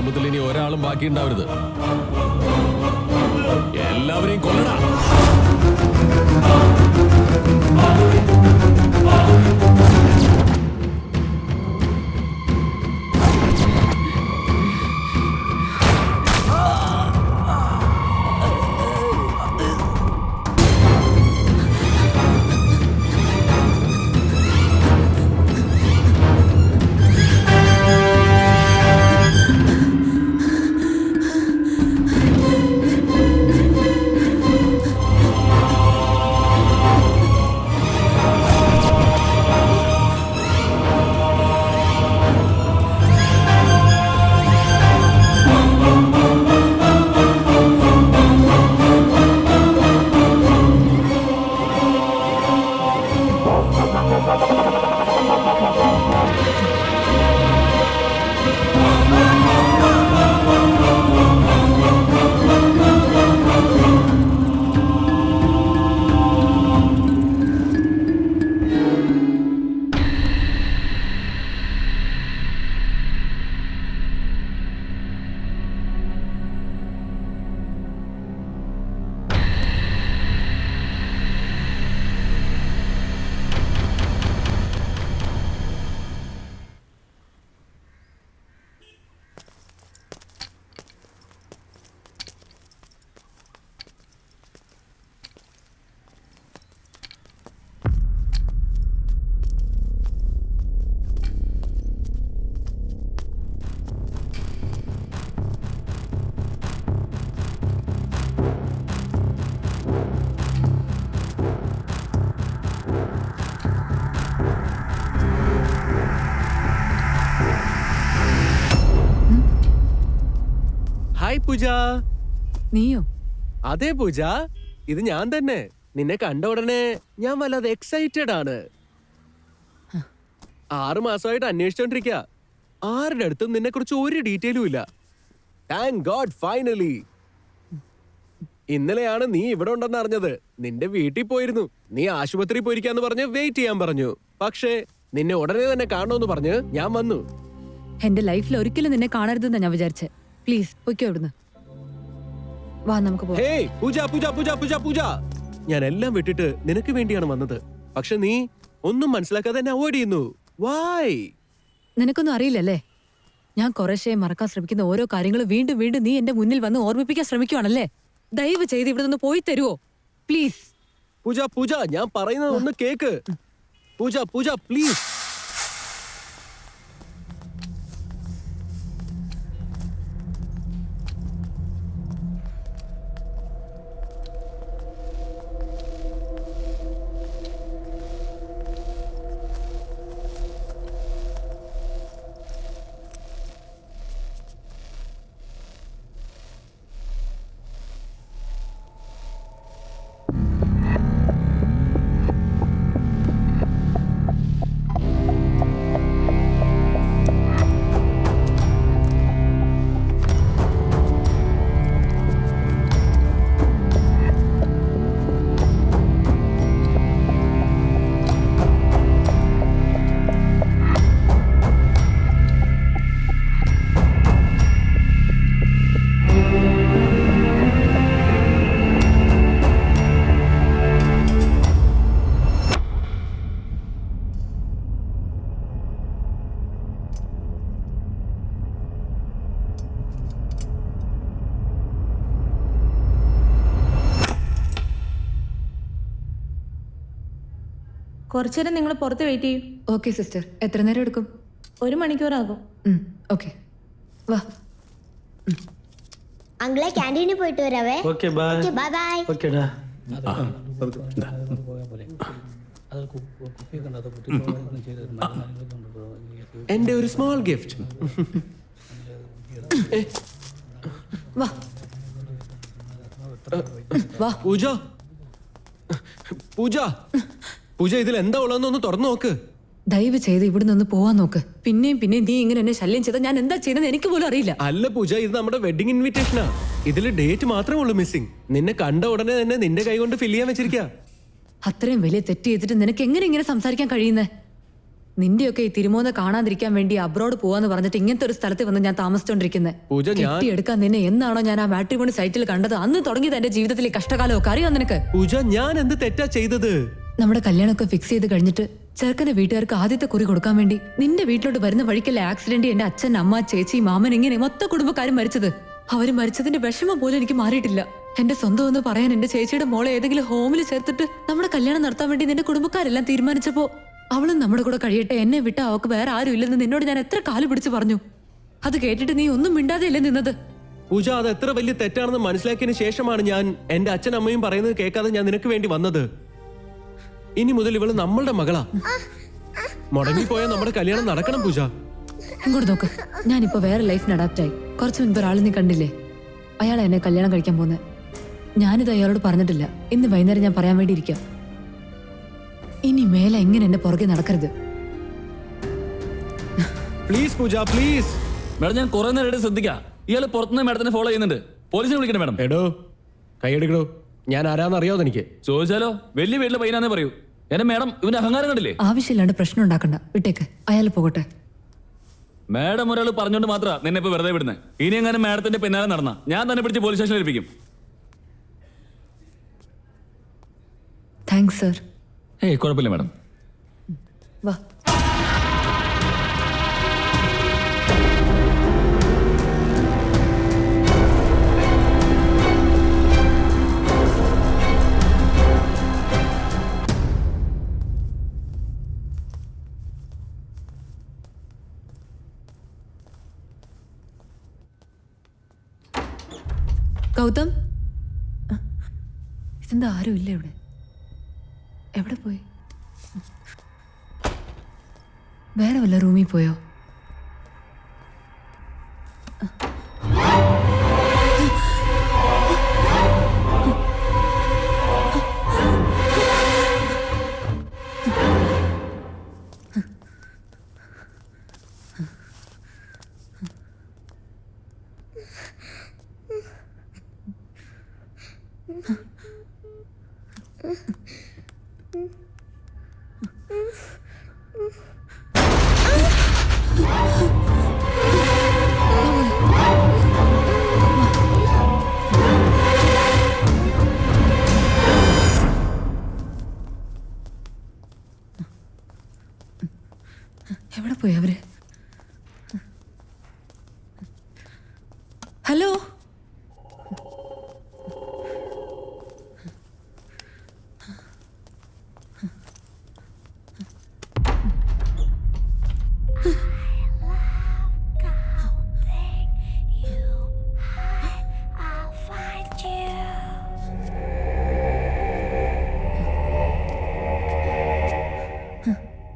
കുടുംബത്തിൽ ഇനി ഒരാളും ബാക്കി ഉണ്ടാവരുത്. എല്ലാവരെയും കൊല്ലണം. ഹായ് പൂജ. നീയോ? അതെ പൂജ, ഇത് ഞാൻ തന്നെ. നിന്നെ കണ്ട ഉടനെ ഞാൻ വല്ലാതെ എക്സൈറ്റഡ് ആണ്. 6 മാസമായിട്ട് അന്വേഷിച്ചോണ്ടിരിക്കുക. ആരുടെ അടുത്തും നിന്നെ കുറിച്ച് ഒരു ഡീറ്റെയിലും ഇല്ല. Thank God finally. ഇന്നലെയാണ് നീ ഇവിടെ ഉണ്ടെന്ന് അറിഞ്ഞത്. നിന്റെ വീട്ടിൽ പോയിരുന്നു. നീ ആശുപത്രി പോയിരിക്കാന്ന് പറഞ്ഞ് വെയിറ്റ് ചെയ്യാൻ പറഞ്ഞു. പക്ഷേ നിന്നെ ഉടനെ തന്നെ കാണണമെന്ന് പറഞ്ഞ് ഞാൻ വന്നു. എന്റെ ലൈഫിൽ ഒരിക്കലും നിന്നെ കാണരുതെന്നാ ഞാൻ വിചാരിച്ചേ. പ്ലീസ് പൊയ്ക്കോ ഇവിടുന്ന്. വാ നമുക്ക് പോവാം. ഹേയ് പൂജ പൂജ പൂജ പൂജ പൂജ, ഞാൻ എല്ലാം വിട്ടിട്ട് നിനക്ക് വേണ്ടിയാണ് വന്നത്. പക്ഷെ നീ ഒന്നും മനസ്സിലാക്കാതെ എന്നെ അവോയ്ഡ് ചെയ്യുന്നു. വൈ? നിനക്കൊന്നും അറിയില്ലല്ലേ? ഞാൻ കുറേശ്ശേ മറക്കാൻ ശ്രമിക്കുന്ന ഓരോ കാര്യങ്ങളും വീണ്ടും വീണ്ടും നീ എന്റെ മുന്നിൽ വന്ന് ഓർമ്മിപ്പിക്കാൻ ശ്രമിക്കുവാണല്ലേ? ദയവ് ചെയ്ത് ഇവിടെ നിന്ന് പോയി തരുവോ പ്ലീസ്? പൂജ പൂജ, ഞാൻ പറയുന്നത് ഒന്ന് കേക്ക്. Puja Pooja please. കുറച്ചുനേരം നിങ്ങൾ പുറത്ത് വെയിറ്റ് ചെയ്യൂ. Okay sister. എത്ര നേരം എടുക്കും? 1 മണിക്കൂറാകും. ഓക്കെ വാ. അങ്കിളെ ക്യാൻറ്റീനിൽ പോയിട്ട് വരാവേ. Okay bye. Bye bye. ഓക്കെടാ. എന്റെ ഒരു സ്മോൾ ഗിഫ്റ്റ്. വാ വാ. പൂജ പൂജ പൂജ, ഇതിൽ എന്താ ഉള്ളതെന്നൊന്ന് തുറന്നു നോക്ക്. ദയവ് ചെയ്ത് ഇവിടെ നിന്ന് പോവാൻ നോക്ക്. പിന്നെയും പിന്നെയും നീ ഇങ്ങനെ എന്നെ ശല്യം ചെയ്താൽ ഞാൻ എന്താ ചെയ്യുന്നത് എനിക്ക് പോലും അറിയില്ല. അല്ല പൂജ, ഇത് നമ്മുടെ വെഡിങ് ഇൻവിറ്റേഷനാ. ഇതിൽ ഡേറ്റ് മാത്രമേ ഉള്ളൂ മിസ്സിംഗ്. നിന്നെ കണ്ട ഉടനെ തന്നെ നിന്റെ കൈ കൊണ്ട് ഫില്ല് ചെയ്യാൻ വെച്ചിരിക്കുക. അത്രയും വലിയ തെറ്റ് ചെയ്തിട്ട് നിനക്ക് എങ്ങനെ ഇങ്ങനെ സംസാരിക്കാൻ കഴിയുന്നേ? നിന്റെയൊക്കെ ഈ തിരുമോനെ കാണാതിരിക്കാൻ വേണ്ടി അബ്രോഡ് പോവാന്ന് പറഞ്ഞിട്ട് ഇങ്ങനത്തെ ഒരു സ്ഥലത്ത് വന്ന് ഞാൻ താമസിച്ചോണ്ടിരിക്കുന്നത്. പൂജ, കെട്ടിയെടുക്കാൻ നിന്നെ എന്നാണോ ഞാൻ ആ മാട്രിമോണി സൈറ്റിൽ കണ്ടത് അന്ന് തുടങ്ങിയത് എന്റെ ജീവിതത്തിലെ കഷ്ടകാലമൊക്കെ അറിയോ നിനക്ക്? പൂജ, ഞാൻ എന്ത് തെറ്റാ ചെയ്തത്? നമ്മുടെ കല്യാണമൊക്കെ ഫിക്സ് ചെയ്ത് കഴിഞ്ഞിട്ട് ചെറുക്കന്റെ വീട്ടുകാർക്ക് ആദ്യത്തെ കുറി കൊടുക്കാൻ വേണ്ടി നിന്റെ വീട്ടിലോട്ട് വരുന്ന വഴിക്കല്ലേ ആക്സിഡന്റ് എന്റെ അച്ഛൻ, അമ്മ, ചേച്ചി, മാമൻ ഇങ്ങനെ മൊത്തം കുടുംബക്കാരും മരിച്ചത്. അവര് മരിച്ചതിന്റെ വിഷമം പോലും എനിക്ക് മാറിയിട്ടില്ല. എന്റെ സ്വന്തം എന്ന് പറയാൻ എന്റെ ചേച്ചിയുടെ മോളെ ഏതെങ്കിലും ഹോമിൽ ചേർത്തിട്ട് നമ്മുടെ കല്യാണം നടത്താൻ വേണ്ടി നിന്റെ കുടുംബക്കാരെല്ലാം തീരുമാനിച്ചപ്പോ അവളും നമ്മുടെ കൂടെ കഴിയട്ടെ, എന്നെ വിട്ട അവക്ക് വേറെ ആരും ഇല്ലെന്ന് നിന്നോട് ഞാൻ എത്ര കാല് പിടിച്ച് പറഞ്ഞു. അത് കേട്ടിട്ട് നീ ഒന്നും മിണ്ടാതെയല്ലേ നിന്നത്? പൂജ, അത് എത്ര വലിയ തെറ്റാണെന്ന് മനസ്സിലാക്കിയതിന് ശേഷമാണ് ഞാൻ എന്റെ അച്ഛനമ്മയും പറയുന്നത് കേൾക്കാതെ ഞാൻ നിനക്ക് വേണ്ടി വന്നത്. ഇനി മുതൽ ഇവള് നമ്മളുടെ മകളാ. മുടങ്ങിപ്പോയ നമ്മുടെ കല്യാണം നടക്കണം പൂജ. ഇങ്ങോട്ട് നോക്ക്, ഞാനിപ്പോ വേറെ ലൈഫിന് അഡാപ്റ്റ് ആയി. കുറച്ചു മുൻപ് ഒരാൾ നീ കണ്ടില്ലേ, അയാളെ എന്നെ കല്യാണം കഴിക്കാൻ പോകുന്നത്. ഞാനിത് അയാളോട് പറഞ്ഞിട്ടില്ല. ഇന്ന് വൈകുന്നേരം ഞാൻ പറയാൻ വേണ്ടി ഇരിക്കാം. ഇനി മേലെ എങ്ങനെ എന്റെ പുറകെ നടക്കരുത്. Please Pooja, please. മേഡം, ഞാൻ കുറെ നേരം ശ്രദ്ധിക്കാം. ഇയാള് പുറത്തുനിന്ന് മേഡത്തിനെ ഫോളോ ചെയ്യുന്നുണ്ട്. പോലീസിനെ വിളിക്കണം മേഡം. എടോ, കൈയെടുക്കടോ. ഞാൻ ആരാന്ന് അറിയാതെ എനിക്ക് ചോദിച്ചാലോ? വലിയ വീട്ടിലെ പയ്യനാന്നേ പറയൂ. എന്നെ മേഡം, ഇവന്റെ അഹങ്കാരം കണ്ടില്ലേ? ആവശ്യമില്ലാണ്ട് പ്രശ്നം ഉണ്ടാക്കണ്ട, വിട്ടേക്ക്. അയാൾ പോകട്ടെ. മേഡം ഒരാൾ പറഞ്ഞോണ്ട് മാത്രമാണ് നിന്നെ ഇപ്പൊ വെറുതെ വിടുന്നത്. ഇനി എങ്ങനെ മേഡത്തിന്റെ പിന്നാലെ നടന്ന ഞാൻ തന്നെ പിടിച്ച് പോലീസ് സ്റ്റേഷനിൽ ഏൽപ്പിക്കും. Thanks sir. ഏയ്, കുഴപ്പമില്ല മേഡം. വാ. ഗൗതം, ഇതെന്താ ആരും ഇല്ല ഇവിടെ? എവിടെ പോയി? വേറെ വല്ല റൂമിൽ പോയോ? എവിടെ പോയി അവര്? ഹലോ,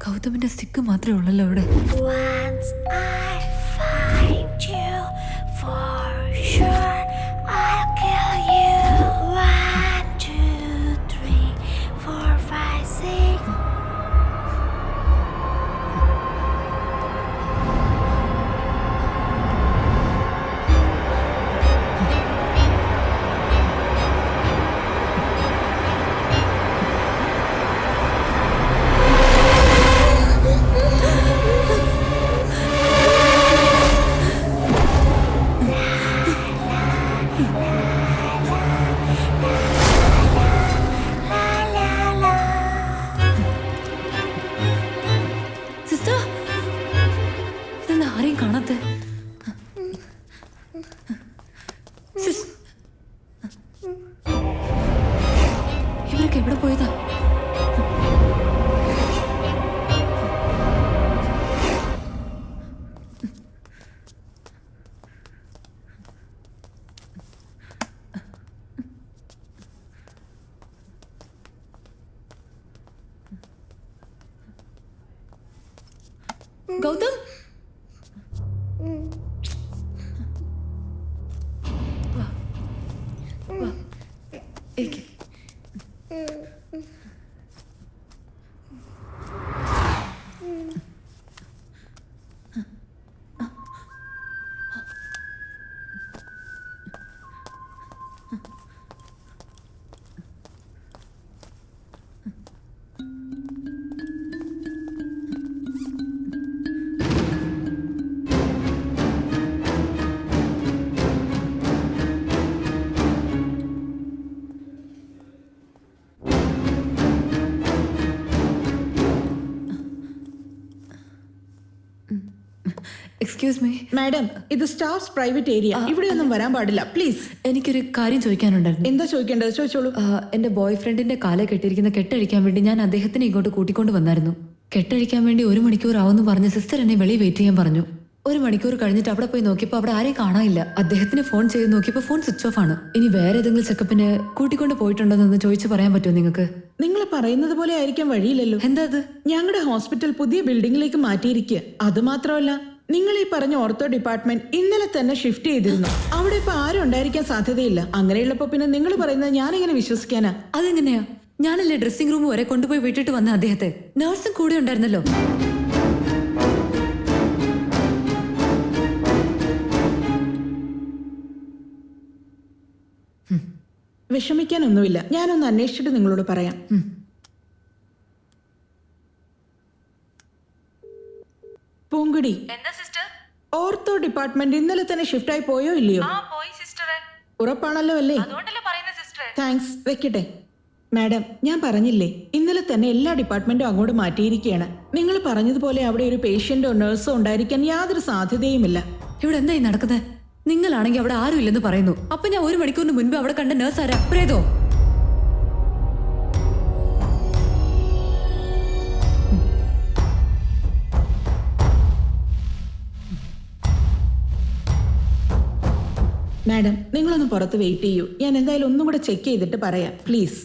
ഗൗതമിന്റെ സ്റ്റിക്ക് മാത്രമേ ഉള്ളല്ലോ ഇവിടെ. Once I find you, for sure I'll kill you. 1, 2, 3, 4, 5, 6. Sister, ഇതെന്താ ആരെയും കാണാത്തെ? ഇവരൊക്കെ എവിടെ പോയതാ? ഗൗതം, വാ, വാ, ഇരിക്ക്. എക്സ്ക്യൂസ് മീ മാഡം ഇത് സ്റ്റാഫ്സ് പ്രൈവറ്റ് ഏരിയ ഇവിടെയൊന്നും വരാൻ പാടില്ല പ്ലീസ്. എനിക്കൊരു കാര്യം ചോദിക്കാനുണ്ടായിരുന്നു. എന്താ ചോദിക്കേണ്ടത് ചോദിച്ചോളൂ. എന്റെ ബോയ് ഫ്രണ്ടിന്റെ കാലെ കെട്ടിയിരിക്കുന്ന കെട്ടഴിക്കാൻ വേണ്ടി ഞാൻ അദ്ദേഹത്തിനെ ഇങ്ങോട്ട് കൂട്ടിക്കൊണ്ട് വന്നായിരുന്നു. കെട്ടഴിക്കാൻ വേണ്ടി 1 മണിക്കൂർ ആവുമെന്ന് പറഞ്ഞ് സിസ്റ്റർ എന്നെ വെളിയിൽ വെയിറ്റ് ചെയ്യാൻ പറഞ്ഞു. 1 മണിക്കൂർ കഴിഞ്ഞിട്ട് അവിടെ പോയി നോക്കിയപ്പോൾ അവിടെ ആരെയും കാണാനില്ല. അദ്ദേഹത്തിന് ഫോൺ ചെയ്ത് നോക്കിയപ്പോൾ ഫോൺ സ്വിച്ച് ഓഫ് ആണ്. ഇനി വേറെ ഏതെങ്കിലും ചെക്കപ്പിന് കൂട്ടിക്കൊണ്ട് പോയിട്ടുണ്ടോന്ന് ചോദിച്ചു പറയാൻ പറ്റുമോ നിങ്ങൾക്ക്? നിങ്ങൾ പറയുന്നത് പോലെ ആയിരിക്കാൻ വഴിയില്ലല്ലോ. എന്താ അത്? ഞങ്ങളുടെ ഹോസ്പിറ്റൽ പുതിയ ബിൽഡിംഗിലേക്ക് മാറ്റിയിരിക്കുക. അത് മാത്രമല്ല നിങ്ങൾ ഈ പറഞ്ഞ ഓർത്തോ ഡിപ്പാർട്ട്മെന്റ് ഇന്നലെ തന്നെ ഷിഫ്റ്റ് ചെയ്തിരുന്നു. അവിടെ ഇപ്പൊ ആരും ഉണ്ടായിരിക്കാൻ സാധ്യതയില്ല. അങ്ങനെയുള്ളപ്പോ പിന്നെ നിങ്ങൾ പറയുന്നത് ഞാനെങ്ങനെ വിശ്വസിക്കാനാ? അതെങ്ങനെയാ? ഞാനല്ലേ ഡ്രസ്സിംഗ് റൂം വരെ കൊണ്ടുപോയി വിട്ടിട്ട് വന്ന അദ്ദേഹത്തെ. നഴ്സും കൂടെ ഉണ്ടായിരുന്നല്ലോ. വിഷമിക്കാനൊന്നുമില്ല. ഞാനൊന്ന് അന്വേഷിച്ചിട്ട് നിങ്ങളോട് പറയാം. പൂങ്കുടി, ഓർത്തോ ഡിപ്പാർട്ട്മെന്റ് ഇന്നലെ തന്നെ ഷിഫ്റ്റ് ആയി പോയോ ഇല്ലയോ? ഉറപ്പാണല്ലോ അല്ലേ? താങ്ക്സ്. വെക്കട്ടെ. മാഡം ഞാൻ പറഞ്ഞില്ലേ ഇന്നലെ തന്നെ എല്ലാ ഡിപ്പാർട്ട്മെന്റും അങ്ങോട്ട് മാറ്റിയിരിക്കുകയാണ്. നിങ്ങൾ പറഞ്ഞതുപോലെ അവിടെ ഒരു പേഷ്യന്റോ നഴ്സോ ഉണ്ടായിരിക്കാൻ യാതൊരു സാധ്യതയുമില്ല. ഇവിടെ എന്തായി നടക്കുന്നത്? നിങ്ങളാണെങ്കിൽ അവിടെ ആരും ഇല്ലെന്ന് പറയുന്നു. അപ്പൊ ഞാൻ 1 മണിക്കൂറിന് മുൻപ് അവിടെ കണ്ട നഴ്സ് ആരാ? പ്രേതോ? മാഡം നിങ്ങളൊന്ന് പുറത്ത് വെയിറ്റ് ചെയ്യൂ. ഞാൻ എന്തായാലും ഒന്നും കൂടെ ചെക്ക് ചെയ്തിട്ട് പറയാം പ്ലീസ്.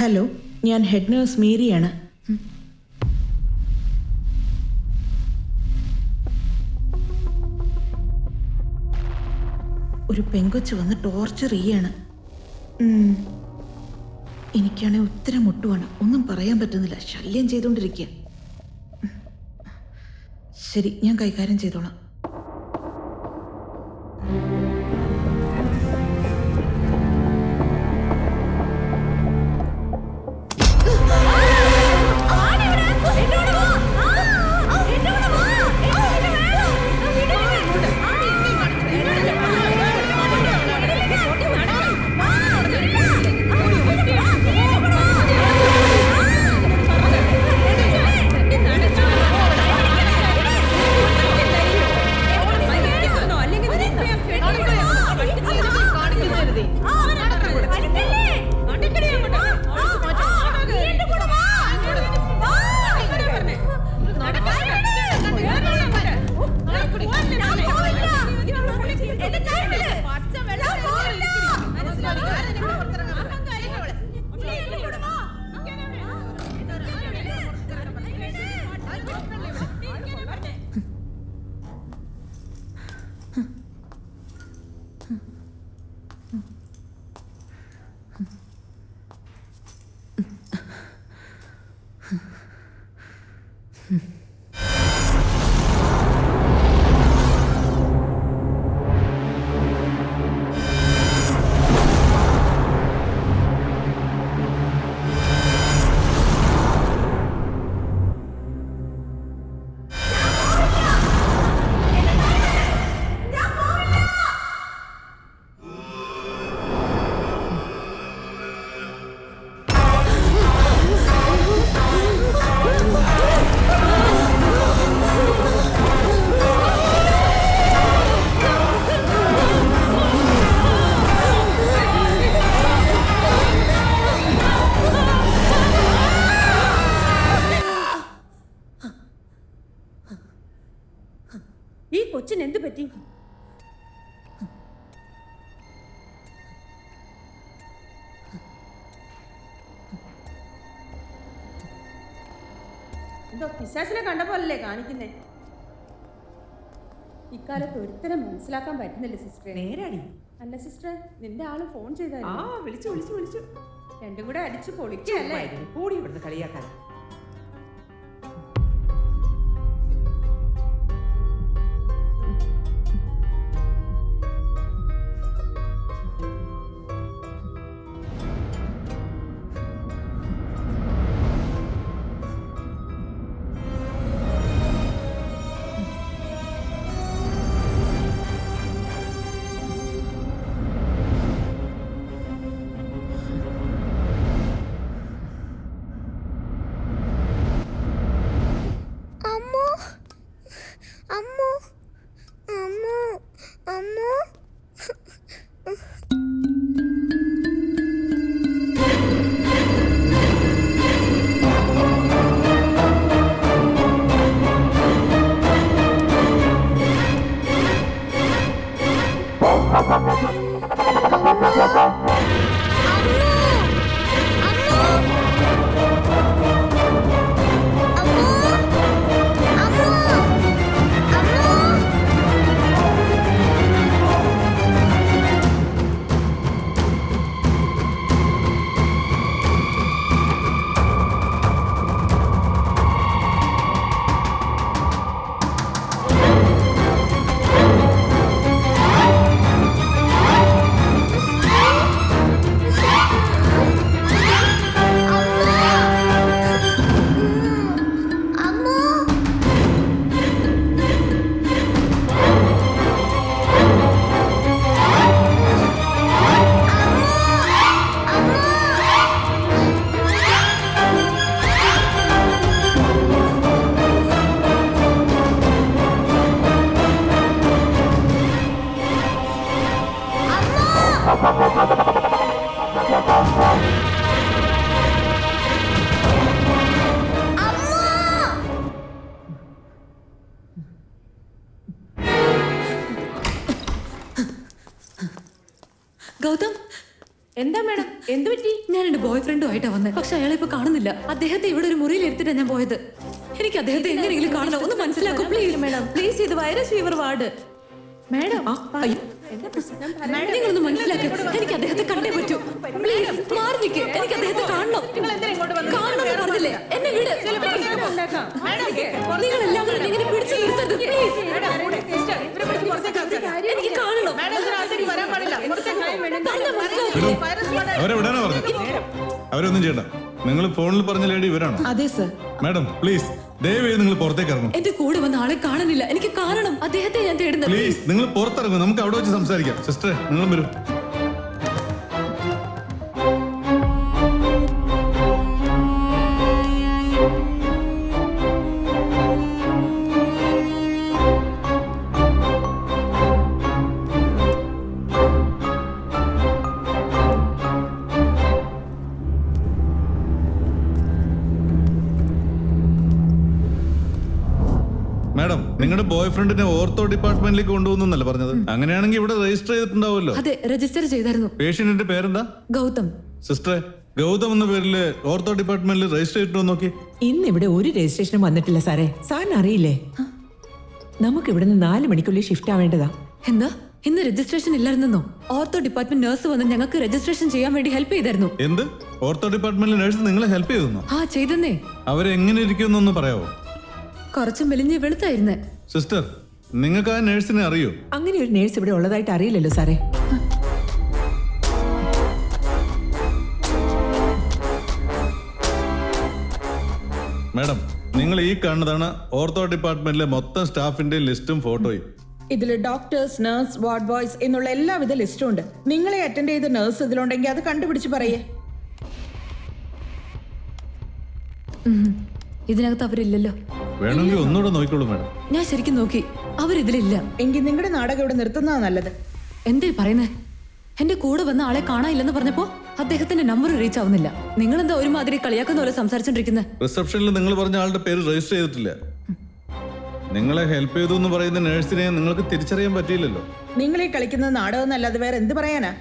ഹലോ, ഞാൻ ഹെഡ് നേഴ്സ് മീരിയാണ്. ഒരു പെങ്കൊച്ച് വന്ന് ടോർച്ചർ ചെയ്യാണ്. എനിക്കാണെങ്കിൽ ഉത്തരം മുട്ടുവാണ്. ഒന്നും പറയാൻ പറ്റുന്നില്ല. ശല്യം ചെയ്തുകൊണ്ടിരിക്കുക. ശരി, ഞാൻ കൈകാര്യം ചെയ്തോളാം. ഈ കൊച്ചിന് എന്ത് പറ്റി? എന്തോ പിശാചിനെ കണ്ട പോലല്ലേ കാണിക്കുന്നേ. ഇക്കാലത്ത് ഒരുത്തരം മനസ്സിലാക്കാൻ പറ്റുന്നില്ല സിസ്റ്ററെ. നേരാടി. അല്ല സിസ്റ്ററെ, നിന്റെ ആള് ഫോൺ ചെയ്തായിരുന്നു. വിളിച്ചു രണ്ടും കൂടെ അടിച്ചു പൊളിക്കല്ലേ? കൂടി ഇവിടുന്ന് കളിയാക്കാൻ. ഗൗതം, എന്താ മാഡം എന്ത് പറ്റി? ഞാൻ എന്റെ ബോയ് ഫ്രണ്ടുമായിട്ടാ വന്നത്. പക്ഷെ അയാളെ ഇപ്പൊ കാണുന്നില്ല. അദ്ദേഹത്തെ ഇവിടെ ഒരു മുറിയിൽ എടുത്തിട്ടാ ഞാൻ പോയത്. എനിക്ക് അദ്ദേഹത്തെ എങ്ങനെയെങ്കിലും കാണണം. ഒന്ന് മനസ്സിലാക്കും പ്ലീസ്. മാഡം പ്ലീസ്, ഇത് വൈറസ് ഫീവർ വാർഡ്. മാഡം നിങ്ങളൊന്ന് മനസ്സിലാക്കി. എനിക്ക് അദ്ദേഹത്തെ കണ്ടേ പറ്റൂ. പ്ലീസ് മാറി നിൽക്ക്. എനിക്ക് അദ്ദേഹത്തെ കാണണം. കാണണം എന്ന് പറഞ്ഞില്ലേ? എന്നെ വിട്. നിങ്ങൾ എല്ലാവരും എന്നെ ഇങ്ങനെ പിടിച്ചു നിർത്തരുത് പ്ലീസ്. എനിക്ക് കാണണം. അവരെ വിടാനാ പറഞ്ഞത്. അവരൊന്നും ചെയ്യണ്ട. നിങ്ങൾ ഫോണിൽ പറഞ്ഞ ലേഡി ഇവരാണോ? അതെ സർ. മാഡം പ്ലീസ് ദയവായി നിങ്ങൾ പുറത്തേക്ക് ഇറങ്ങും. എന്റെ കൂടെ വന്ന ആളെ കാണുന്നില്ല. എനിക്ക് കാണണം. അദ്ദേഹത്തെ ഞാൻ തേടുന്നത്. പ്ലീസ് നിങ്ങൾ പുറത്തിറങ്ങും. നമുക്ക് അവിടെ വെച്ച് സംസാരിക്കാം. സിസ്റ്ററെ നിങ്ങളും വരും. മാഡം നിങ്ങളുടെ ബോയ് ഫ്രണ്ടിനെ ഓർത്തോ ഡിപ്പാർട്ട്മെന്റിലേക്ക് കൊണ്ടുപോകുന്നല്ല പറഞ്ഞത്? അങ്ങനെയാണെങ്കിൽ ഇവിടെ രജിസ്റ്റർ ചെയ്തിട്ടുണ്ടാവുമല്ലോ. അതെ, രജിസ്റ്റർ ചെയ്തായിരുന്നു. പേഷ്യന്റിന്റെ പേരെന്താ? ഗൗതം. സിസ്റ്ററെ ഗൗതം എന്ന പേരില് ഓർത്തോ ഡിപ്പാർട്ട്മെന്റിൽ രജിസ്റ്റർ ചെയ്തിട്ടുണ്ടോ നോക്കി. ഇന്ന് ഇവിടെ ഒരു രജിസ്ട്രേഷനും വന്നിട്ടില്ല സാറേ. സാറിന് അറിയില്ലേ, നമുക്ക് ഇവിടുന്ന് 4 മണിക്കുള്ളിൽ ഷിഫ്റ്റ് ആവേണ്ടതാ. എന്താ ഇന്ന് രജിസ്ട്രേഷൻ ഇല്ലായിരുന്നോ? ഓർത്തോ ഡിപ്പാർട്ട്മെന്റ് നഴ്സ് വന്ന് ഞങ്ങൾക്ക് രജിസ്ട്രേഷൻ ചെയ്യാൻ വേണ്ടി ഹെൽപ്പ് ചെയ്തായിരുന്നു. എന്ത്? ഓർത്തോ ഡിപ്പാർട്ട്മെന്റിലെ നഴ്സ് നിങ്ങളെ ഹെൽപ്പ് ചെയ്തു? ആ ചെയ്തെന്നേ. അവരെങ്ങനെ ഇരിക്കുമെന്നൊന്ന് പറയാവോ? കുറച്ച് മെലിഞ്ഞ് വെളുത്തായിരുന്നേ. സിസ്റ്റർ നിങ്ങൾക്ക് ആ നഴ്സിനെ അറിയോ? അങ്ങനെ ഒരു നേഴ്സ് ഇവിടെ ഉള്ളതായിട്ട് അറിയില്ലല്ലോ സാറേ. മാഡം നിങ്ങൾ ഈ കാണുന്നതാണ് ഓർത്തോ ഡിപ്പാർട്ട്മെന്റിലെ മൊത്തം സ്റ്റാഫിന്റെ ലിസ്റ്റും ഫോട്ടോയും. ഇതിൽ ഡോക്ടേഴ്സ്, നഴ്സ്, വാർഡ് ബോയ്സ് എന്നുള്ള എല്ലാവിധ ലിസ്റ്റും ഉണ്ട്. നിങ്ങളെ അറ്റൻഡ് ചെയ്ത നഴ്സ് ഇതിലുണ്ടെങ്കിൽ അത് കണ്ടുപിടിച്ച് പറയേ. ഇതിനകത്ത് അവരില്ലല്ലോ. വേണമെങ്കിൽ ഒന്നുകൂടെ നോക്കിക്കോളൂ മാഡം. ഞാൻ ശരിക്കും നോക്കി, അവരിതിലില്ല. എങ്കിൽ നിങ്ങളുടെ നാടകം ഇവിടെ നിർത്തുന്നതാ നല്ലത്. എന്തേ പറയുന്നേ? എന്റെ കൂടെ വന്ന ആളെ കാണാനില്ലെന്ന് പറഞ്ഞപ്പോ അദ്ദേഹത്തിന്റെ നമ്പർ റീച്ച് ആവുന്നില്ല. നിങ്ങൾ എന്താ ഒരുമാതിരി കളിയാക്കുന്ന പോലെ സംസാരിച്ചോണ്ടിരിക്കുന്നത്? റിസപ്ഷനിൽ നിങ്ങൾ പറഞ്ഞ ആളുടെ പേര് രജിസ്റ്റർ ചെയ്തിട്ടില്ല. നിങ്ങളെ ഹെൽപ്പ് ചെയ്തു എന്ന് പറയുന്ന നഴ്സിനെ നിങ്ങൾക്ക് തിരിച്ചറിയാൻ പറ്റിയില്ലല്ലോ. നിങ്ങളീ കളിക്കുന്നത് നാടകം എന്നല്ലാതെ വേറെ എന്ത് പറയാനാ?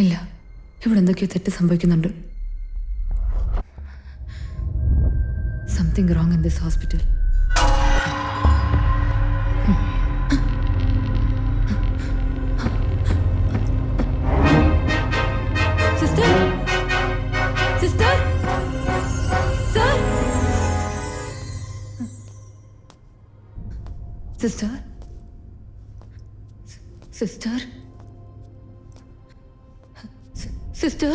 ഇല്ല, ഇവിടെ എന്തൊക്കെയോ തെറ്റ് സംഭവിക്കുന്നുണ്ട്. Something wrong in this hospital. Sister, sister, sir, sister, sister, sister.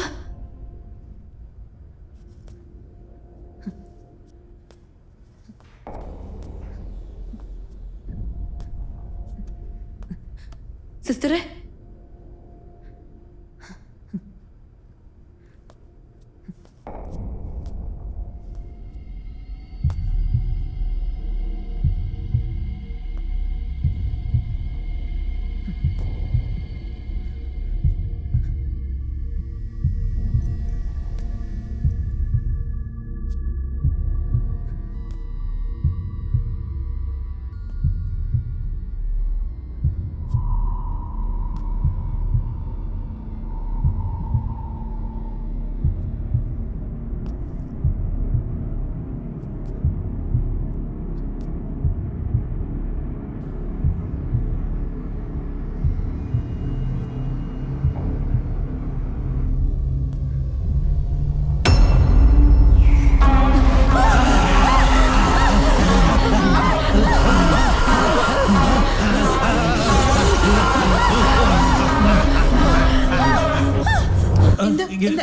സിസ്റ്ററെ,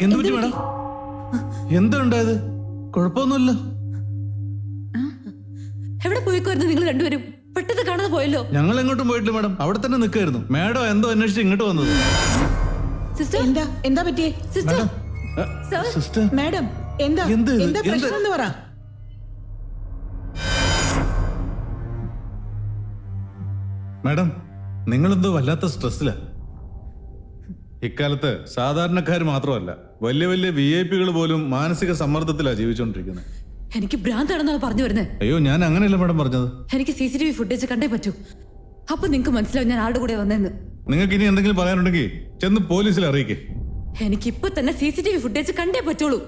എന്ത് പറ്റി മാഡം? എന്താ ഉണ്ടായത്? കുഴപ്പമൊന്നുമില്ല. എവിടെ പോയിക്കോയിരുന്നു നിങ്ങൾ രണ്ടുപേരും? പെട്ടെന്ന് കാണാതെ പോയല്ലോ. ഞങ്ങൾ എങ്ങോട്ടും പോയിട്ടില്ല മാഡം, അവിടെ തന്നെ നിൽക്കായിരുന്നു. മാഡം എന്തോ അന്വേഷിച്ച് ഇങ്ങോട്ട് വന്നത്. സിസ്റ്റർ, എന്താ പറ്റിയേ? സിസ്റ്റർ, സർ, സിസ്റ്റർ, മാഡം എന്താ എന്ത് ഇത്? എന്താ പ്രശ്നം എന്ന് പറ. മാഡം നിങ്ങളെന്തോ വല്ലാത്ത സ്ട്രെസ്സിലാ. ഇക്കാലത്ത് സാധാരണക്കാർ മാത്രമല്ല, വലിയ വലിയ VIP പോലും മാനസിക സമ്മർദ്ദത്തിലാണ് ജീവിച്ചുകൊണ്ടിരിക്കുന്നത്. എനിക്ക് ഭ്രാന്താണെന്നാണ് പറഞ്ഞു വരുന്നത്. അയ്യോ, ഞാൻ അങ്ങനെയല്ല മാഡം പറഞ്ഞത്. എനിക്ക് CCTV ഫുട്ടേജ് കണ്ടേ പറ്റൂ. അപ്പൊ നിങ്ങക്ക് മനസ്സിലാവും ഞാൻ ആരുടെ കൂടെ വന്നെന്ന്. നിങ്ങൾക്ക് ഇനി എന്തെങ്കിലും പറയാനുണ്ടെങ്കിൽ ചെന്ന് പോലീസിൽ അറിയിക്കേ. എനിക്ക് ഇപ്പൊ തന്നെ CCTV ഫുട്ടേജ് കണ്ടേ പറ്റുള്ളൂ.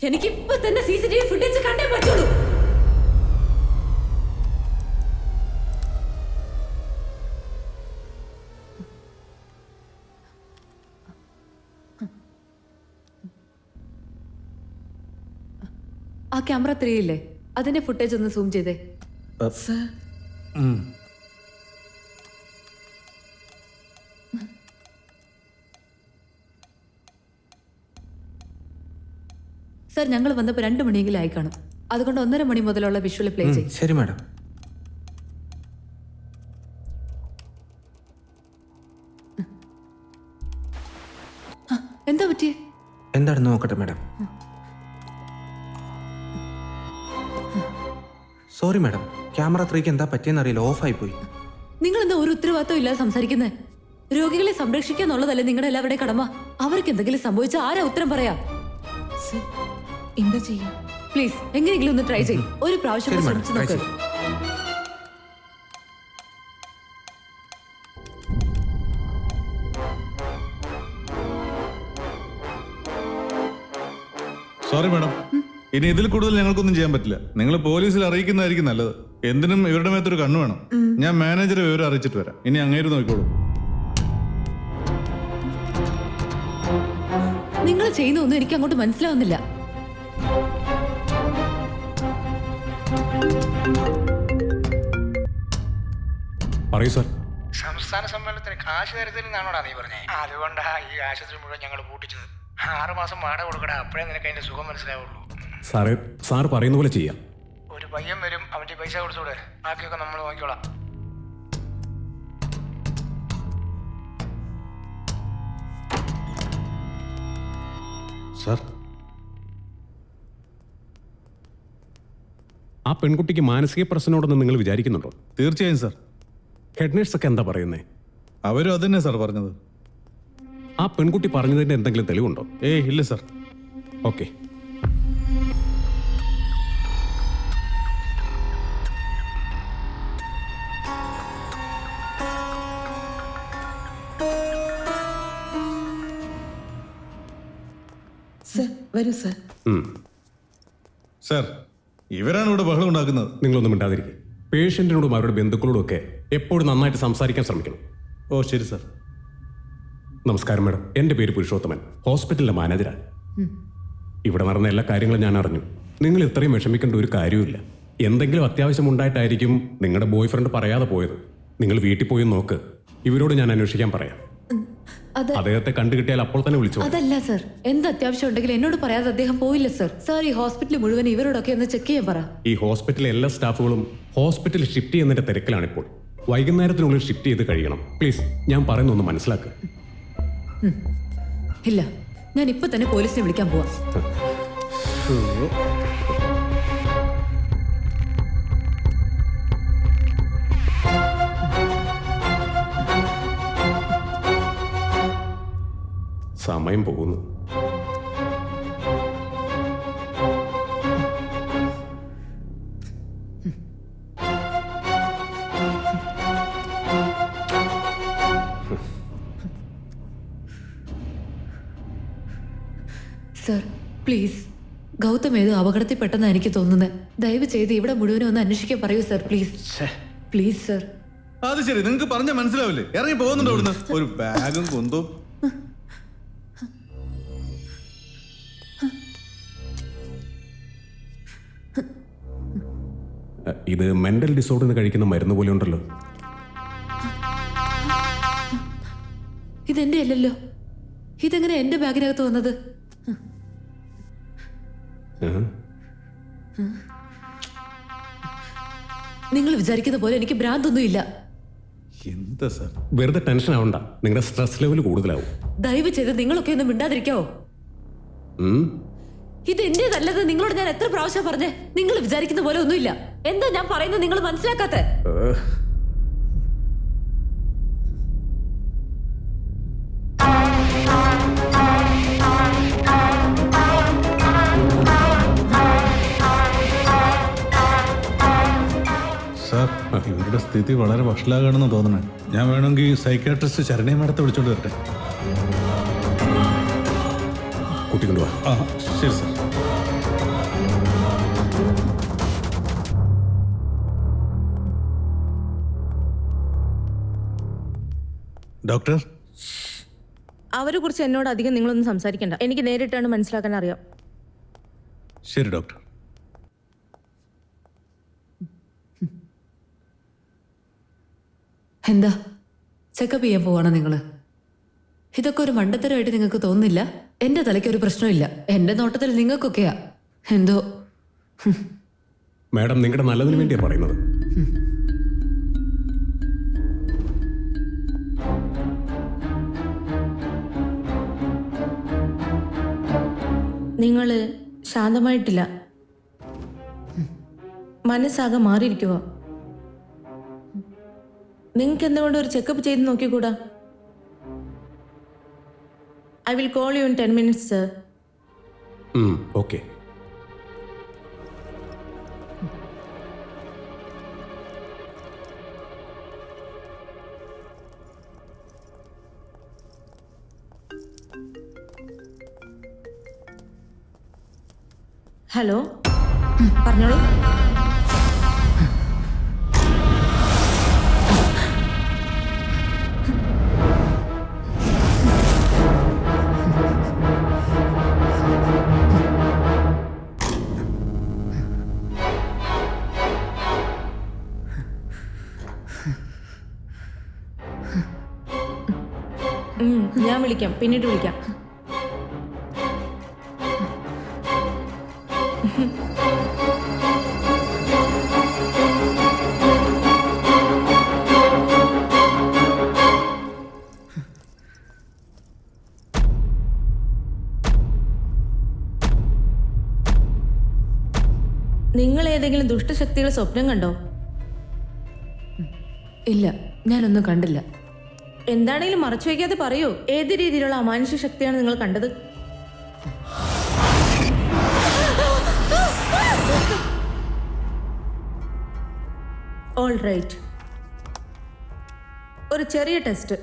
എനിക്ക് ഇപ്പൊ തന്നെ CCTV ഫുട്ടേജ് കണ്ടേ പറ്റുള്ളൂ. ആ ക്യാമറ 3 ഇല്ലേ, അതിന്റെ ഫുട്ടേജ് ഒന്ന് സൂം ചെയ്തേ. സർ, ഞങ്ങൾ വന്നപ്പോൾ 2 മണിയെങ്കിലും ആയി കാണും. അതുകൊണ്ട് 1:30 മണി മുതലുള്ള വിഷ്വൽ പ്ലേ ചെയ്യും. ശരി മാഡം. എന്താ പറ്റിയേ? എന്താണെന്ന് നോക്കട്ടെ മാഡം. സോറി മാഡം, ക്യാമറ 3ക്ക് എന്താ പറ്റിയെന്നറിയില്ല, ഓഫായി പോയി. നിങ്ങൾ എന്താ ഒരു ഉത്തരവാദിത്വം ഇല്ലാതെ സംസാരിക്കുന്നത്? രോഗികളെ സംരക്ഷിക്കുക എന്നുള്ളതല്ലേ നിങ്ങളുടെ എല്ലാവരുടെയും കടമ. അവർക്ക് എന്തെങ്കിലും സംഭവിച്ചാൽ ആരാ ഉത്തരം പറയാ? എന്താ ചെയ്യാ? പ്ലീസ് എങ്ങനെയെങ്കിലും ഒന്ന് ട്രൈ ചെയ്യും. ഒരു പ്രാവശ്യം ശരി, ശ്രമിച്ചു madam, try നോക്ക്. സോറി മാഡം, ഇനി ഇതിൽ കൂടുതൽ ഞങ്ങൾക്കൊന്നും ചെയ്യാൻ പറ്റില്ല. നിങ്ങൾ പോലീസിൽ അറിയിക്കുന്നതായിരിക്കും നല്ലത്. എന്തിനും ഇവരുടെ മേത്തൊരു കണ്ണു വേണം. ഞാൻ മാനേജറെ വിവരം അറിയിച്ചിട്ട് വരാം. ഇനി അങ്ങേര് നോക്കിക്കോളൂ. നിങ്ങൾ ചെയ്യുന്നൊന്നും എനിക്ക് അങ്ങോട്ട് മനസ്സിലാവുന്നില്ല. പറയൂ സാർ. സംസ്ഥാന സമ്മേളനത്തിന് കാശ് തരത്തില്ലെന്നാണോടാ നീ പറഞ്ഞേ? അതുകൊണ്ടാ ഈ ആശുപത്രി മുഴുവൻ ഞങ്ങൾ പൂട്ടിച്ചത്. 6 മാസം വാടക കൊടുക്കടാ, അപ്പോഴേ നിനക്ക് അതിന്റെ സുഖം മനസ്സിലാവുള്ളൂ. സാറ് സാർ പറയുന്ന പോലെ ചെയ്യാം. ഒരു പയ്യൻ വരും, അവന്റെ പൈസ കൊടുത്തോടെ, ബാക്കിയൊക്കെ നമ്മൾ നോക്കിക്കോളാം. സാർ, ആ പെൺകുട്ടിക്ക് മാനസിക പ്രശ്നമുണ്ടെന്ന് നിങ്ങൾ വിചാരിക്കുന്നുണ്ടോ? തീർച്ചയായും സാർ. ഹെഡ് നേഴ്സൊക്കെ എന്താ പറയുന്നേ? അവരും അതന്നെ സാർ പറഞ്ഞത്. ആ പെൺകുട്ടി പറഞ്ഞതിന്റെ എന്തെങ്കിലും തെളിവുണ്ടോ? ഏയ് ഇല്ല സാർ. ഓക്കെ. സർ വരൂ സർ. സാർ, ഇവരാണ് ഇവിടെ ബഹളം ഉണ്ടാക്കുന്നത്. നിങ്ങളൊന്നും മിണ്ടാതിരിക്കും. പേഷ്യന്റിനോടും അവരുടെ ബന്ധുക്കളോടും ഒക്കെ എപ്പോഴും നന്നായിട്ട് സംസാരിക്കാൻ ശ്രമിക്കണം. ഓ ശരി സാർ. നമസ്കാരം മാഡം, എൻ്റെ പേര് പുരുഷോത്തമൻ, ഹോസ്പിറ്റലിലെ മാനേജരാണ്. ഇവിടെ നടന്ന എല്ലാ കാര്യങ്ങളും ഞാൻ അറിഞ്ഞു. നിങ്ങൾ ഇത്രയും വിഷമിക്കേണ്ട ഒരു കാര്യവുമില്ല. എന്തെങ്കിലും അത്യാവശ്യം ഉണ്ടായിട്ടായിരിക്കും നിങ്ങളുടെ ബോയ് ഫ്രണ്ട് പറയാതെ പോയത്. നിങ്ങൾ വീട്ടിൽ പോയി നോക്ക്. ഇവരോട് ഞാൻ അന്വേഷിക്കാൻ പറയാം. അദ്ദേഹത്തെ കണ്ടുകിട്ടിയാൽ അപ്പോൾ തന്നെ വിളിച്ചു. അതല്ല സർ, എന്ത് അത്യാവശ്യം ഉണ്ടെങ്കിലും എന്നോട് പറയാതെ അദ്ദേഹം പോയില്ല സർ. സാർ, ഈ ഹോസ്പിറ്റൽ മുഴുവൻ ഇവരോടൊക്കെ ഒന്ന് ചെക്ക് ചെയ്യാൻ പറ. ഈ ഹോസ്പിറ്റലിലെ എല്ലാ സ്റ്റാഫുകളും ഹോസ്പിറ്റലിൽ ഷിഫ്റ്റ് ചെയ്യുന്നതിന്റെ തിരക്കിലാണിപ്പോൾ. വൈകുന്നേരത്തിനുള്ളിൽ ഷിഫ്റ്റ് ചെയ്ത് കഴിയണം. പ്ലീസ്, ഞാൻ പറയുന്നൊന്ന് മനസ്സിലാക്കുക. ഇല്ല, ഞാൻ ഇപ്പൊ തന്നെ പോലീസിനെ വിളിക്കാൻ പോവാം. സമയം പോകുന്നു. സർ, പ്ലീസ്, ഗൗതം ഏതോ അപകടത്തിൽ പെട്ടെന്ന് എനിക്ക് തോന്നുന്നത്. ദയവ് ചെയ്ത് ഇവിടെ മുഴുവനും ഒന്ന് അന്വേഷിക്കാൻ പറയൂ സർ, പ്ലീസ്. Please sir. അത് ശരി, നിങ്ങൾക്ക് പറഞ്ഞാൽ മനസ്സിലാവില്ലേ? ഇറങ്ങി പോകുന്നുണ്ടോ ഇവിടുന്ന്? ഒരു ബാഗും കൊണ്ടും. ഇത് മെന്റൽ ഡിസോർഡറിന് കഴിക്കുന്ന മരുന്ന് പോലെ ഉണ്ടല്ലോ. ഇതെന്റെ അല്ലല്ലോ. ഇതെങ്ങനെ എന്റെ ബാഗിനകത്ത് വന്നത്? നിങ്ങൾ വിചാരിക്കുന്ന പോലെ എനിക്ക് ഭ്രാന്തൊന്നുമില്ല. എന്താ സാർ? വെറുതെ ടെൻഷൻ ആവണ്ട, നിങ്ങളുടെ സ്ട്രെസ് ലെവൽ കൂടുതലാവും. ദയവ് ചെയ്ത് നിങ്ങളൊക്കെ ഒന്ന് മിണ്ടാതിരിക്കാവോ? ഇത് എന്റേതല്ലത് നിങ്ങളോട് ഞാൻ എത്ര പ്രാവശ്യം പറഞ്ഞേ? നിങ്ങൾ വിചാരിക്കുന്ന പോലെ ഒന്നുമില്ല. എന്താ ഞാൻ പറയുന്നത് നിങ്ങൾ മനസ്സിലാക്കാത്ത? സാർ, ഇവരുടെ സ്ഥിതി വളരെ വഷളാകാണെന്ന് തോന്നണേ. ഞാൻ വേണമെങ്കിൽ സൈക്കാട്രിസ്റ്റ് ശരണേ മാഡത്തെ വിളിച്ചോണ്ട് വരട്ടെ. കൂട്ടിക്കൊണ്ടുവാ. ആ ശരി സാർ. ഡോക്ടർ, അവരെ കുറിച്ച് എന്നോട് അധികം നിങ്ങളൊന്നും സംസാരിക്കണ്ട. എനിക്ക് നേരിട്ടാണ് മനസ്സിലാക്കാൻ അറിയാം. ശരി ഡോക്ടർ. എന്താ ചെക്കപ്പ് ചെയ്യാൻ പോവാണോ നിങ്ങള്? ഇതൊക്കെ ഒരു മണ്ടത്തരമായിട്ട് നിങ്ങൾക്ക് തോന്നുന്നില്ല? എന്റെ തലയ്ക്ക് ഒരു പ്രശ്നമില്ല. എന്റെ നോട്ടത്തിൽ നിങ്ങൾക്കൊക്കെയാ എന്തോ. മാഡം നിങ്ങളുടെ നല്ലതിന് വേണ്ടിയാ പറയുന്നത്. നിങ്ങള് ശാന്തമായിട്ടില്ല. മനസ്സാകെ മാറിയിരിക്കുക. നിങ്ങൾക്ക് എന്തുകൊണ്ട് ഒരു ചെക്കപ്പ് ചെയ്ത് നോക്കിക്കൂടാ? I will call you in 10 minutes, sir. Okay. Hello, പറഞ്ഞോളൂ. ഞാൻ വിളിക്കാം, പിന്നീട് വിളിക്കാം. നിങ്ങൾ ഏതെങ്കിലും ദുഷ്ടശക്തികൾ സ്വപ്നം കണ്ടോ? ഇല്ല, ഞാനൊന്നും കണ്ടില്ല. എന്താണെങ്കിലും മറച്ചു വയ്ക്കാതെ പറയൂ. ഏത് രീതിയിലുള്ള അമാനുഷ്യ ശക്തിയാണ് നിങ്ങൾ കണ്ടത്? ഓൾ റൈറ്റ്, ഒരു ചെറിയ ടെസ്റ്റ്.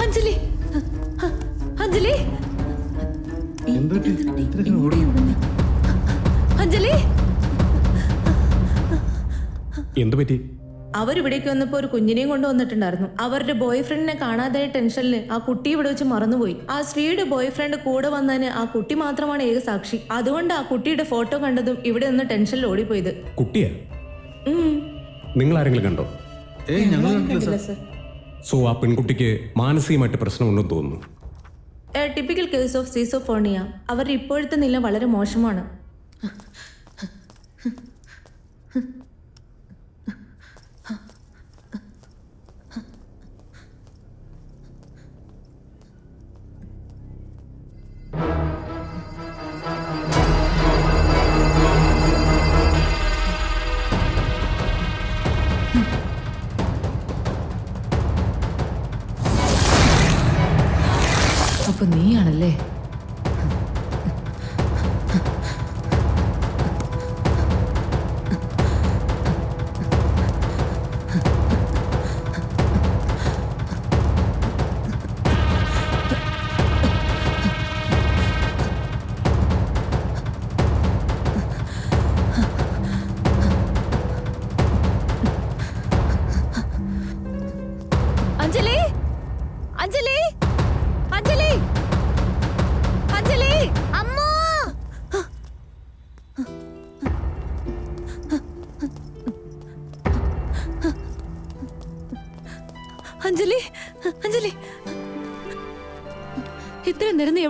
അഞ്ജലി, അഞ്ജലി, അഞ്ജലി, എന്തു പറ്റി? അവരിവിടേക്ക് വന്നപ്പോൾ ഒരു കുഞ്ഞിനെയും കൊണ്ട് വന്നിട്ടുണ്ടായിരുന്നു. അവരുടെ ബോയ് ഫ്രണ്ടിനെ കാണാതായ ടെൻഷനിൽ ആ കുട്ടി ഇവിടെ വെച്ച് മറന്നുപോയി. ആ സ്ത്രീയുടെ ബോയ് ഫ്രണ്ട് കൂടെ വന്നതിന് ആ കുട്ടി മാത്രമാണ് ഏക സാക്ഷി. അതുകൊണ്ട് ആ കുട്ടിയുടെ ഫോട്ടോ കണ്ടതും ഇവിടെ നിന്ന് ടെൻഷനിൽ ഓടിപ്പോയത്. കുട്ടിയാ? നിങ്ങൾ ആരെങ്കിലും കണ്ടോ? സോ ആ പെൺകുട്ടിക്ക് മാനസികമായിട്ട് പ്രശ്നമുണ്ടെന്ന് തോന്നുന്നു. A typical case of schizophrenia. അവരുടെ ഇപ്പോഴത്തെ നില വളരെ മോശമാണ്. അപ്പൊ നീയാണല്ലേ? അഞ്ജലി, അഞ്ജലി, അഞ്ജലി,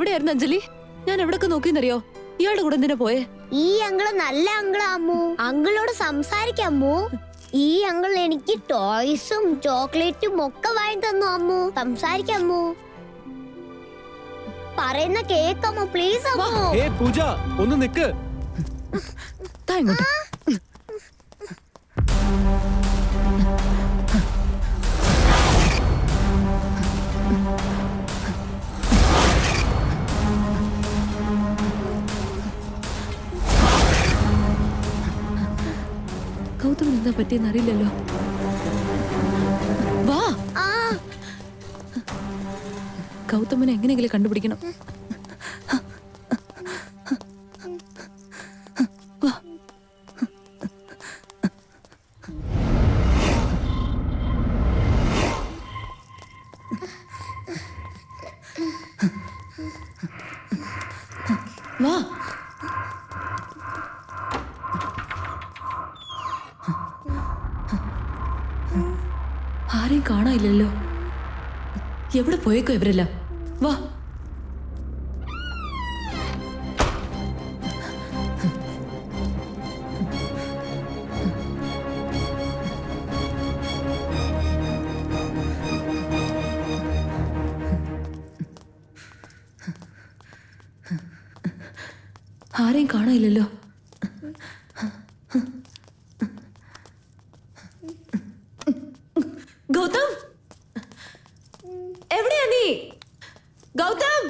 എവിടെയായിരുന്നു അഞ്ജലി? ഞാൻ എവിടൊക്കെ നോക്കിയെന്നറിയോ? ഇയാളുടെ കൂടെ എന്തിനാ പോയേ? ഈ അങ്കിള് നല്ല അങ്കിളാ അമ്മു. അങ്കിളോട് സംസാരിക്കാം അമ്മു. ഈ അങ്കിൾ എനിക്ക് ടോയ്സും ചോക്ലേറ്റും ഒക്കെ വാങ്ങി തന്നു അമ്മു. സംസാരിക്കാം അമ്മു. പറയുന്ന കേക്കമ്മു പ്ലീസ് അമ്മു. ഏ പൂജ, ഒന്ന് നിക്ക്. താ ഇങ്ങോട്ട്. ഗൗതമിന് എന്താ പറ്റിയെന്ന് അറിയില്ലല്ലോ. വാ, ആ ഗൗതമിനെ എങ്ങനെയെങ്കിലും കണ്ടുപിടിക്കണം. വാ. വാ. ആരെയും കാണാനില്ലല്ലോ. എവിടെ പോയേക്കോ ഇവരെല്ലാം? വാ. ആരെയും കാണാനില്ലല്ലോ. ഗൗതം, എവിടെയാ നീ? ഗൗതം,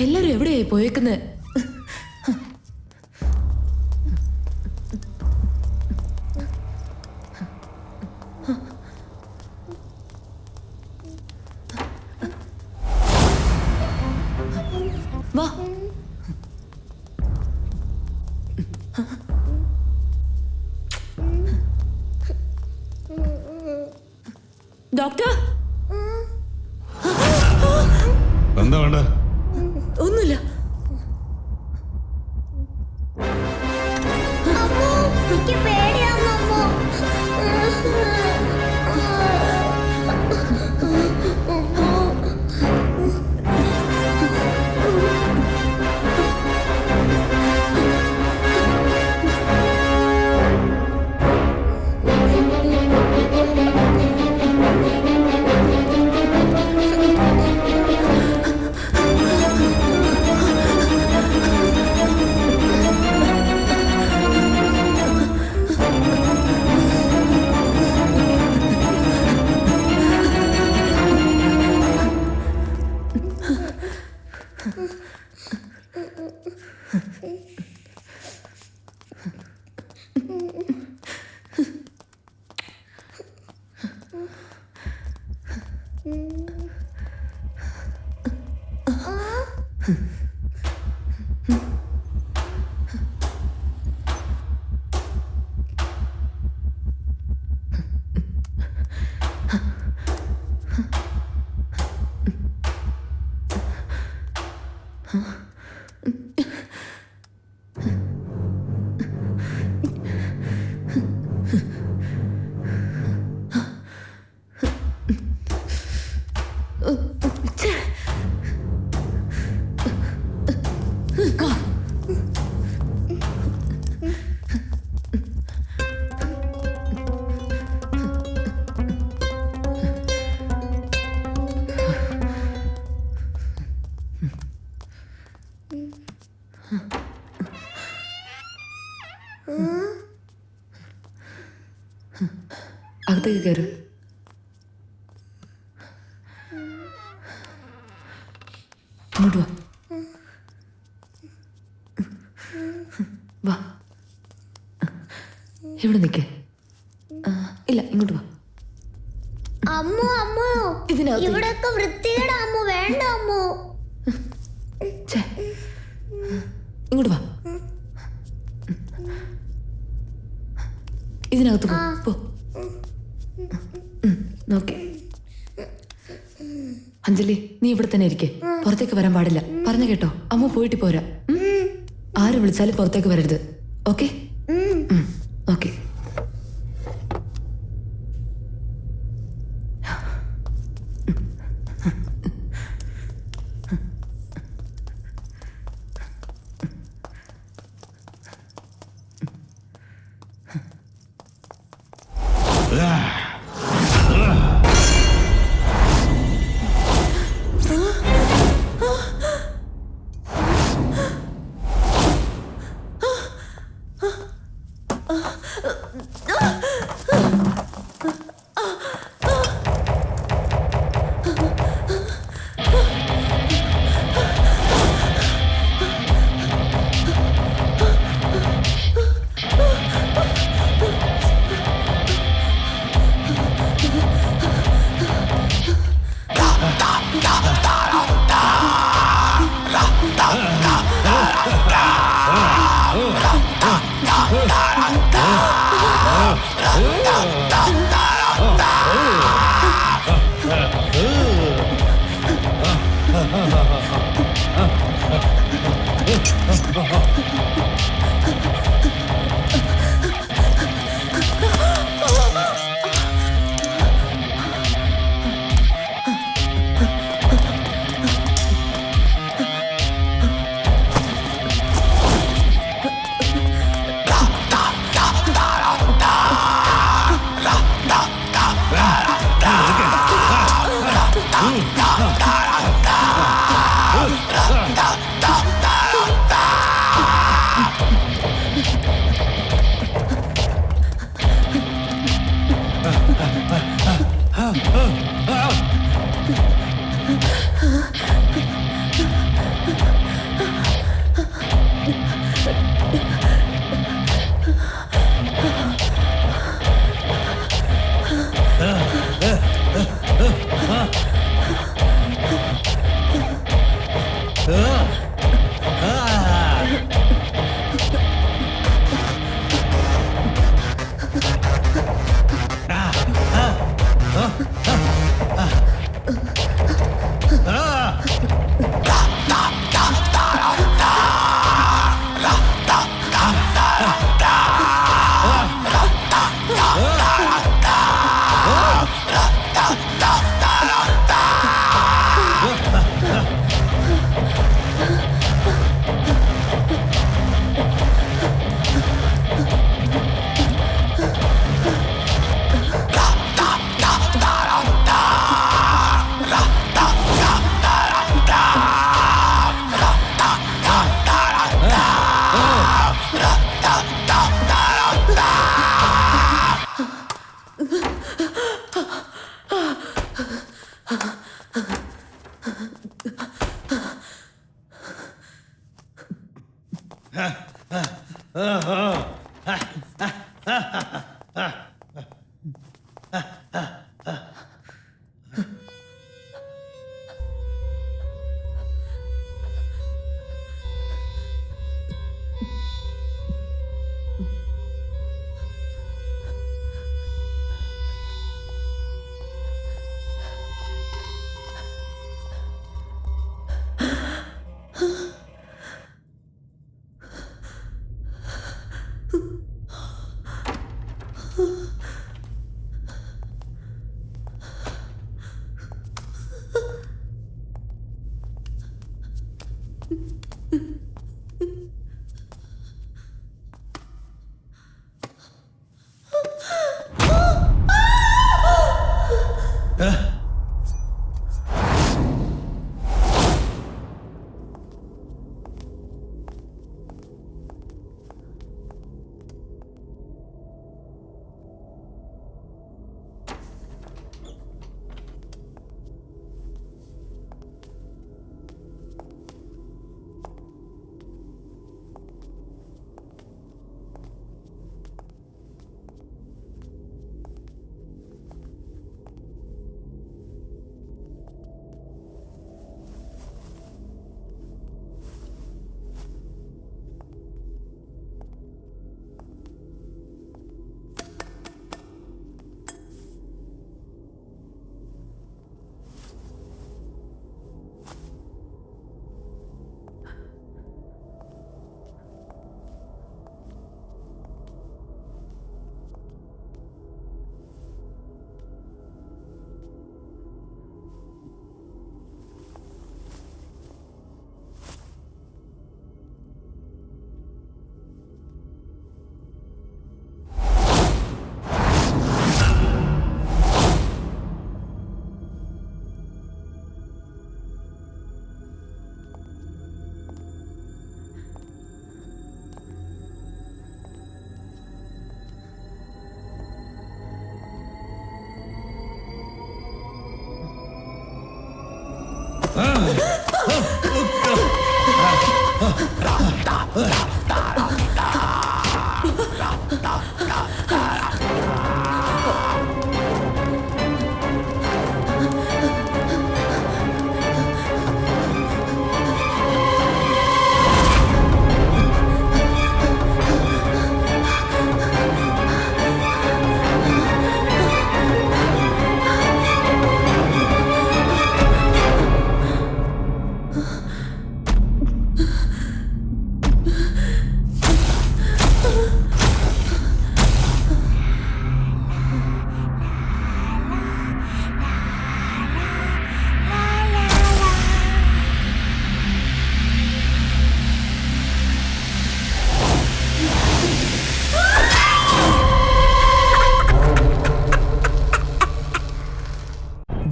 എല്ലാരും എവിടെയായി പോയേക്കുന്നത്? വാ. ഡോക്ടർ, എന്താ വേണ്ട? ഒന്നുമില്ല. അമ്മു എനിക്ക് പേടിയാവുന്നു അമ്മു. അകത്തേക്ക് കയറ്. ഇങ്ങോട്ട് വാ. വാ, ഇവിടെ നിൽക്കേ. ഇല്ല, ഇങ്ങോട്ട് വാ. അമ്മു അമ്മു ഇതിനകത്ത് ഇവിടെയൊക്കെ വൃത്തികേടാ അമ്മു. വേണ്ട അമ്മു. ഛേ, ഇങ്ങോട്ട് വാ. ഇതിനകത്ത് പോ. നോക്കേ. അഞ്ജലി, നീ ഇവിടെ തന്നെ ഇരിക്കേ. പുറത്തേക്ക് വരാൻ പാടില്ല. പറഞ്ഞു കേട്ടോ? അമ്മ അമ്മ പോയിട്ട് പോരാ. ആര് വിളിച്ചാലും പുറത്തേക്ക് വരരുത്. ഓക്കെ? ഓക്കെ.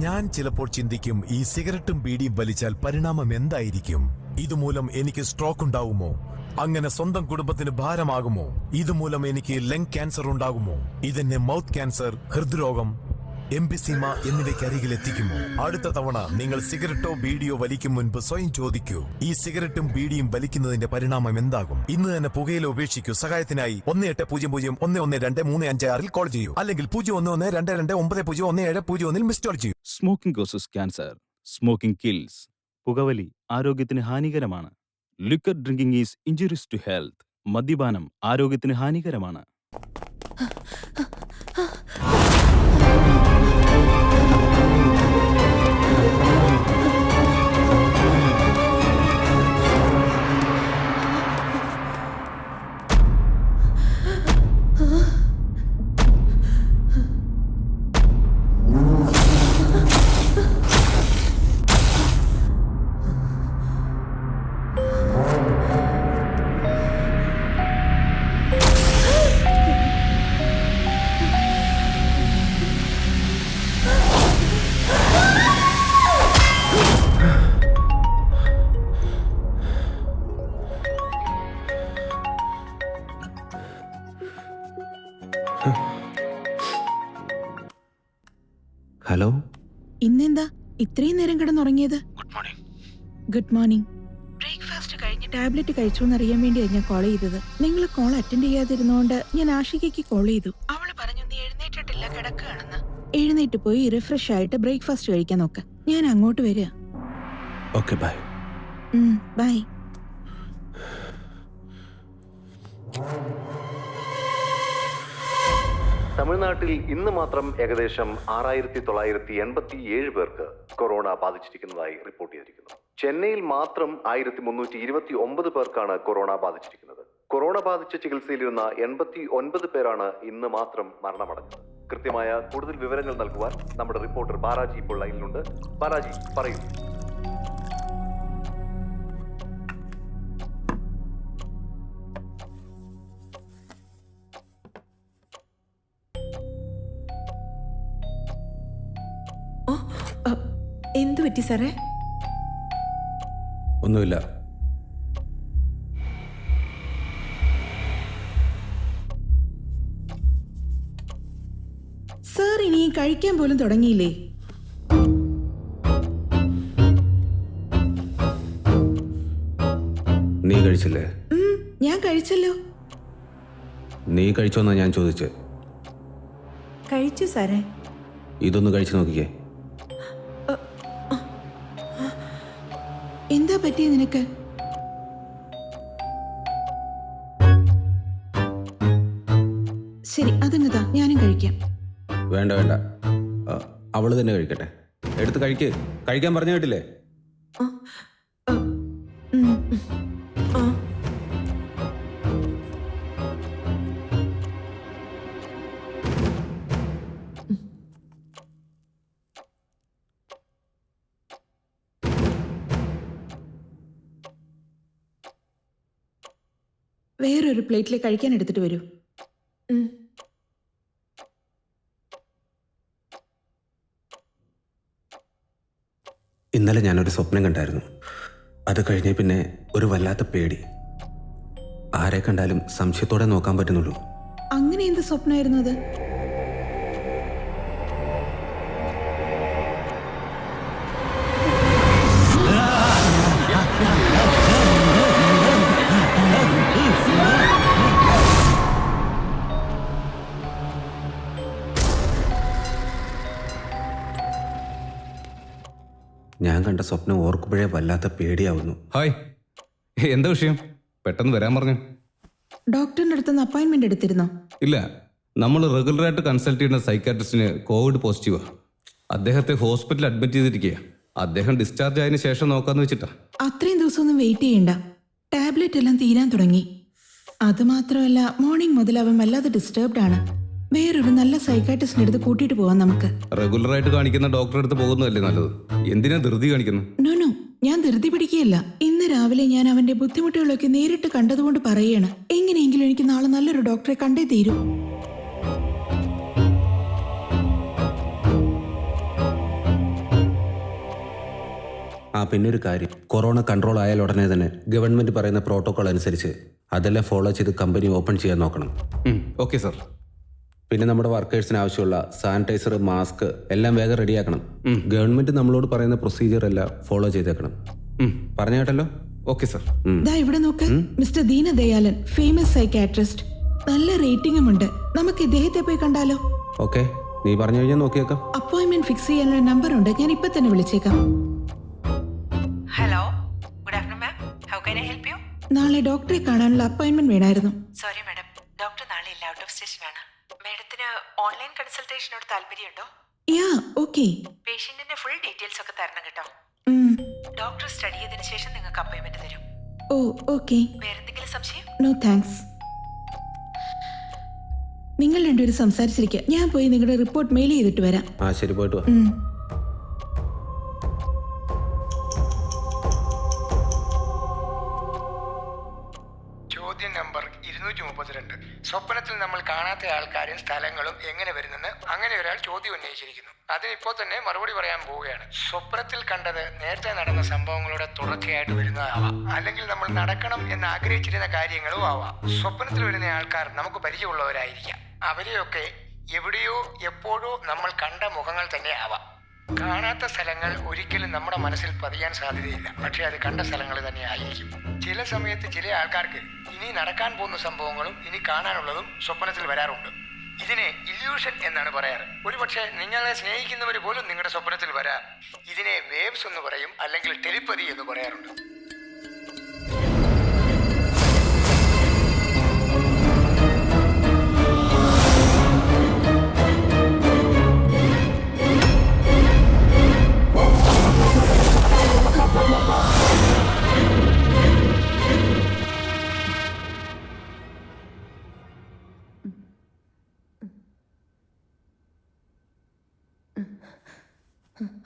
ഞാൻ ചിലപ്പോൾ ചിന്തിക്കും, ഈ സിഗരറ്റും ബീഡിയും വലിച്ചാൽ പരിണാമം എന്തായിരിക്കും? ഇതുമൂലം എനിക്ക് സ്ട്രോക്ക് ഉണ്ടാകുമോ? അങ്ങനെ സ്വന്തം കുടുംബത്തിന് ഭാരമാകുമോ? ഇതുമൂലം എനിക്ക് ലങ് ക്യാൻസർ ഉണ്ടാകുമോ? ഇതെന്നെ മൗത്ത് ക്യാൻസർ, ഹൃദ്രോഗം, എംബിസീമ എന്നിവയ്ക്കരികിൽ എത്തിക്കുമോ? അടുത്ത തവണ നിങ്ങൾ സിഗരറ്റോ ബീഡിയോ വലിക്കും മുൻപ് സ്വയം ചോദിക്കൂ, ഈ സിഗരറ്റും ബീഡിയും വലിക്കുന്നതിന്റെ പരിണാമം എന്താകും? ഇന്ന് തന്നെ പുകയില ഉപേക്ഷിക്കൂ. സഹായത്തിനായി 1800-112356 കോൾ ചെയ്യൂ, അല്ലെങ്കിൽ 011229011701 മിസ് കോൾ ചെയ്യൂ. Smoking causes cancer. Smoking kills. പുകവലി ആരോഗ്യത്തിന് ഹാനികരമാണ്. Liquor drinking is injurious to health. മദ്യപാനം ആരോഗ്യത്തിന് ഹാനികരമാണ്. ഹലോ, ഇന്നെന്താ ഇത്രയും നേരം കിടന്നുറങ്ങിയത്? Good morning. Good morning. Breakfast കഴിഞ്ഞ് ടാബ്ലറ്റ് കഴിച്ചു എന്നറിയാൻ വേണ്ടിയാണ് ഞാൻ കോൾ ചെയ്തത്. നിങ്ങൾ കോൾ അറ്റൻഡ് ചെയ്യാതിരുന്നോണ്ട് ഞാൻ ആഷികയ്ക്ക് കോൾ ചെയ്തു. അവള് പറഞ്ഞു നീ എഴുന്നേറ്റിട്ടില്ല, കിടക്കുകയാണെന്ന്. എഴുന്നേറ്റ് പോയി റിഫ്രഷ് ആയിട്ട് ബ്രേക്ക്ഫാസ്റ്റ് കഴിക്കാൻ നോക്ക. ഞാൻ അങ്ങോട്ട് വരിക. Okay, bye. ബൈ. തമിഴ്നാട്ടിൽ ഇന്ന് മാത്രം ഏകദേശം 6987 പേർക്ക് കൊറോണ ബാധിച്ചിരിക്കുന്നതായി റിപ്പോർട്ട് ചെയ്തിരിക്കുന്നു. ചെന്നൈയിൽ മാത്രം 1329 പേർക്കാണ് കൊറോണ ബാധിച്ചിരിക്കുന്നത്. കൊറോണ ബാധിച്ച ചികിത്സയിലിരുന്ന 89 പേരാണ് ഇന്ന് മാത്രം മരണമടഞ്ഞത്. കൃത്യമായ കൂടുതൽ വിവരങ്ങൾ നൽകുവാൻ നമ്മുടെ റിപ്പോർട്ടർ ബാലാജി ഇപ്പോൾ ലൈനിലുണ്ട്. ബാലാജി, പറയൂ. എന്തു പറ്റി സാറേ? ഒന്നുമില്ല. സാർ ഇനി കഴിക്കാൻ പോലും തുടങ്ങിയില്ലേ? നീ കഴിച്ചില്ലേ? ഞാൻ കഴിച്ചല്ലോ. നീ കഴിച്ചോന്നാ ഞാൻ ചോദിച്ചത്. കഴിച്ചു സാറേ. ഇതൊന്ന് കഴിച്ചു നോക്കിക്കേ. എന്താ പറ്റിയ നിനക്ക്? ശരി, അതങ്ങതാ, ഞാനും കഴിക്കാം. വേണ്ട വേണ്ട, അവള് തന്നെ കഴിക്കട്ടെ. എടുത്ത് കഴിക്കാൻ പറഞ്ഞു കേട്ടില്ലേ? വേറൊരു പ്ലേറ്റിൽ കഴിക്കാൻ എടുത്തിട്ട് വരൂ. ഇന്നലെ ഞാനൊരു സ്വപ്നം കണ്ടായിരുന്നു. അത് കഴിഞ്ഞ പിന്നെ ഒരു വല്ലാത്ത പേടി. ആരെ കണ്ടാലും സംശയത്തോടെ നോക്കാൻ പറ്റുന്നുള്ളൂ. അങ്ങനെ എന്ത് സ്വപ്നമായിരുന്നു അത്? കണ്ട സ്വപ്നം ഓർക്കുമ്പോഴേ വല്ലാത്ത പേടിയാവുന്നു. ഹായ്, എന്താ വിഷയം? പെട്ടെന്ന് വരാൻ പറഞ്ഞു. ഡോക്ടറിന്റെ അടുത്തുനിന്ന് അപ്പോയിന്റ്മെന്റ് എടുത്തിരുന്നോ? ഇല്ല, നമ്മൾ റെഗുലറായിട്ട് കൺസൾട്ട് ചെയ്യുന്ന സൈക്കാട്രിസ്റ്റിന് കോവിഡ് പോസിറ്റീവാ. അദ്ദേഹത്തെ ഹോസ്പിറ്റലിൽ അഡ്മിറ്റ് ചെയ്തിരിക്കുക. അദ്ദേഹം ഡിസ്ചാർജ് ആയതിനു ശേഷം നോക്കാന്ന് വെച്ചിട്ടാ. അത്രയും ദിവസമൊന്നും വെയിറ്റ് ചെയ്യണ്ട. ടാബ്ലറ്റ് എല്ലാം തീരാൻ തുടങ്ങി. അതുമാത്രമല്ല, മോർണിംഗ് മുതൽ അവൻ വല്ലാതെ ഡിസ്റ്റർബ്ഡ് ആണ്. വേറൊരു നല്ല സൈക്കാട്രിസ്റ്റിന്റെ അടുത്ത് കൂട്ടിയിട്ട് പോവാം നമുക്ക്. റെഗുലറായിട്ട് കാണിക്കുന്ന ഡോക്ടറെ അടുത്ത് പോകുന്നതല്ലേ നല്ലത്. എന്തിനാ ധൃതി കാണിക്കുന്നത്? നോ, ഞാൻ ധൃതി പിടിക്കുകയല്ല. ഇന്ന് രാവിലെ ഞാൻ അവന്റെ ബുദ്ധിമുട്ടുകളൊക്കെ നേരിട്ട് കണ്ടതുകൊണ്ട് പറയുകയാണ്. എങ്ങനെയെങ്കിലും എനിക്ക് നാളെ നല്ലൊരു ഡോക്ടറെ കണ്ടേ തീരൂ. പിന്നെ ഒരു കാര്യം, കൊറോണ കൺട്രോൾ ആയാൽ ഉടനെ തന്നെ ഗവൺമെന്റ് പറയുന്ന പ്രോട്ടോകോൾ അനുസരിച്ച് അതെല്ലാം ഫോളോ ചെയ്ത് കമ്പനി ഓപ്പൺ ചെയ്യാൻ നോക്കണം. Okay sir. പിന്നെ നമ്മുടെ വർക്കേഴ്സിന് ആവശ്യമുള്ള സാനിറ്റൈസർ, മാസ്ക് എല്ലാം വേഗം റെഡിയാക്കണം. ഗവൺമെന്റ് നമ്മളോട് പറയുന്ന പ്രൊസീജിയർ എല്ലാം ഫോളോ ചെയ്തേക്കണം. പറഞ്ഞു കേട്ടല്ലോ? Okay sir. ദാ ഇവിടെ നോക്ക്, മിസ്റ്റർ ദീനദയാലൻ, ഫേമസ് സൈക്കാട്രിസ്റ്റ്. നല്ല റേറ്റിംഗും ഉണ്ട്. നമുക്ക് ഇദ്ദേഹത്തെ പോയി കണ്ടാലോ? ഓക്കെ, നീ പറഞ്ഞു കഴിഞ്ഞാൽ നോക്കിയേക്കാം. അപ്പോയിന്റ്മെന്റ് ഫിക്സ് ചെയ്യാനുള്ള നമ്പർ ഉണ്ട്, ഞാൻ ഇപ്പൊ തന്നെ വിളിച്ചേക്കാം. Hello, good afternoon ma'am. How can I help you? നാളെ ഡോക്ടറെ കാണാനുള്ള അപ്പോയിന്റ്മെന്റ് വേണമായിരുന്നു. സോറി മാഡം, ഡോക്ടർ നാളെ ഇല്ല, ഔട്ട് ഓഫ് സ്റ്റേഷനാണ്. മാഡത്തിന് ഓൺലൈൻ കൺസൾട്ടേഷനോട് താല്പര്യമുണ്ടോ? യാ, ഓക്കെ. പേഷ്യന്റിന്റെ ഫുൾ ഡീറ്റെയിൽസ് ഒക്കെ തരണം കേട്ടോ. ഡോക്ടർ സ്റ്റഡി ചെയ്തതിനു ശേഷം നിങ്ങൾക്ക് അപ്പോയിന്റ്മെന്റ് തരും. Oh, okay. വേറെന്തെങ്കിലും സംശയം? No thanks. നിങ്ങൾ രണ്ടുപേരും സംസാരിച്ചിരിക്കുക. ഞാൻ പോയി നിങ്ങളുടെ റിപ്പോർട്ട് മെയിൽ ചെയ്തിട്ട് വരാം. ശരി, പോയിട്ട് വാ. ചോദ്യം നമ്പർ 232. സ്വപ്നത്തിൽ നമ്മൾ കാണാത്ത ആൾക്കാരും സ്ഥലങ്ങളും എങ്ങനെ വരുന്നെന്ന് അങ്ങനെ ഒരാൾ ചോദ്യം ഉന്നയിച്ചിരിക്കുന്നു. അതിനിപ്പോൾ തന്നെ മറുപടി പറയാൻ പോവുകയാണ്. സ്വപ്നത്തിൽ കണ്ടത് നേരത്തെ നടന്ന സംഭവങ്ങളുടെ തുടർച്ചയായിട്ട് വരുന്നതാവാം, അല്ലെങ്കിൽ നമ്മൾ നടക്കണം എന്ന് ആഗ്രഹിച്ചിരുന്ന കാര്യങ്ങളും ആവാം. സ്വപ്നത്തിൽ വരുന്ന ആൾക്കാർ നമുക്ക് പരിചയമുള്ളവരായിരിക്കാം. അവരെയൊക്കെ എവിടെയോ എപ്പോഴോ നമ്മൾ കണ്ട മുഖങ്ങൾ തന്നെ ആവാം. കാണാത്ത സ്ഥലങ്ങൾ ഒരിക്കലും നമ്മുടെ മനസ്സിൽ പതിയാൻ സാധ്യതയില്ല, പക്ഷെ അത് കണ്ട സ്ഥലങ്ങൾ തന്നെ ആയിരിക്കും. ചില സമയത്ത് ചില ആൾക്കാർക്ക് ഇനി നടക്കാൻ പോകുന്ന സംഭവങ്ങളും ഇനി കാണാനുള്ളതും സ്വപ്നത്തിൽ വരാറുണ്ട്. ഇതിനെ ഇല്യൂഷൻ എന്നാണ് പറയാറ്. ഒരുപക്ഷെ നിങ്ങളെ സ്നേഹിക്കുന്നവർ പോലും നിങ്ങളുടെ സ്വപ്നത്തിൽ വരാം. ഇതിനെ വേവ്സ് എന്ന് പറയും, അല്ലെങ്കിൽ ടെലിപ്പതി എന്ന് പറയാറുണ്ട്.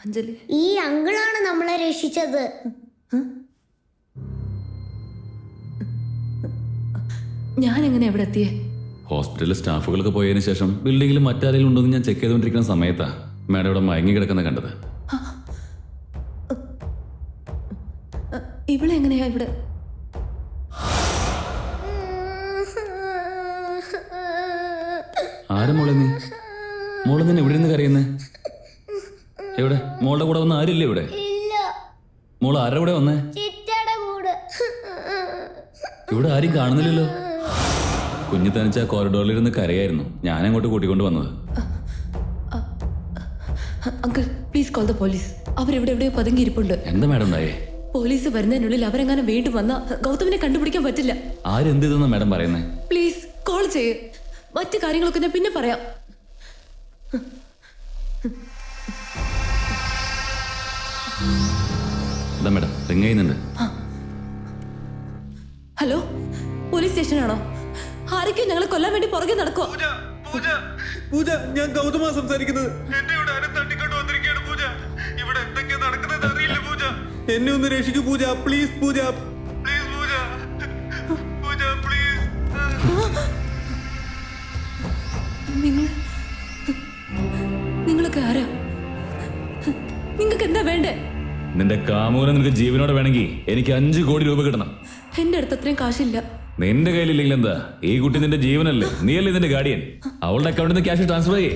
അഞ്ജലി, ഈ അങ്കിളാണ് നമ്മളെ രക്ഷിച്ചത്. ഞാൻ എങ്ങനെ എവിടെ എത്തിയേ? ഹോസ്പിറ്റലിൽ സ്റ്റാഫുകളൊക്കെ പോയതിനു ശേഷം ബിൽഡിംഗിൽ മറ്റാരെങ്കിലും ഉണ്ടോ എന്ന് ഞാൻ ചെക്ക് ചെയ്തുകൊണ്ടിരിക്കുന്ന സമയത്താ മാഡം ഇവിടെ മയങ്ങി കിടക്കുന്ന കണ്ടത്. ഇവിടെ എങ്ങനെയാ ഇവിടെ? ആരും മോളെ നീ നിന്നെ ഇവിടെ നിന്ന് കരയുന്നേ? എവിടെ? മോളുടെ കൂടെ വന്ന ആരില്ലേ ഇവിടെ? മോൾ ആരുടെ കൂടെ വന്നേ? ഇവിടെ ആരും കാണുന്നില്ലല്ലോ. കുഞ്ഞു തനിച്ച കോറിഡോറിലിരുന്ന് കരയായിരുന്നു. ഞാൻ അങ്ങോട്ട് കൂട്ടിക്കൊണ്ട് വന്നത്. Uncle, please call the police. അവരെവിടെ എവിടെയോ പതുങ്ങിയിരിപ്പുണ്ട്. എന്താ മാഡം ഉണ്ടായേ? പോലീസ് വരുന്നതിനുള്ളിൽ അവരെങ്ങനെ വീണ്ടും വന്ന ഗൗതമിനെ കണ്ടുപിടിക്കാൻ പറ്റില്ല. ആരെന്ത് ചെയ്തെന്നാ മാഡം പറയുന്നേ? പ്ലീസ് കോൾ ചെയ്യ്. മറ്റു കാര്യങ്ങളൊക്കെ ഞാൻ പിന്നെ പറയാം. എന്താ മാഡം റിങ് ചെയ്യുന്നുണ്ട്? ഹലോ, പോലീസ് സ്റ്റേഷനാണോ? ആരൊക്കെയോ ഞങ്ങളെ കൊല്ലാൻ വേണ്ടി പുറകെ നടക്കുക. പൂജ, ഞാൻ ഗൗതമാ സംസാരിക്കുന്നത്. എന്നെ ഇവിടെ ആരും തട്ടിക്കൊണ്ട് വന്നിരിക്കുകയാണ് പൂജ. ഇവിടെ എന്തൊക്കെയാ നടക്കുന്നത് അറിയില്ല പൂജ. എന്നെ ഒന്ന് രക്ഷിക്കൂ Pooja, please Pooja, please Pooja, Pooja please. നിങ്ങളൊക്കെ ആരാ? നിങ്ങൾക്ക് എന്താ വേണ്ടേ? നിന്റെ കാമുകനെ നിനക്ക് ജീവനോടെ വേണമെങ്കിൽ എനിക്ക് 5 കോടി രൂപ കിട്ടണം. എന്റെ അടുത്ത് അത്രയും കാശില്ല. നിന്റെ കയ്യിലില്ലെങ്കിൽ എന്താ? ഈ കുട്ടി നിന്റെ ജീവനല്ലേ, നീയല്ലേ ഇതിന്റെ ഗാർഡിയൻ. അവളുടെ അക്കൗണ്ടിൽ നിന്ന് ക്യാഷ് ട്രാൻസ്ഫർ ചെയ്യേ.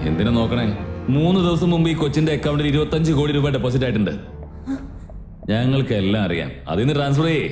എന്തിനാ നോക്കണേ? 3 ദിവസം മുമ്പ് ഈ കൊച്ചിന്റെ അക്കൗണ്ടിൽ 25 കോടി രൂപ ഡെപ്പോസിറ്റ് ആയിട്ടുണ്ട്. ഞങ്ങൾക്ക് എല്ലാം അറിയാം. അതിൽ നിന്ന് ട്രാൻസ്ഫർ ചെയ്യേ.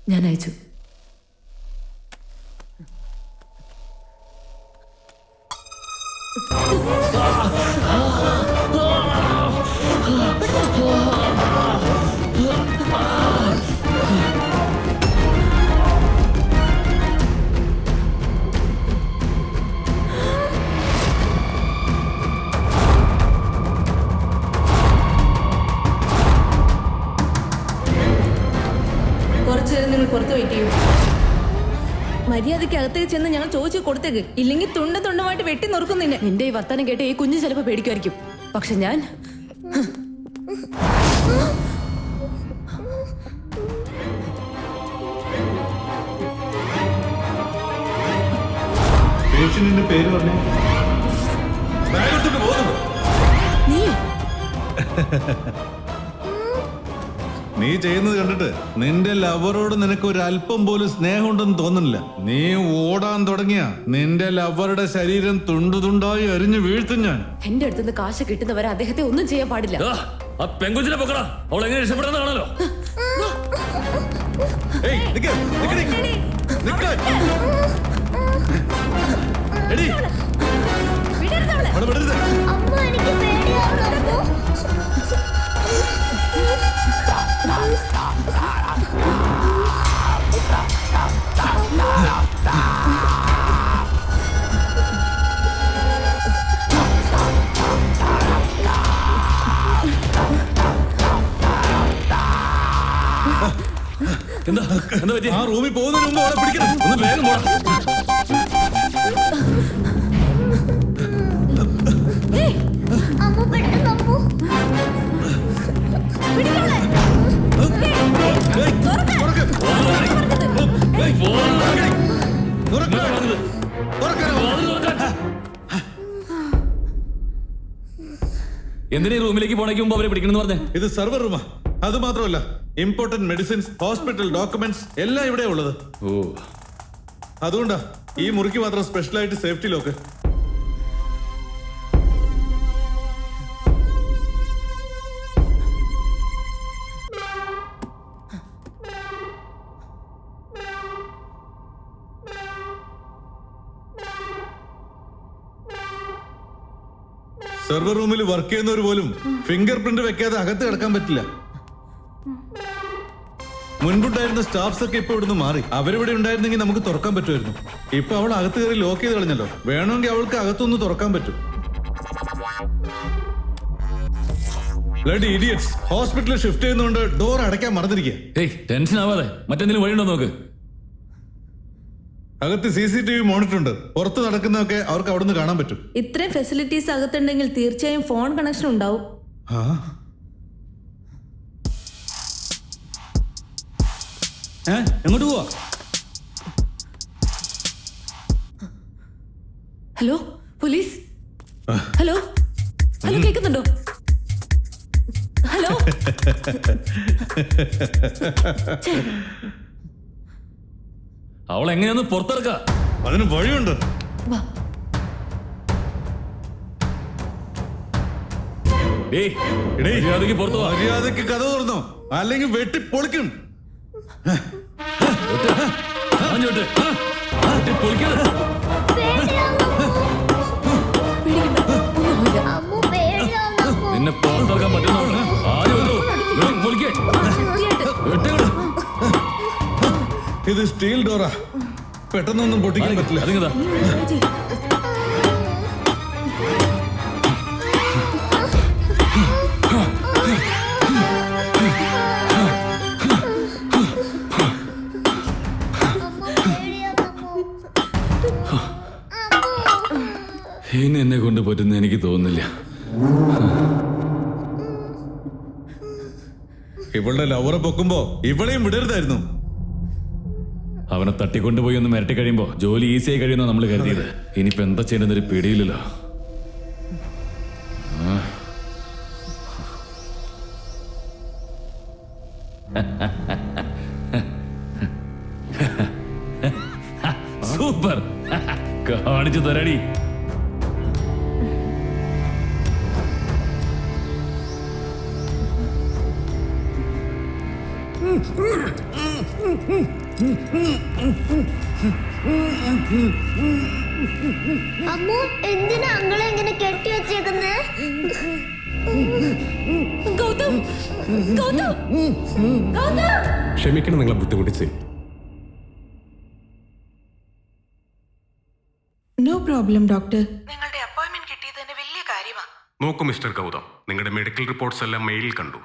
ഞാൻ അയച്ചു. കുറച്ചു നേരം നിങ്ങൾ പുറത്ത് വെയിറ്റ് ചെയ്യൂ. മര്യാദയ്ക്ക് അകത്തേക്ക് ചെന്ന് ഞങ്ങൾ ചോദിച്ചു കൊടുത്തേക്ക്, ഇല്ലെങ്കിൽ തുണ്ടമായിട്ട് വെട്ടി നുറുക്കുന്നില്ല. നിന്റെ ഈ വർത്താനം കേട്ട് ഈ കുഞ്ഞ് ചിലപ്പോ പേടിക്കുമായിരിക്കും, പക്ഷെ ഞാൻ പേഷ്യന്റിന്റെ പേര് പറഞ്ഞു. നീ ചെയ്യുന്നത് കണ്ടിട്ട് നിന്റെ ലവറോട് നിനക്ക് ഒരു അല്പം പോലും സ്നേഹമുണ്ടെന്ന് തോന്നുന്നില്ല. നീ ഓടാൻ തുടങ്ങിയ നിന്റെ ലവറുടെ ശരീരം തുണ്ടുതുണ്ടായി അരിഞ്ഞു വീഴ്ത്തും ഞാൻ. എന്റെ അടുത്തുനിന്ന് കാശ് കിട്ടുന്നവരെ അദ്ദേഹത്തെ ഒന്നും ചെയ്യാൻ പാടില്ല. ആ പെങ്കുച്ചിനെ പൊക്കടാ, അവൾ എങ്ങനെ രക്ഷപ്പെടുന്നതാണല്ലോ. അമ്മ എനിക്ക് പേടിയാവുന്നു. എന്താ എന്താ പറ്റി? ആ റൂമിൽ പോകുന്നതിന് മുമ്പ് അവളെ പിടിക്കണം. ഒന്ന് വേഗം പോടാ. അമ്മ പെട്ടെന്ന് അമ്മു എന്തിനാ റൂമിലേക്ക് പോണേക്ക് മുമ്പ് അവരെ പിടിക്കണമെന്ന് പറഞ്ഞേ? ഇത് സെർവർ റൂമാ. അത് മാത്രമല്ല, ഇമ്പോർട്ടന്റ് മെഡിസിൻസ്, ഹോസ്പിറ്റൽ ഡോക്യുമെന്റ്സ് എല്ലാം ഇവിടെ ഉള്ളത്. ഓ, അതുകൊണ്ടാ ഈ മുറിക്ക് മാത്രം സ്പെഷ്യലായിട്ട് സേഫ്റ്റി ലോക്ക്. സെർവർ റൂമിൽ വർക്ക് ചെയ്യുന്നവർ പോലും ഫിംഗർ പ്രിന്റ് വെക്കാതെ അകത്ത് കിടക്കാൻ പറ്റില്ല. മുൻപുണ്ടായിരുന്ന സ്റ്റാഫ്സ് ഒക്കെ ഇപ്പൊ ഇവിടുന്ന് മാറി. അവരിവിടെ ഉണ്ടായിരുന്നെങ്കിൽ നമുക്ക് തുറക്കാൻ പറ്റുമായിരുന്നു. ഇപ്പൊ അവൾ അകത്ത് കയറി ലോക്ക് ചെയ്ത് കളഞ്ഞല്ലോ. വേണമെങ്കിൽ അവൾക്ക് അകത്തൊന്ന് തുറക്കാൻ പറ്റും. Bloody idiots. ഹോസ്പിറ്റലിൽ ഷിഫ്റ്റ് ചെയ്യുന്നതുകൊണ്ട് ഡോർ അടയ്ക്കാൻ മറന്നിരിക്കുക. ടെൻഷൻ ആവാതെ മറ്റെന്തെങ്കിലും വഴിയുണ്ടോ നോക്ക്. അകത്ത് CCTV മോണിറ്റർ ഉണ്ട്. പുറത്ത് നടക്കുന്നതൊക്കെ അവർക്ക് അവിടുന്ന് കാണാൻ പറ്റും. ഇത്രയും ഫെസിലിറ്റീസ് അകത്തുണ്ടെങ്കിൽ തീർച്ചയായും ഫോൺ കണക്ഷൻ ഉണ്ടാവും. എങ്ങോട്ട് പോവാ? Hello police. ഹലോ ഹലോ, കേൾക്കുന്നുണ്ടോ? ഹലോ. അവൾ എങ്ങനെയൊന്ന് പുറത്തിറക്ക? അതിന് വഴിയുണ്ട്. പുറത്തു മര്യാദക്ക് കഥ തുറന്നോ, അല്ലെങ്കിൽ വെട്ടി പൊളിക്കും. നിന്നെ പുറത്തിറക്കാൻ പറ്റുന്ന ഇത് സ്റ്റീൽ ഡോറാ, പെട്ടെന്നൊന്നും പൊട്ടിക്കാൻ പറ്റില്ല. ഇനി എന്നെ കൊണ്ട് പറ്റുന്ന എനിക്ക് തോന്നുന്നില്ല. ഇവളുടെ ലവറെ പൊക്കുമ്പോ ഇവളെയും വിടരുതായിരുന്നു. അവനെ തട്ടിക്കൊണ്ടുപോയി ഒന്ന് മിരട്ടി കഴിയുമ്പോ ജോലി ഈസിയായി കഴിയുന്ന നമ്മൾ കരുതിയത്. ഇനിയിപ്പോ എന്താ ചെയ്യേണ്ടതൊരു പിടിയില്ലല്ലോ. സൂപ്പർ, കാണിച്ചു തരടി. അമ്മു എന്തിനാ അങ്ങളെ ഇങ്ങനെ കെട്ടി വെച്ചേക്കുന്നേ? ഗൗതം, ഗൗതം, ഗൗതം. ക്ഷമിക്കണം നിങ്ങളെ ബുദ്ധിമുട്ടിച്ച്. No problem doctor. നിങ്ങളുടെ അപ്പോയിന്റ്മെന്റ് കിട്ടിയത് തന്നെ വലിയ കാര്യമാണ്. നോക്കൂ മിസ്റ്റർ ഗൗതം, നിങ്ങളുടെ മെഡിക്കൽ റിപ്പോർട്ട്സ് എല്ലാം മെയിലിൽ കണ്ടു.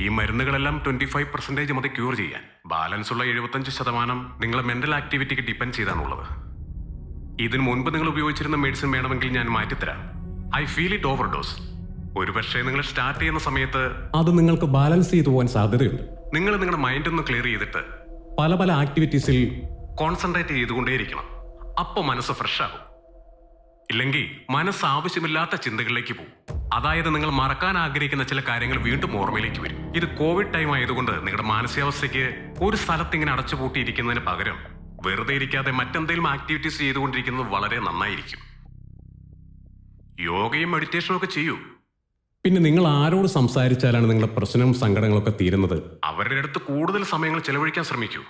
ഈ മരുന്നുകളെല്ലാം 25% മതി ക്യൂർ ചെയ്യാൻ. ബാലൻസ് ഉള്ള 75% നിങ്ങളെ മെന്റൽ ആക്ടിവിറ്റിക്ക് ഡിപ്പെൻഡ് ചെയ്താണുള്ളത്. ഇതിനു മുൻപ് നിങ്ങൾ ഉപയോഗിച്ചിരുന്ന മെഡിസിൻ വേണമെങ്കിൽ ഞാൻ മാറ്റിത്തരാം. I feel it overdose. ഒരുപക്ഷെ നിങ്ങൾ സ്റ്റാർട്ട് ചെയ്യുന്ന സമയത്ത് അത് നിങ്ങൾക്ക് ബാലൻസ് ചെയ്തു പോകാൻ സാധ്യതയുണ്ട്. നിങ്ങൾ നിങ്ങളുടെ മൈൻഡ് ഒന്ന് ക്ലിയർ ചെയ്തിട്ട് പല പല ആക്ടിവിറ്റീസിൽ കോൺസെൻട്രേറ്റ് ചെയ്തുകൊണ്ടേയിരിക്കണം. അപ്പോൾ മനസ്സ് ഫ്രഷ് ആകും. ഇല്ലെങ്കിൽ മനസ്സ് ആവശ്യമില്ലാത്ത ചിന്തകളിലേക്ക് പോകും. അതായത് നിങ്ങൾ മറക്കാൻ ആഗ്രഹിക്കുന്ന ചില കാര്യങ്ങൾ വീണ്ടും ഓർമ്മയിലേക്ക് വരും. ഇത് കോവിഡ് ടൈം ആയതുകൊണ്ട് നിങ്ങളുടെ മാനസികാവസ്ഥയ്ക്ക് ഒരു സ്ഥലത്ത് ഇങ്ങനെ അടച്ചുപൂട്ടിയിരിക്കുന്നതിന് പകരം വെറുതെ ഇരിക്കാതെ മറ്റെന്തെങ്കിലും ആക്ടിവിറ്റീസ് ചെയ്തുകൊണ്ടിരിക്കുന്നത് വളരെ നന്നായിരിക്കും. യോഗയും മെഡിറ്റേഷനും ഒക്കെ ചെയ്യൂ. പിന്നെ നിങ്ങൾ ആരോട് സംസാരിച്ചാലാണ് നിങ്ങളുടെ പ്രശ്നവും സങ്കടങ്ങളൊക്കെ തീരുന്നത്, അവരുടെ അടുത്ത് കൂടുതൽ സമയങ്ങൾ ചെലവഴിക്കാൻ ശ്രമിക്കൂ.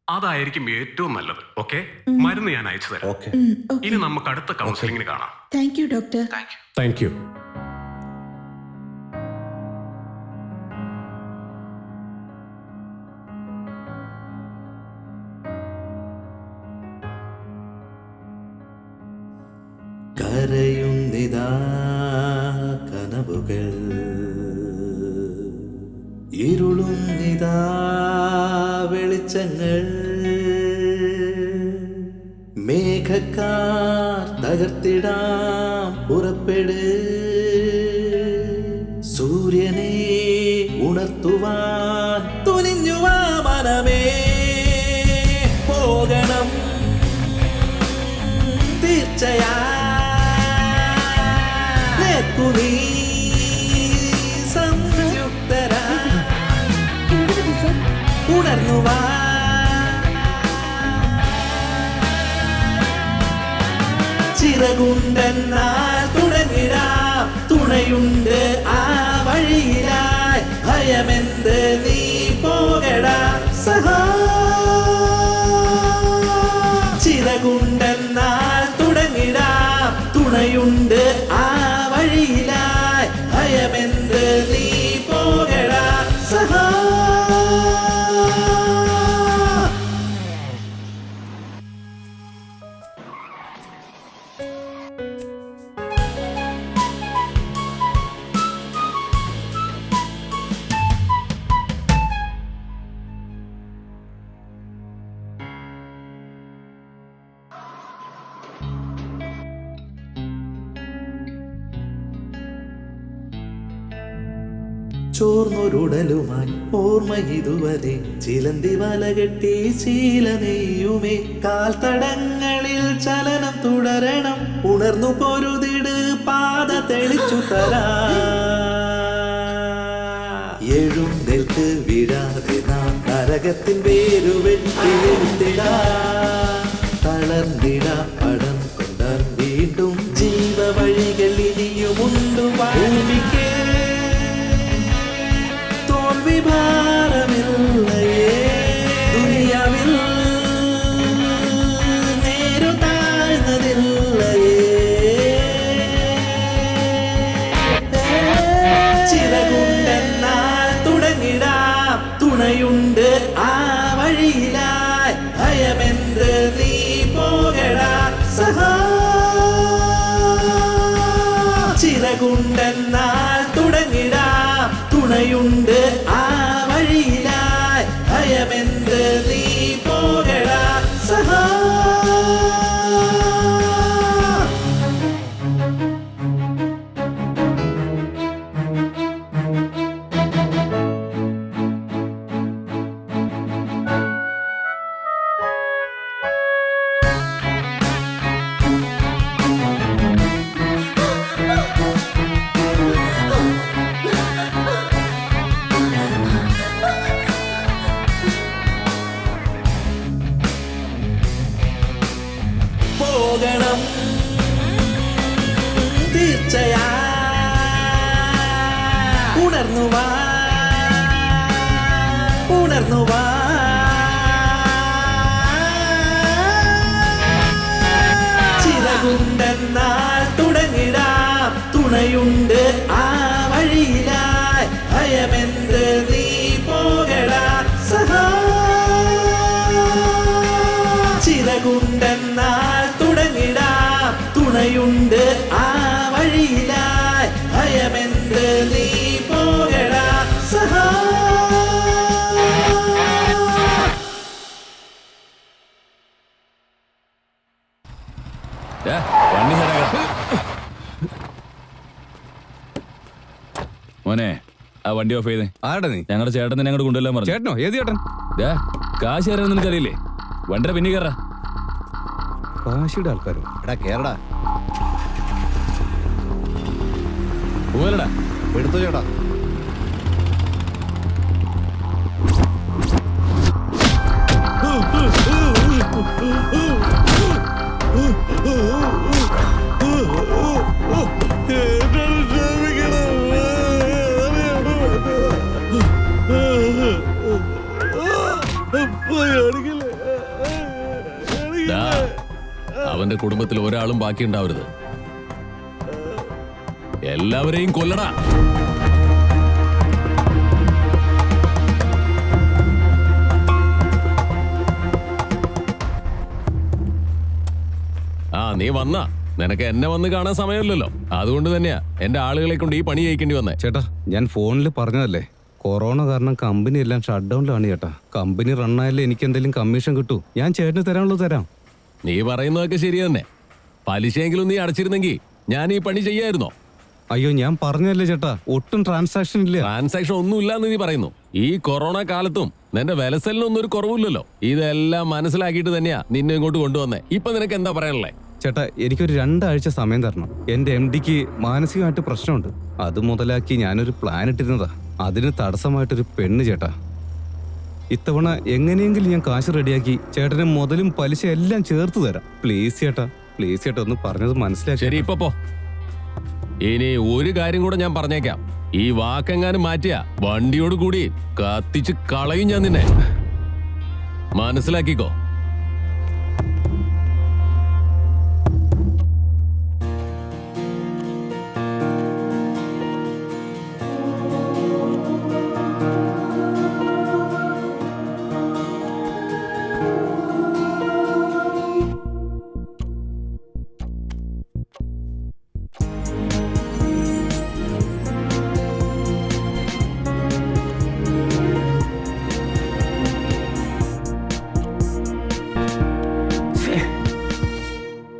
അതായിരിക്കും ഏറ്റവും നല്ലത്. ഓക്കെ, മരുന്ന് ഞാൻ അയച്ചു തരാം. ഇനി നമുക്ക് അടുത്ത കൗൺസിലിംഗിന് കാണാം. Thank you doctor. Thank you. കരയുന്നിതാ കനവുകൾ, ഇരുളുന്നിതാ വെളിച്ചങ്ങൾ, മേഘക്കാർ തകർത്തിടാം പുറപ്പെട്, സൂര്യനെ ഉണർത്തുവാൻ തുനിഞ്ഞുവാ മനമേ, പോകണം തീർച്ചയാ നീ സംയുക്തരാ ഉണർന്നുവാ, ചിറകുണ്ടെന്നാൽ തുടങ്ങിടാം, തുണയുണ്ട് ആ വഴിയിലായി, ഭയമെന്ത് നീ പോകടാ സഹാ, ചിറകുണ്ടെന്നാൽ തുടങ്ങിടാം, തുണയുണ്ട് ആ വഴിയിലായി, ഭയമെന്ത് നീ പോകടാ സഹാ. ചോർന്നൊരുടലുമായി ഓർമ്മ ഇതുവരെ ചിലന്തി വല കെട്ടി ശീല നെയ്യുമേ, കാൽത്തടങ്ങളിൽ ചലനം തുടരണം, ഉണർന്നു പൊരുതിട് പാത തെളിച്ചു തരാ, എഴുന്നേൽക്ക് വീഴാതെ നാം നരകത്തിൻ വേരുവെട്ടിടാ, തളർന്നിട പടം കൊണ്ടാൽ വീണ്ടും ജീവ വഴികൾ ഇനിയുമുണ്ടു ഭൂമിക്ക്, ഭാരമില്ലയേ ദുനിയാവിൽ നേരു താഴ്ന്നതില്ലയേ, ചിറകുണ്ടെന്നാൽ തുടങ്ങിടാം, തുണയുണ്ട് ആ വഴിയിലായി, ഭയമെന്ത് നീ പോകടാ സഹാ, ചിറകുണ്ടെന്നാൽ തുടങ്ങിടാം, തുണയുണ്ട് ആ വഴിയിലായി, ഭയമെന്ത് നീ പോകടാ സഹാ. ഉണർന്നുവാ ഉണർന്നുവാ ചിറകുണ്ടെന്നാൽ തുടങ്ങിടാം തുണയുണ്ട് ആ വഴിയിലായി ഭയമെന്ത് നീ പോകടാ സഹാ ചിറകുണ്ടെന്നാൽ തുടങ്ങിടാം തുണയുണ്ട് ആ വഴിയിലായി ഭയമെന്ത് നീ പോകടാ സഹാ വണ്ടി ശരിയാക്കാം. മോനെ ആ വണ്ടി ഓഫ് ചെയ്തേ. ആരുടെ നീ? ഞങ്ങളുടെ ചേട്ടൻ തന്നെ അങ്ങോട്ട് കൊണ്ടുവല്ലാൻ പറഞ്ഞു. ചേട്ടനോ? ഏത് ചേട്ടൻ? കാശ് തരാൻ നിനക്കറിയില്ലേ? വണ്ടിയുടെ പിന്നെ കയറാ. കാശിയുടെ ആൾക്കാരോ? എടാ കേറടാ. പോലടാ. എടുത്തു ചേട്ടാ. അവന്റെ കുടുംബത്തിൽ ഒരാളും ബാക്കി ഉണ്ടാവരുത്. എല്ലാവരെയും കൊല്ലടാ. നീ വന്ന നിനക്ക് എന്നെ വന്ന് കാണാൻ സമയമില്ലല്ലോ. അതുകൊണ്ട് തന്നെയാ എന്റെ ആളുകളെ കൊണ്ട് ഈ പണി ചെയ്യിക്കേണ്ടി വന്നേ. ചേട്ടാ ഞാൻ ഫോണിൽ പറഞ്ഞതല്ലേ, കൊറോണ കാരണം കമ്പനി എല്ലാം ഷട്ട് ഡൗണിലാണ് ചേട്ടാ. കമ്പനി റണ്ണായാലേ എനിക്ക് എന്തെങ്കിലും കമ്മീഷൻ കിട്ടൂ. ഞാൻ ചേട്ടന് തരാനുള്ളത് തരാം. നീ പറയുന്നതൊക്കെ ശരി തന്നെ. പലിശയെങ്കിലും നീ അടച്ചിരുന്നെങ്കിൽ ഞാൻ ഈ പണി ചെയ്യായിരുന്നോ? അയ്യോ ഞാൻ പറഞ്ഞല്ലേ ചേട്ടാ, ഒട്ടും ട്രാൻസാക്ഷൻ ഇല്ല. ട്രാൻസാക്ഷൻ ഒന്നും ഇല്ലാന്ന് നീ പറയുന്നു. ഈ കൊറോണ കാലത്തും നിന്റെ വിലസലിനൊന്നും ഒരു കുറവില്ലല്ലോ. ഇതെല്ലാം മനസ്സിലാക്കിയിട്ട് തന്നെയാ നിന്നെ ഇങ്ങോട്ട് കൊണ്ടുവന്നേ. ഇപ്പൊ നിനക്ക് എന്താ പറയാനുള്ളേ? ചേട്ടാ എനിക്കൊരു 2 ആഴ്ച സമയം തരണം. എന്റെ MDക്ക് മാനസികമായിട്ട് പ്രശ്നമുണ്ട്. അത് മുതലാക്കി ഞാനൊരു പ്ലാൻ ഇട്ടിരുന്നതാ. അതിന് തടസ്സമായിട്ടൊരു പെണ്ണ് ചേട്ടാ. ഇത്തവണ എങ്ങനെയെങ്കിലും ഞാൻ കാശ് റെഡിയാക്കി ചേട്ടന് മുതലും പലിശ എല്ലാം ചേർത്ത് തരാം. പ്ലീസ് ചേട്ടാ, പ്ലീസ് ചേട്ടാ ഒന്ന് പറഞ്ഞത് മനസ്സിലാക്കി. ശരി ഇപ്പൊ പോ. ഇനി ഒരു കാര്യം കൂടെ ഞാൻ പറഞ്ഞേക്കാം. ഈ വാക്കെങ്ങാനും മാറ്റിയ വണ്ടിയോട് കൂടി കത്തിച്ച് കളയും ഞാൻ നിന്നെ. മനസ്സിലാക്കിക്കോ.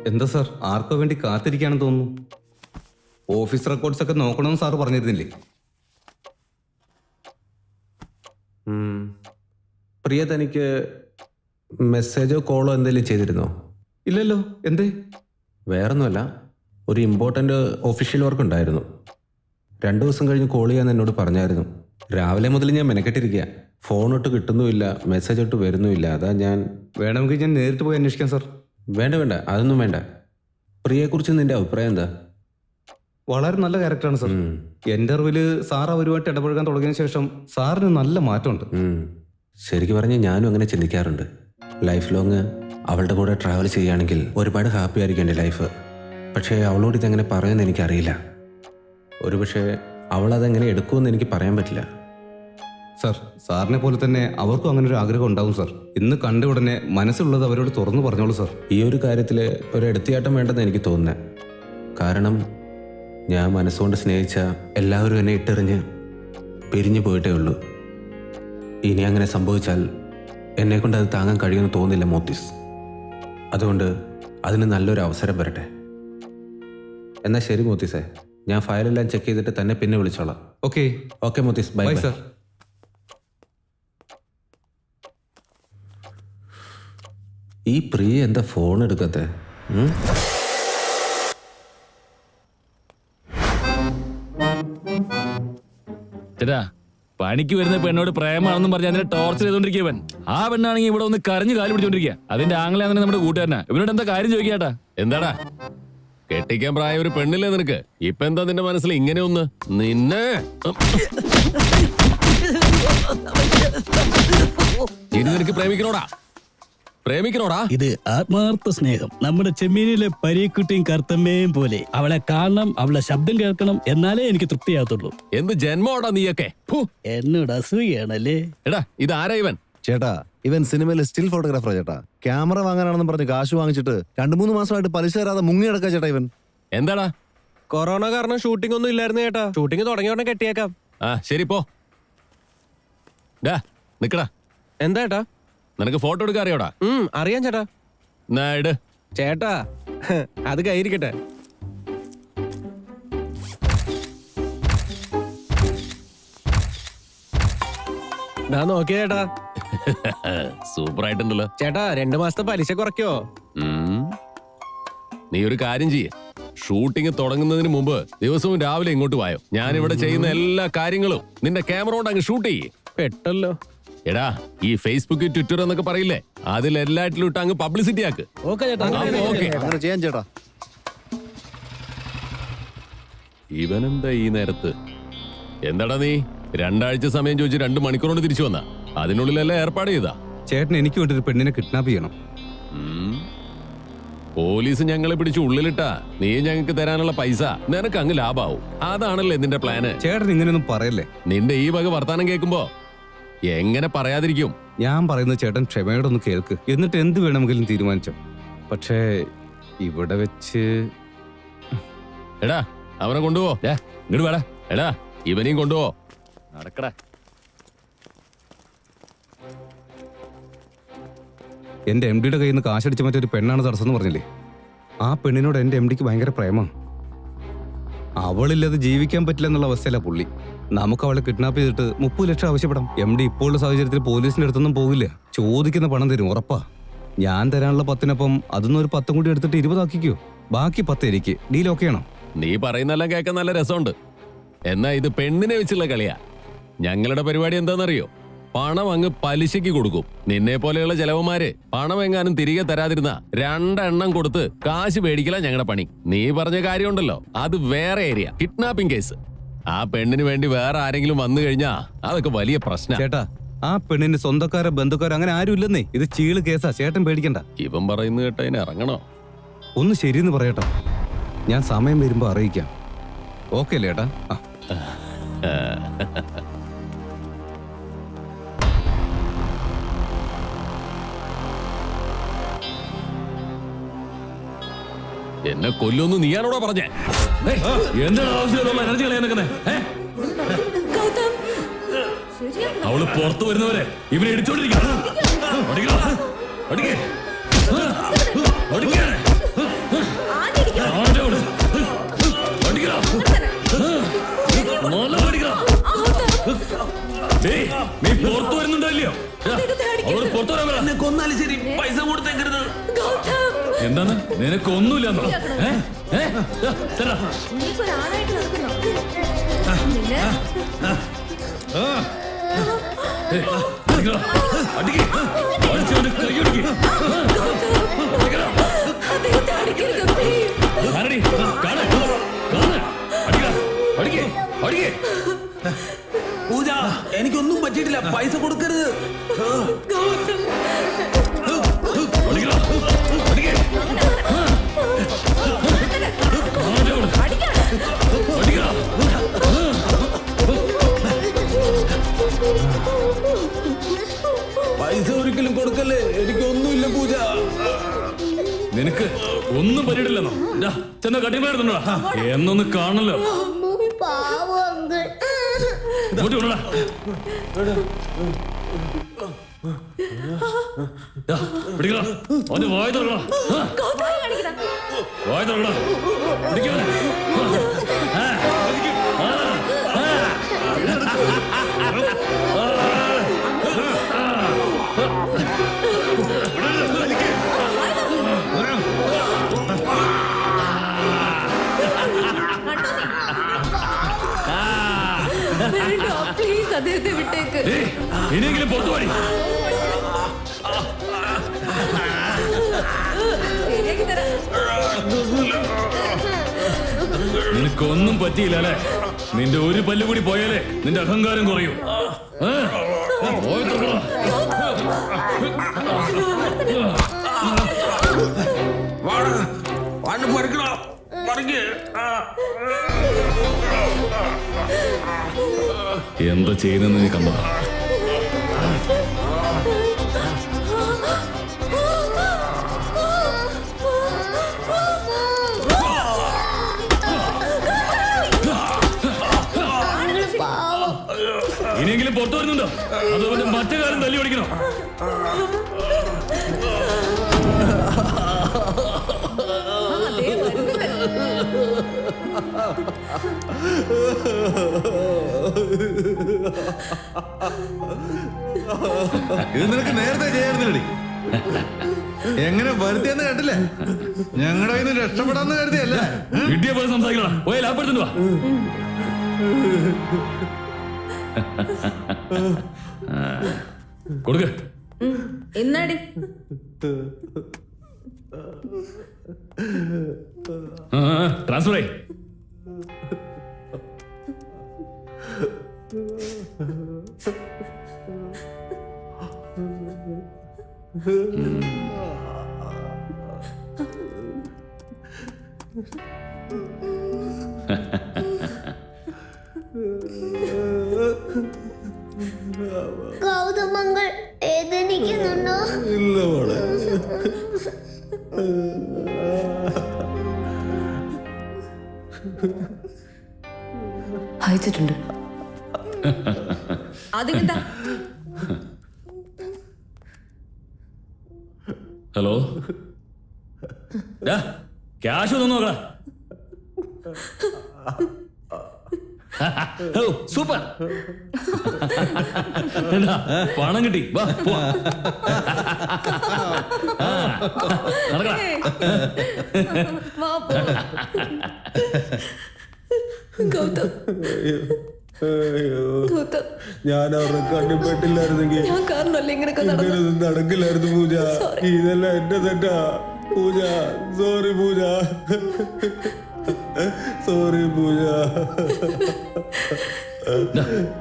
എന്താ സാർ, ആർക്കോ വേണ്ടി കാത്തിരിക്കുകയാണെന്ന് തോന്നുന്നു. ഓഫീസ് റെക്കോർഡ്സ് ഒക്കെ നോക്കണമെന്ന് സാറ് പറഞ്ഞിരുന്നില്ലേ? പ്രിയ തനിക്ക് മെസ്സേജോ കോളോ എന്തെങ്കിലും ചെയ്തിരുന്നോ? ഇല്ലല്ലോ. എന്തേ? വേറൊന്നുമല്ല, ഒരു ഇമ്പോർട്ടൻ്റ് ഒഫീഷ്യൽ വർക്ക് ഉണ്ടായിരുന്നു. 2 ദിവസം കഴിഞ്ഞ് കോൾ ചെയ്യാൻ എന്നോട് പറഞ്ഞായിരുന്നു. രാവിലെ മുതൽ ഞാൻ മെനക്കെട്ടിരിക്കുക. ഫോണൊട്ട് കിട്ടുന്നുമില്ല, മെസ്സേജ് ഒട്ട് വരുന്നുമില്ല. അതാ ഞാൻ. വേണമെങ്കിൽ ഞാൻ നേരിട്ട് പോയി അന്വേഷിക്കാം സാർ. വേണ്ട വേണ്ട, അതൊന്നും വേണ്ട. പ്രിയയെക്കുറിച്ച് നിന്റെ അഭിപ്രായം എന്താ? വളരെ നല്ല ക്യാരക്ടറാണ് സാർ. ഇന്റർവ്യൂവില് സാർ അവരുമായിട്ട് ഇടപഴകാൻ തുടങ്ങിയ ശേഷം സാറിന് നല്ല മാറ്റമുണ്ട്. ശരിക്കും പറഞ്ഞാൽ ഞാനും അങ്ങനെ ചിന്തിക്കാറുണ്ട്. ലൈഫ് ലോങ് അവളുടെ കൂടെ ട്രാവൽ ചെയ്യുകയാണെങ്കിൽ ഒരുപാട് ഹാപ്പി ആയിരിക്കും എൻ്റെ ലൈഫ്. പക്ഷേ അവളോട് ഇതെങ്ങനെ പറയുമെന്ന് എനിക്കറിയില്ല. ഒരുപക്ഷെ അവളതെങ്ങനെ എടുക്കുമെന്ന് എനിക്ക് പറയാൻ പറ്റില്ല. സാർ, സാറിനെ പോലെ തന്നെ അവർക്കും അങ്ങനെ ഒരു ആഗ്രഹം ഉണ്ടാവും സാർ. ഇന്ന് കണ്ട ഉടനെ മനസ്സിലുള്ളത് അവരോട് തുറന്നു പറഞ്ഞോളൂ സാർ. ഈ ഒരു കാര്യത്തിൽ ഒരു എടുത്തിയാട്ടം വേണ്ടെന്ന് എനിക്ക് തോന്നുന്നത്. കാരണം ഞാൻ മനസ്സുകൊണ്ട് സ്നേഹിച്ച എല്ലാവരും എന്നെ ഇട്ടെറിഞ്ഞ് പിരിഞ്ഞു പോയിട്ടേ ഉള്ളൂ. ഇനി അങ്ങനെ സംഭവിച്ചാൽ എന്നെക്കൊണ്ട് അത് താങ്ങാൻ കഴിയുമെന്ന് തോന്നില്ല മോത്തീസ്. അതുകൊണ്ട് അതിന് നല്ലൊരു അവസരം വരട്ടെ. എന്നാൽ ശരി മോത്തീസേ, ഞാൻ ഫയലെല്ലാം ചെക്ക് ചെയ്തിട്ട് തന്നെ പിന്നെ വിളിച്ചോളാം. ഓക്കെ ഓക്കെ മോത്തീസ്, ബൈ സാർ. ഈ പ്രിയ എന്താ ഫോൺ എടുക്കത്തെ? ചേട്ടാ, പണിക്ക് വരുന്ന പെണ്ണോട് പ്രേമാണെന്നും പറഞ്ഞ് അതിനെ ടോർച്ചർ ചെയ്തോണ്ടിരിക്കവൻ. ആ പെണ്ണാണെങ്കിൽ ഇവിടെ ഒന്ന് കരഞ്ഞു കാല് പിടിച്ചോണ്ടിരിക്കുക. അതിന്റെ ആംഗ്ലാന്നെ നമ്മുടെ കൂട്ടുകാരനാ. ഇവനോട് എന്താ കാര്യം ചോദിക്കാട്ടാ? എന്താടാ കെട്ടിക്കാൻ പ്രായ ഒരു പെണ്ണില്ലേ നിനക്ക്? ഇപ്പൊ എന്താ നിന്റെ മനസ്സിൽ ഇങ്ങനെ ഒന്ന്? നിന്നെ ഇനി നിനക്ക് പ്രേമിക്കണോടാ? ഇത് ആത്മാർത്ഥ സ്നേഹം. നമ്മുടെ ചെമ്മീനിലെ പരീക്കുട്ടിയും കർത്തമ്മയും പോലെ. അവളെ കാണണം, അവളെ ശബ്ദം കേൾക്കണം, എന്നാലേ എനിക്ക് തൃപ്തിയാകത്തുള്ളൂ. എന്ത് ജന്മോടാ നീയൊക്കെ? എന്നോട് അസൂയാണല്ലേ? എടാ ഇത് ആരാ ഇവൻ? ചേട്ടാ, ഇവൻ സിനിമയിലെ സ്റ്റിൽ ഫോട്ടോഗ്രാഫർ ചേട്ടാ. ക്യാമറ വാങ്ങാനാണെന്ന് പറഞ്ഞ് കാശ് വാങ്ങിച്ചിട്ട് 2-3 മാസമായിട്ട് പലിശ തരാതെ മുങ്ങി കിടക്കാ ചേട്ടാ ഇവൻ. എന്താടാ? കൊറോണ കാരണം ഷൂട്ടിംഗ് ഒന്നും ഇല്ലായിരുന്നു ചേട്ടാ. ഷൂട്ടിംഗ് തുടങ്ങിയ ഉടനെ കെട്ടിയേക്കാം. ശരി പോ. നിക്കടാ. എന്താ ചേട്ടാ? നിനക്ക് ഫോട്ടോ എടുക്കാൻ അറിയോടാ? അറിയാം ചേട്ടാ. ചേട്ടാ അത് കയ്യിരിക്കട്ടെ. നോക്കിയ ചേട്ടാ, സൂപ്പർ ആയിട്ടുണ്ടല്ലോ ചേട്ടാ. 2 മാസത്തെ പലിശ കുറയ്ക്കോ? നീ ഒരു കാര്യം ചെയ്യ്. ഷൂട്ടിംഗ് തുടങ്ങുന്നതിന് മുമ്പ് ദിവസവും രാവിലെ ഇങ്ങോട്ട് വായോ. ഞാൻ ഇവിടെ ചെയ്യുന്ന എല്ലാ കാര്യങ്ങളും നിന്റെ ക്യാമറ കൊണ്ട് അങ്ങ് ഷൂട്ട് ചെയ്യേ. പെട്ടല്ലോ. എടാ, ഈ ഫേസ്ബുക്ക്, ട്വിറ്റർ എന്നൊക്കെ പറയില്ലേ, അതിലെല്ലാറ്റിലും ഇട്ട് അങ്ങ് പബ്ലിസിറ്റി ആക്ക്. അങ്ങനെ ചെയ്യാൻ ചേട്ടാ. ഇവനെന്താ ഈ നേരത്ത്? എന്താടാ നീ 2 ആഴ്ച സമയം ചോദിച്ച് 2 മണിക്കൂർ കൊണ്ട് തിരിച്ചു വന്ന? അതിനുള്ളിലെല്ലാം ഏർപ്പാട് ചെയ്താ? ചേട്ടൻ എനിക്ക് വേണ്ടി ഒരു പെണ്ണിനെ കിഡ്നാപ്പ് ചെയ്യണം. പോലീസ് ഞങ്ങളെ പിടിച്ച് ഉള്ളിലിട്ടാ നീ ഞങ്ങൾക്ക് തരാനുള്ള പൈസ നിനക്ക് അങ്ങ് ലാഭാവും. അതാണല്ലേ നിന്റെ പ്ലാന്? ചേട്ടൻ ഇങ്ങനെയൊന്നും പറയല്ലേ. നിന്റെ ഈ വക വർത്താനം കേൾക്കുമ്പോ എങ്ങനെ പറയാതിരിക്കും? ഞാൻ പറയുന്നത് ചേട്ടൻ ക്ഷമയോടെ ഒന്ന് കേൾക്ക്, എന്നിട്ട് എന്ത് വേണമെങ്കിലും തീരുമാനിച്ചോ. പക്ഷേ ഇവിടെ വെച്ച് എടാ അവനെ കൊണ്ടുപോ. ഇങ്ങോട്ട് വേടാ. എടാ ഇവനെയും കൊണ്ടുപോ. നടക്കടാ. എന്റെ എം ഡിയുടെ കയ്യിൽ നിന്ന് കാശടിച്ച മറ്റൊരു പെണ്ണാണ് തടസ്സം എന്ന് പറഞ്ഞില്ലേ? ആ പെണ്ണിനോട് എന്റെ എം ഡിക്ക് ഭയങ്കര പ്രേമം. അവളില്ലാതെ ജീവിക്കാൻ പറ്റില്ല എന്നുള്ള അവസ്ഥയല്ല പുള്ളി. നമുക്ക് അവളെ കിഡ്നാപ്പ് ചെയ്തിട്ട് 30 ലക്ഷം ആവശ്യപ്പെടാം. എം ഡി ഇപ്പോഴുള്ള സാഹചര്യത്തിൽ പോലീസിന്റെ അടുത്തൊന്നും പോകില്ല. ചോദിക്കുന്ന പണം തരും, ഉറപ്പാ. ഞാൻ തരാനുള്ള 10-നൊപ്പം അതൊന്നും ഒരു 10 കൂടി എടുത്തിട്ട് 20 ആക്കിക്കോ. ബാക്കി 10 എനിക്ക്. ഡീൽ ഓക്കെയാണോ? നീ പറയുന്നെല്ലാം കേൾക്കാൻ നല്ല രസമുണ്ട്. എന്നാ ഇത് പെണ്ണിനെ വെച്ചുള്ള കളിയാ. ഞങ്ങളുടെ പരിപാടി എന്താണെന്നറിയോ? പണം അങ്ങ് പലിശയ്ക്ക് കൊടുക്കും. നിന്നെ പോലെയുള്ള ചെലവന്മാര് പണം എങ്ങാനും തിരികെ തരാതിരുന്ന 2 എണ്ണം കൊടുത്ത് കാശ് മേടിക്കല ഞങ്ങളുടെ പണി. നീ പറഞ്ഞ കാര്യമുണ്ടല്ലോ, അത് വേറെ ഏരിയ. Kidnapping case. ആ പെണ്ണിന് വേണ്ടി വേറെ ആരെങ്കിലും വന്നു കഴിഞ്ഞാ അതൊക്കെ വലിയ പ്രശ്നം. ചേട്ടാ, ആ പെണ്ണിന് സ്വന്തക്കാരോ ബന്ധുക്കാരോ അങ്ങനെ ആരും ഇല്ലെന്നേ. ഇത് ചീള് കേസാ. ചേട്ടൻ പേടിക്കണ്ട. ഇവൻ പറയുന്നത് കേട്ട അതിന് ഇറങ്ങണോ? ഒന്ന് ശരിയെന്ന് പറയട്ടോ. ഞാൻ സമയം വരുമ്പോ അറിയിക്കാം. ഓക്കെ അല്ലേ ഏട്ടാ? എന്നെ കൊല്ലൊന്ന് നീയാണോടാ പറഞ്ഞേ? എന്താണ് ആവശ്യമുള്ള എനർജി കളയാൻ നിൽക്കുന്നേ? അവള് പുറത്തു വരുന്നവരെ ഇവനെ ഇടിച്ചോണ്ടിരിക്കണം. നീ പുറത്തു വരുന്നുണ്ടോ ഇല്ലയോ? അവള് പുറത്തു വരാൻ കൊന്നാലും ശരി, പൈസ കൊടുത്തേക്കരുത്. എന്താണ് നിനക്കൊന്നുമില്ലെന്നോ? പൂജ, എനിക്കൊന്നും പറ്റിയിട്ടില്ല. പൈസ കൊടുക്കരുത്. പൈസ ഒരിക്കലും കൊടുക്കല്ലേ. എനിക്കൊന്നുമില്ല പൂജ. നിനക്ക് ഒന്നും പറ്റിയിട്ടില്ലെന്നോ? ചെന്ന കട്ടിമായിരുന്നുണ്ടോ? എന്നൊന്ന് കാണല്ലോ. വായ തുറക്കണം. വായ തുറക്കണം. പ്ലീസ് അദ്ദേഹത്തെ വിട്ടേക്ക്. ഇനിയെങ്കിലും പുറത്തു പോയി. നിനക്കൊന്നും പറ്റിയില്ല അല്ലേ? നിന്റെ ഒരു പല്ല് കൂടി പോയാലേ നിന്റെ അഹങ്കാരം കുറയൂ. എന്താ ചെയ്യുന്നെന്ന് നീ കണ്ടോ? ഇനിയെങ്കിലും പുറത്തു വരുന്നുണ്ടോ? അതുപോലെ മറ്റേ കാലം തല്ലി ഓടിക്കണോ? ഇത് നിനക്ക് നേരത്തെ ചെയ്യാറുന്നില്ലടി. എങ്ങനെ വരുത്തിയെന്ന് കേട്ടില്ലേ? ഞങ്ങളുടെ കയ്യിൽ നിന്ന് രക്ഷപ്പെടാന്ന് കരുതിയല്ലേ? കിട്ടിയ പോലെ സംസാരിക്കണം. പോയാൽ ലാഭപ്പെടുത്തുന്നു. കൊടുക്ക. എന്നാടി ട്രാൻസ്ഫർ ആയി. ഗൗതമങ്ങൾ വേദനിക്കുന്നുണ്ടോ? ഇല്ല മോളെ. അയച്ചിട്ടുണ്ട്. അതെന്താ? ഹലോ, ക്യാഷ് ഒന്നും നോക്കടാ. സൂപ്പർ, പണം കിട്ടി. വാ പോവാ. നടക്കടാ. ഗൗതം, ഗൗതം, ഞാൻ അവരുടെ കണ്ണിപ്പെട്ടില്ലായിരുന്നെങ്കിൽ ഞാൻ കാരണമല്ലേ ഇങ്ങനെയൊക്കെ ഇങ്ങനെയൊന്നും നടക്കില്ലായിരുന്നു പൂജ. ഇതെല്ലാം എന്റെ തെറ്റാ പൂജ. സോറി പൂജ, സോറി പൂജ.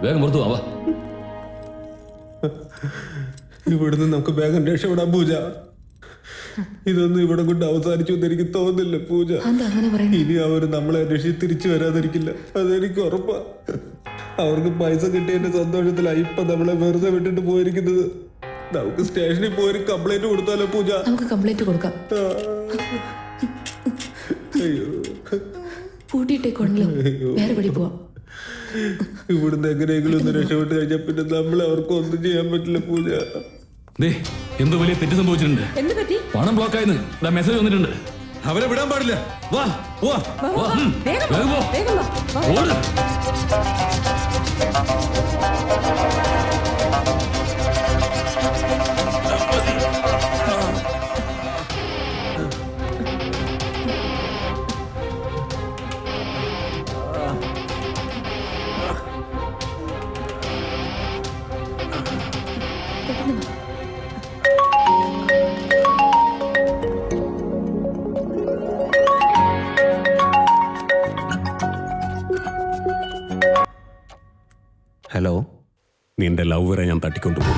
വേഗം പുറത്തു വാ. ഇവിടുന്ന് നമുക്ക് വേഗം രക്ഷപ്പെടാം പൂജ. ഇതൊന്നും ഇവിടെ കൊണ്ട് അവസാനിച്ചു എന്ന് എനിക്ക് തോന്നുന്നില്ല പൂജ. ഇനി അവർ നമ്മളെ അന്വേഷിച്ച് തിരിച്ചു വരാതിരിക്കില്ല, അതെനിക്ക് ഉറപ്പാ. അവർക്ക് പൈസ കിട്ടിയതിന്റെ സന്തോഷത്തിലായി ഇപ്പൊ നമ്മളെ വെറുതെ വിട്ടിട്ട് പോയിരിക്കുന്നത്. നമുക്ക് സ്റ്റേഷനിൽ പോയി കംപ്ലൈന്റ് കൊടുത്താലോ പൂജ? നമുക്ക് കംപ്ലൈന്റ് കൊടുക്കാം. അയ്യോ, പൂട്ടിയിട്ടേക്കൊണ്ടല്ലോ, വേറെ പടി പോവാം. ഇവിടുന്ന് എങ്ങനെയെങ്കിലും ഒന്ന് രക്ഷപ്പെട്ട് കഴിഞ്ഞാൽ പിന്നെ നമ്മളെ അവർക്ക് ഒന്നും ചെയ്യാൻ പറ്റില്ല പൂജ. എന്തോ വലിയ തെറ്റ് സംഭവിച്ചിട്ടുണ്ട്. എന്ത് പറ്റി? പണം ബ്ലോക്ക് ആയെന്ന് മെസ്സേജ് വന്നിട്ടുണ്ട്. അവരെ വിടാൻ പാടില്ല. വാ വാ വാ. വേഗം പോ. ഓട്. ഹലോ, നിന്റെ ലവറെ ഞാൻ തട്ടിക്കൊണ്ടുപോകും.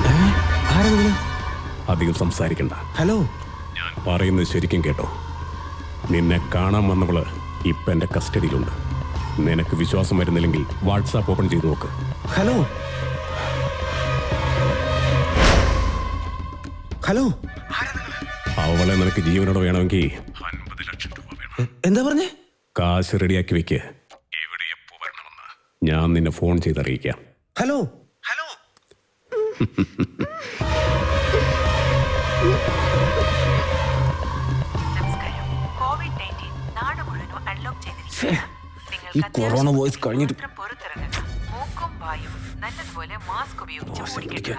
അധികം സംസാരിക്കണ്ട. ഹലോ, ഞാൻ പറയുന്നത് ശരിക്കും കേട്ടോ. നിന്നെ കാണാൻ വന്നവള് ഇപ്പൊ എന്റെ കസ്റ്റഡിയിലുണ്ട്. നിനക്ക് വിശ്വാസം വരുന്നില്ലെങ്കിൽ വാട്സാപ്പ് ഓപ്പൺ ചെയ്ത് നോക്ക്. Hello, hello. അവളെ നിനക്ക് ജീവനോട് വേണമെങ്കിൽ 50 ലക്ഷം രൂപ വേണം. എന്താ പറഞ്ഞേ? കാശ് റെഡിയാക്കി വെക്ക്. എവിടെ എപ്പോ വരണമെന്ന് ഞാൻ നിന്നെ ഫോൺ ചെയ്തറിയിക്കാം. ഹലോ, ഈ കൊറോണ വോയിസ് കഴിഞ്ഞിട്ട് മൂക്കും വായും നല്ലതുപോലെ മാസ്ക് ഉപയോഗിച്ച് മൂടിക്കെട്ടുക.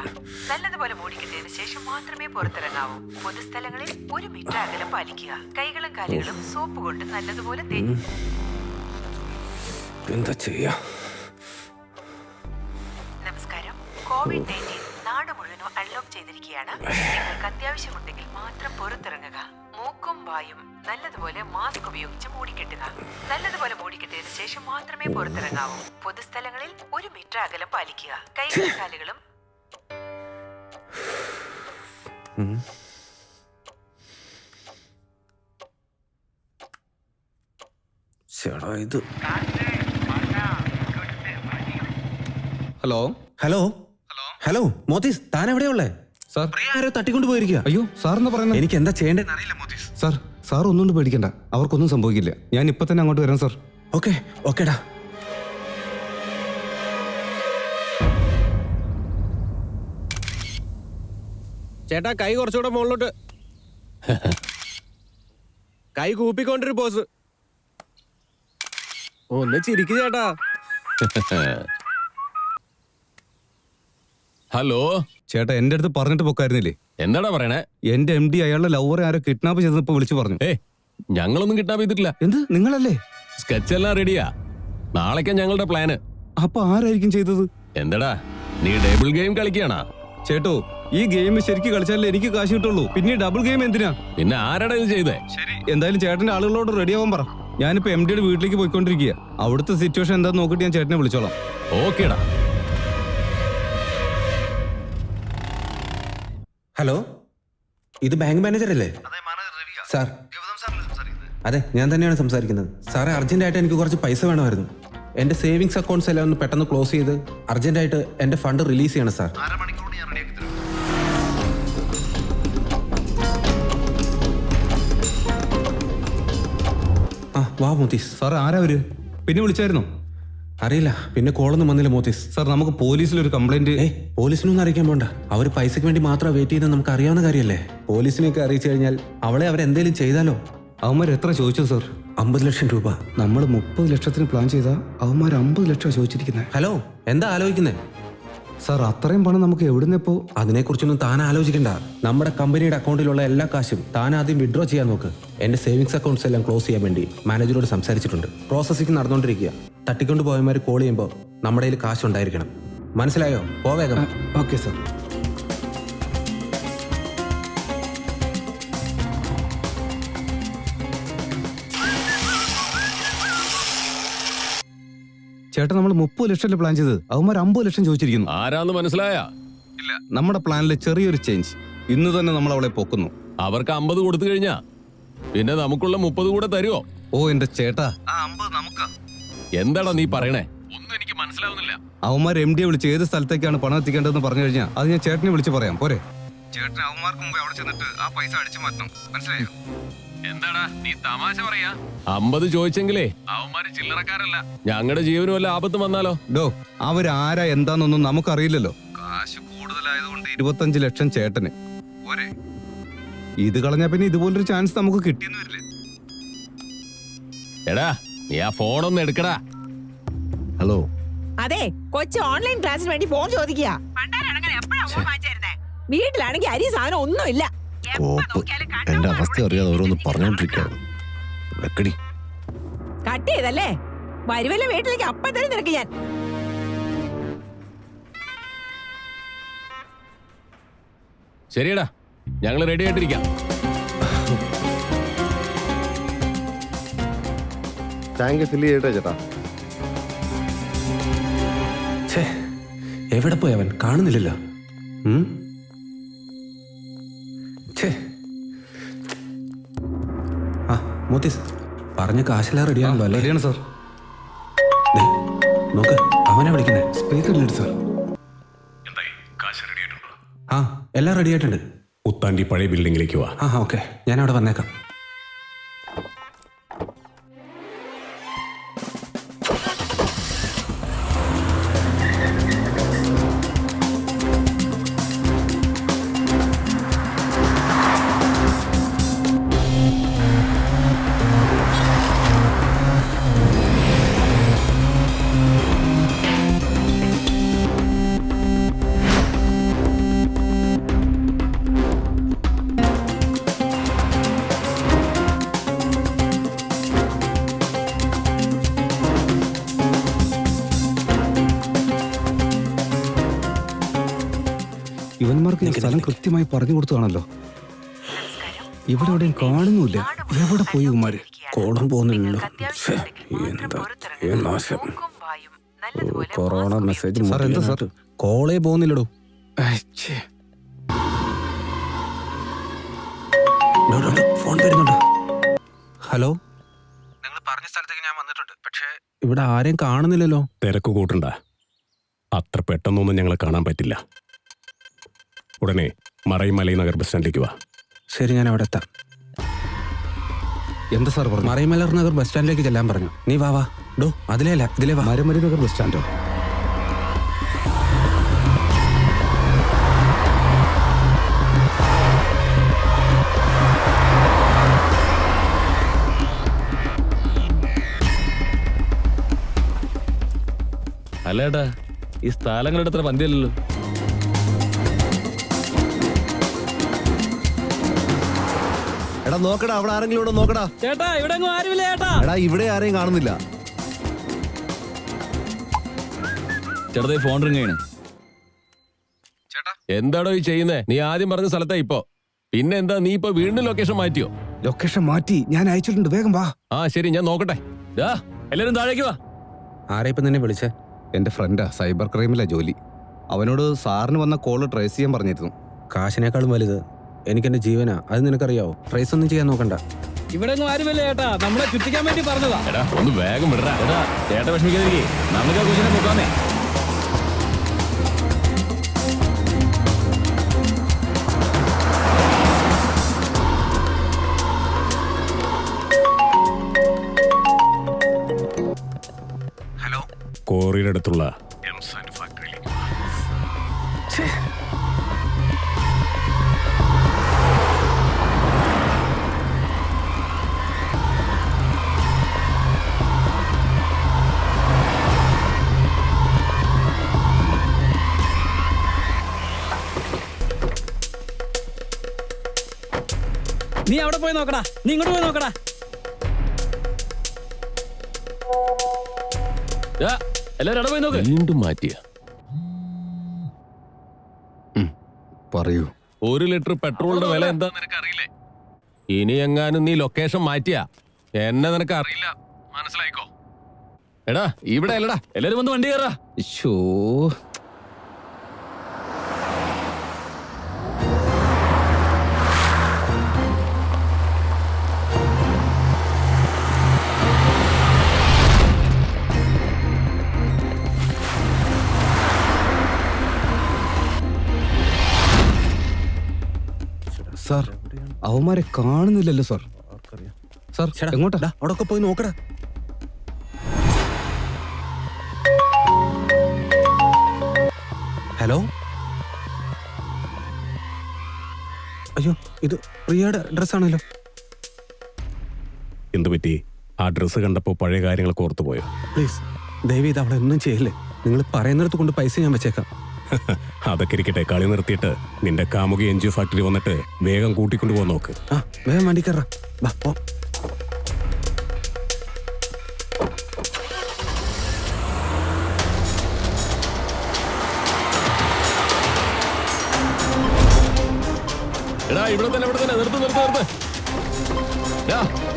നല്ലതുപോലെ മൂടിക്കെട്ടിയതിനു ശേഷം മാത്രമേ പുറത്തിറങ്ങാവൂ. പൊതുസ്ഥലങ്ങളിൽ 1 മീറ്റർ അകലം പാലിക്കുക. കൈകളും കാലുകളും സോപ്പ് കൊണ്ട് നല്ലതുപോലെ എന്താ ചെയ്യാ? നമസ്കാരം. COVID-19 നാട് മുഴുവനും അൺലോക്ക് ചെയ്തിരിക്കുകയാണ്. നിങ്ങൾക്ക് അത്യാവശ്യമുണ്ടെങ്കിൽ മാത്രം പുറത്തിറങ്ങുക. മൂക്കും വായും നല്ലതുപോലെ മാസ്ക് ഉപയോഗിച്ച് മൂടിക്കെട്ടുക. നല്ലതുപോലെ മൂടിക്കെട്ടിയതിനു ശേഷം മാത്രമേ പുറത്തിറങ്ങാവൂ. പൊതുസ്ഥലങ്ങളിൽ 1 മീറ്റർ അകലം പാലിക്കുക. കൈകളും കാലുകളും ഇത് ഹലോ ഹലോ ഹലോ മോത്തീസ് താൻ എവിടെയുള്ളേ? സാർ ആരോ തട്ടിക്കൊണ്ട് പോയിരിക്കുക. അയ്യോ സാർ എന്താ പറയുന്നത്? എനിക്ക് എന്താ ചെയ്യേണ്ടത് അറിയില്ല മോത്തീസ്. സാർ ഒന്നുകൊണ്ട് പേടിക്കണ്ട, അവർക്കൊന്നും സംഭവിക്കില്ല. ഞാൻ ഇപ്പൊ തന്നെ അങ്ങോട്ട് വരാം സാർ. ഓക്കെ ഓക്കേടാ. ചേട്ടാ കൈ കുറച്ചുകൂടെ മുകളിലോട്ട്. കൈ കൂപ്പിക്കൊണ്ടൊരു പോസ്. ഒന്ന് ചിരിക്കു ചേട്ടാ. ഹലോ ചേട്ടാ എന്റെ അടുത്ത് പറഞ്ഞിട്ട് പൊക്കായിരുന്നില്ലേ? എന്താടാ പറയണേ? എന്റെ MD അയാളുടെ ലവറെ ആരോ കിഡ്നാപ്പ് ചെയ്തപ്പോ വിളിച്ചു പറഞ്ഞു. ഞങ്ങളൊന്നും കിഡ്നാപ്പ് ചെയ്തിട്ടില്ല. എന്ത് നിങ്ങളല്ലേ? സ്കെച്ച് എല്ലാം റെഡിയാ, നാളേക്കാ ഞങ്ങളുടെ പ്ലാന്. അപ്പൊ ആരായിരിക്കും ചെയ്തത്? എന്താടാ നീ ഡബിൾ ഗെയിം കളിക്കാണാ? ചേട്ടോ ഈ ഗെയിം ശരിക്കും കളിച്ചാലേ എനിക്ക് കാശ് കിട്ടുള്ളൂ. പിന്നെ ഡബിൾ ഗെയിം എന്തിനാ? പിന്നെ ആരാടാ ഇത് ചെയ്തേ? ശരി എന്തായാലും ചേട്ടന്റെ ആളുകളോട് റെഡി ആവാൻ പറ. ഞാനിപ്പോ MDയുടെ വീട്ടിലേക്ക് പോയിക്കൊണ്ടിരിക്കുക. അവിടുത്തെ സിറ്റുവേഷൻ എന്താന്ന് നോക്കിട്ട് ഞാൻ ചേട്ടനെ വിളിച്ചോളാം. ഓക്കേടാ. ഹലോ ഇത് ബാങ്ക് മാനേജർ അല്ലേ? സാർ അതെ ഞാൻ തന്നെയാണ് സംസാരിക്കുന്നത്. സാറേ അർജന്റായിട്ട് എനിക്ക് കുറച്ച് പൈസ വേണമായിരുന്നു. എൻ്റെ സേവിങ്സ് അക്കൗണ്ട്സ് എല്ലാം ഒന്ന് പെട്ടെന്ന് ക്ലോസ് ചെയ്ത് അർജന്റായിട്ട് എൻ്റെ ഫണ്ട് റിലീസ് ചെയ്യണം സാർ. ആ വാ മോത്തീസ്. സാർ ആരാ അവര്? പിന്നെ വിളിച്ചായിരുന്നോ? അറിയില്ല, പിന്നെ കോളൊന്നും വന്നില്ല മോത്തീസ്. സാർ നമുക്ക് പോലീസിലൊരു കംപ്ലൈന്റ്. പോലീസിനൊന്നും അറിയിക്കാൻ പോണ്ട. അവർ പൈസയ്ക്ക് വേണ്ടി മാത്രം വെയിറ്റ് ചെയ്യുന്നത് നമുക്ക് അറിയാവുന്ന കാര്യമല്ലേ. പോലീസിനെയൊക്കെ അറിയിച്ചു കഴിഞ്ഞാൽ അവളെ അവരെന്തേലും ചെയ്താലോ? അവന്മാർ എത്ര ചോദിച്ചു സാർ? 50 ലക്ഷം രൂപ. നമ്മൾ 30 ലക്ഷത്തിന് പ്ലാൻ ചെയ്ത അവന്മാർ 50 ലക്ഷം ചോദിച്ചിരിക്കുന്നത്. ഹലോ എന്താ ആലോചിക്കുന്നത്? സാർ അത്രയും പണം നമുക്ക് എവിടുന്നിപ്പോ? അതിനെക്കുറിച്ചൊന്നും താൻ ആലോചിക്കണ്ട. നമ്മുടെ കമ്പനിയുടെ അക്കൗണ്ടിലുള്ള എല്ലാ കാശും താൻ ആദ്യം വിഡ്രോ ചെയ്യാൻ നോക്ക്. എന്റെ സേവിങ്സ് അക്കൗണ്ട്സ് എല്ലാം ക്ലോസ് ചെയ്യാൻ വേണ്ടി മാനേജറോട് സംസാരിച്ചിട്ടുണ്ട്. പ്രോസസ്സിംഗ് നടന്നുകൊണ്ടിരിക്കുക. തട്ടിക്കൊണ്ട് പോയമാര് കോൾ ചെയ്യുമ്പോൾ നമ്മുടെ കയ്യിൽ കാശ് ഉണ്ടായിരിക്കണം. മനസ്സിലായോ? പോവേഗം. Okay sir. ചേട്ടാ നമ്മൾ 30 ലക്ഷത്തിന്റെ പ്ലാൻ ചെയ്ത് അവന്മാർ 50 ലക്ഷം ചോദിച്ചിരിക്കുന്നു. ആരാന്ന് മനസ്സിലായ? ഇല്ല, നമ്മുടെ പ്ലാനിൽ ചെറിയൊരു ചേഞ്ച്. ഇന്ന് തന്നെ നമ്മൾ അവളെ പൊക്കുന്നു. അവർക്ക് 50 കൊടുത്തു കഴിഞ്ഞാ പിന്നെ നമുക്കുള്ള 30 കൂടെ തരുമോ? ഓ എന്റെ ചേട്ടാ, എന്താടാ നീ പറയണേ? ഒന്നും എനിക്ക് മനസ്സിലാവുന്നില്ല. അവന്മാർ MDയെ വിളിച്ച് ഏത് സ്ഥലത്തേക്കാണ് പണം എത്തിക്കേണ്ടതെന്ന് പറഞ്ഞു കഴിഞ്ഞാൽ അത് ഞാൻ ചേട്ടനെ വിളിച്ച് പറയാം. പോരെ? ചേട്ടൻ അവന്മാർക്ക് മുമ്പ് അവിടെ ചെന്നിട്ട് ആ പൈസ അടിച്ചു മാറ്റണം. മനസ്സിലായോ? എന്താടാ നീ തമാശ പറയാ? 50 ചോദിച്ചെങ്കിലേ അവന്മാര് ചില്ലറക്കാരല്ല. ഞങ്ങളുടെ ജീവനും വല്ല ആപത്തും വന്നാലോ? ഡോ അവരാരാ എന്താന്നൊന്നും നമുക്കറിയില്ലല്ലോ. കാശ് കൂടുതലായതുകൊണ്ട് 25 ലക്ഷം ചേട്ടന്. പോരെ? ഇത് കളഞ്ഞാ പിന്നെ ഇതുപോലൊരു ചാൻസ് നമുക്ക് കിട്ടിയെന്ന് വരില്ലേ? എടാ നീ ആ ഫോണൊന്ന് എടുക്കടാ. ഹലോ അതെ, കൊച്ചു ഓൺലൈൻ ക്ലാസ്സിന് വേണ്ടി ഫോൺ ചോദിക്കുക. വീട്ടിലാണെങ്കിൽ അരി സാധനം ഒന്നുമില്ല. കോപ്പ് എന്റെ അവസ്ഥ അറിയാതെ ഓരോന്ന് പറഞ്ഞോണ്ടിരിക്കുകയാണ്. വെക്കടി കട്ട് ചെയ്തല്ലേ? വരുവല്ല വീട്ടിലേക്ക് അപ്പം തന്നെ നിനക്ക് ഞാൻ. ശരിയടാ, ഞങ്ങൾ റെഡി ആയിട്ടിരിക്കാം. ടാങ്ക് ഫില്ല് ചെയ്യട്ടെ ചേട്ടാ? എവിടെ പോയി അവൻ? കാണുന്നില്ലല്ലോ. ആ മോത്തീസ് പറഞ്ഞ കാശെല്ലാം റെഡിയാണല്ലോ അല്ലേ? റെഡിയാണ് സാർ. നോക്ക് അവനെ വിളിക്കുന്നേ. സ്പീക്കറിലിട്ട് സാർ. ആ എല്ലാം റെഡി ആയിട്ടുണ്ട്. ഉത്താണ്ടി പഴയ ബിൽഡിങ്ങിലേക്ക് വാ. ആ ഓക്കെ, ഞാൻ അവിടെ വന്നേക്കാം. ഇവന്മാർക്ക് സ്ഥലം കൃത്യമായി പറഞ്ഞു കൊടുത്തതാണല്ലോ. ഇവിടെ എവിടെയും കാണുന്നില്ല. എവിടെ പോയി ഉമാര്? കോളും പോകുന്നില്ലല്ലോ. എന്താ നാശം. കൊറോണ മെസ്സേജ് കോളേ പോകുന്നില്ലടോ. ഫോൺ വരുന്നുണ്ട്. ഹലോ, നിങ്ങൾ പറഞ്ഞ സ്ഥലത്തേക്ക് ഞാൻ വന്നിട്ടുണ്ട്. പക്ഷേ ഇവിടെ ആരെയും കാണുന്നില്ലല്ലോ. തിരക്ക് കൂട്ടണ്ട. അത്ര പെട്ടെന്നൊന്നും ഞങ്ങളെ കാണാൻ പറ്റില്ല. ഉടനെ മറൈമലൈ നഗർ ബസ് സ്റ്റാൻഡിലേക്ക് വാ. ശരി, ഞാൻ അവിടെ എത്താം. എന്താ സാർ പറഞ്ഞു? മറൈമലർ നഗർ ബസ് സ്റ്റാൻഡിലേക്ക് ചെല്ലാൻ പറഞ്ഞു. നീ വാ വാ. ഡോ അതിലേ അല്ല, ഇതിലേ വാ. മരമരി നഗർ ബസ് സ്റ്റാൻഡോ? അല്ല ഏട്ടാ, ഈ സ്ഥലങ്ങളുടെ അത്ര പന്തിയല്ലല്ലോ. എടാ നോക്കടാ, അവിടെ ആരെങ്കിലും ഇവിടെ നോക്കടാ. ചേട്ടാ ഇവിടെ ആരുമില്ല ചേട്ടാ. എടാ ഇവിടെ ആരെയും കാണുന്നില്ല. ചേട്ടാ ഫോൺ റിംഗ് ചെയ്യണേ. എന്താടോ ഈ ചെയ്യുന്നേ? നീ ആദ്യം പറഞ്ഞ സ്ഥലത്താ ഇപ്പോ. പിന്നെ എന്താ നീ ഇപ്പൊ വീണ്ടും ലൊക്കേഷൻ മാറ്റിയോ? ലൊക്കേഷൻ മാറ്റി, ഞാൻ അയച്ചിട്ടുണ്ട്. വേഗം വാ. ആ ശരി, ഞാൻ നോക്കട്ടെ. എല്ലാരും താഴേക്ക് വാ. ആരെ ഇപ്പം നിന്നെ വിളിച്ചേ? എന്റെ ഫ്രണ്ടാ, സൈബർ ക്രൈമിലാ ജോലി. അവനോട് സാറിന് വന്ന കോള് ട്രേസ് ചെയ്യാൻ പറഞ്ഞിരുന്നു. കാശിനേക്കാളും വലുത് എനിക്കെന്റെ ജീവനാ. അത് നിനക്കറിയാവോ? ട്രേസ് ഒന്നും ചെയ്യാൻ നോക്കണ്ട. ഇവിടെ ആരുമില്ല ചേട്ടാ. നമ്മളെ ചുറ്റിക്കാൻ വേണ്ടി പറഞ്ഞതാ. എടാ ഒന്ന് വേഗം വിടറാ. ചേട്ടാ ചേട്ടാ വിഷമിക്കാതിരിക്കേ, നമുക്ക് ആ കൊച്ചിനെ നോക്കാന്നേ. കോറിയുടെ അടുത്തുള്ള നീ അവിടെ പോയി നോക്കടാ. നീ ഇങ്ങോട്ട് പോയി നോക്കടാ. എല്ലാരും അവിടെ പോയി നോക്ക്. വീണ്ടും മാറ്റിയ പറയൂ. 1 ലിറ്റർ പെട്രോളിന്റെ വില എന്താ നിനക്ക് അറിയില്ലേ? ഇനി എങ്ങാനും നീ ലൊക്കേഷൻ മാറ്റിയാ എന്നെ നിനക്ക് അറിയില്ല, മനസ്സിലായിക്കോ? എടാ ഇവിടെ അല്ലടാ. എല്ലാരും വന്ന് വണ്ടി കയറാ. സാർ, അവന്മാരെ കാണുന്നില്ലല്ലോ സാർ. സാർ എങ്ങോട്ടാ? അവിടെ പോയി നോക്കടാ. ഹലോ, അയ്യോ ഇത് പ്രിയയുടെ ഡ്രസ്സാണല്ലോ. എന്തു പറ്റി? ആ ഡ്രസ്സ് കണ്ടപ്പോൾ പഴയ കാര്യങ്ങളൊക്കെ ഓർത്തുപോയോ? പ്ലീസ് ദയവ് ചെയ്ത് അവിടെ ഒന്നും ചെയ്യല്ലേ. നിങ്ങൾ പറയുന്നിടത്ത് കൊണ്ട് പൈസ ഞാൻ വെച്ചേക്കാം. അതൊക്കെ ഇരിക്കട്ടെ, കളി നിർത്തിയിട്ട് നിന്റെ കാമുകി NGO ഫാക്ടറി വന്നിട്ട് വേഗം കൂട്ടിക്കൊണ്ടു പോകാൻ നോക്ക്. ആ വേഗം വണ്ടി കയറാം. എടാ ഇവിടെ തന്നെ നിർത്ത്.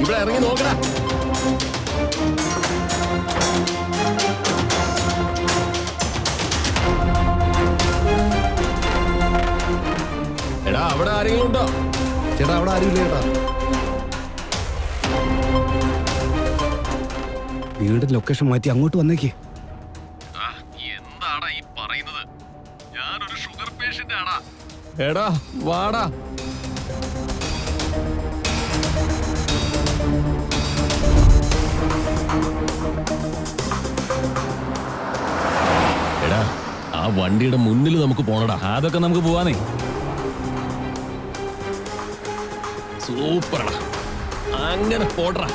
ഇവിടെ ഇറങ്ങി നോക്കടാ. എടാ അവിടെ ആരെങ്കിലും ഉണ്ടോ? ചേട്ടാ അവിടെ ആരുമില്ല ചേട്ടാ. വീട് ലൊക്കേഷൻ മാറ്റി അങ്ങോട്ട് വന്നേക്ക്. എന്താടാ ഈ പറയുന്നത്? ഞാനൊരു ഷുഗർ പേഷ്യന്റ് ആടാ. എടാ വാടാ. എടാ ആ വണ്ടിയുടെ മുന്നിൽ നമുക്ക് പോണടാ. അതൊക്കെ നമുക്ക് പോവാന്നേ. സൂപ്പറാ, അങ്ങനെ പോടറാ.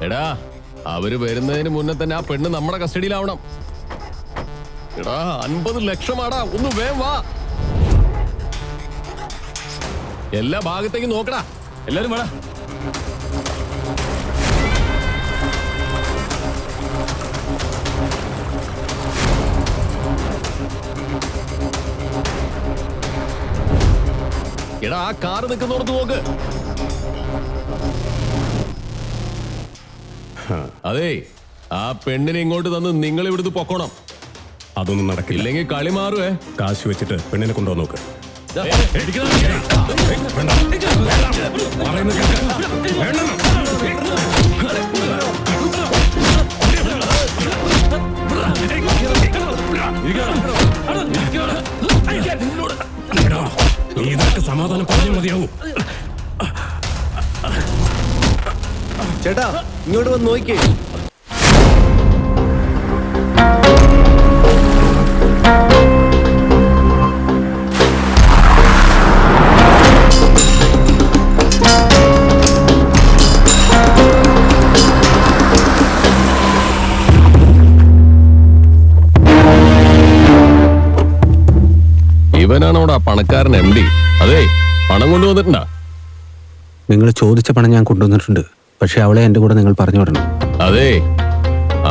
എടാ അവര് വരുന്നതിന് മുന്നേ തന്നെ ആ പെണ്ണ് നമ്മുടെ കസ്റ്റഡിയിലാവണം. എടാ 50 ലക്ഷമാടാ. ഒന്ന് വേഗം വാ. എല്ലാ ഭാഗത്തേക്കും നോക്കടാ. എല്ലാരും വേടാ. എടാ ആ കാറ് നിൽക്കുന്നോടത്ത് നോക്ക്. അതെ, ആ പെണ്ണിനെ ഇങ്ങോട്ട് തന്ന് നിങ്ങൾ ഇവിടുന്ന് പൊക്കോണം. അതൊന്നും നടക്കില്ല. ഇല്ലെങ്കിൽ കളി മാറുവേ. കാശ് വെച്ചിട്ട് പെണ്ണിനെ കൊണ്ടുവന്ന് നോക്ക്. നീ ഇതൊക്കെ സമാധാനം പറഞ്ഞു മതിയാവൂ. ചേട്ടാ ഇങ്ങോട്ട് വന്ന് നോക്കിയേ. ഇവനാണ് അവിടെ പണക്കാരൻ MD. അതെ, പണം കൊണ്ടുവന്നിട്ടുണ്ടാ? നിങ്ങൾ ചോദിച്ച പണം ഞാൻ കൊണ്ടുവന്നിട്ടുണ്ട്. പക്ഷെ അവളെ എന്റെ കൂടെ നിങ്ങൾ പറഞ്ഞു വിടണം. അതെ,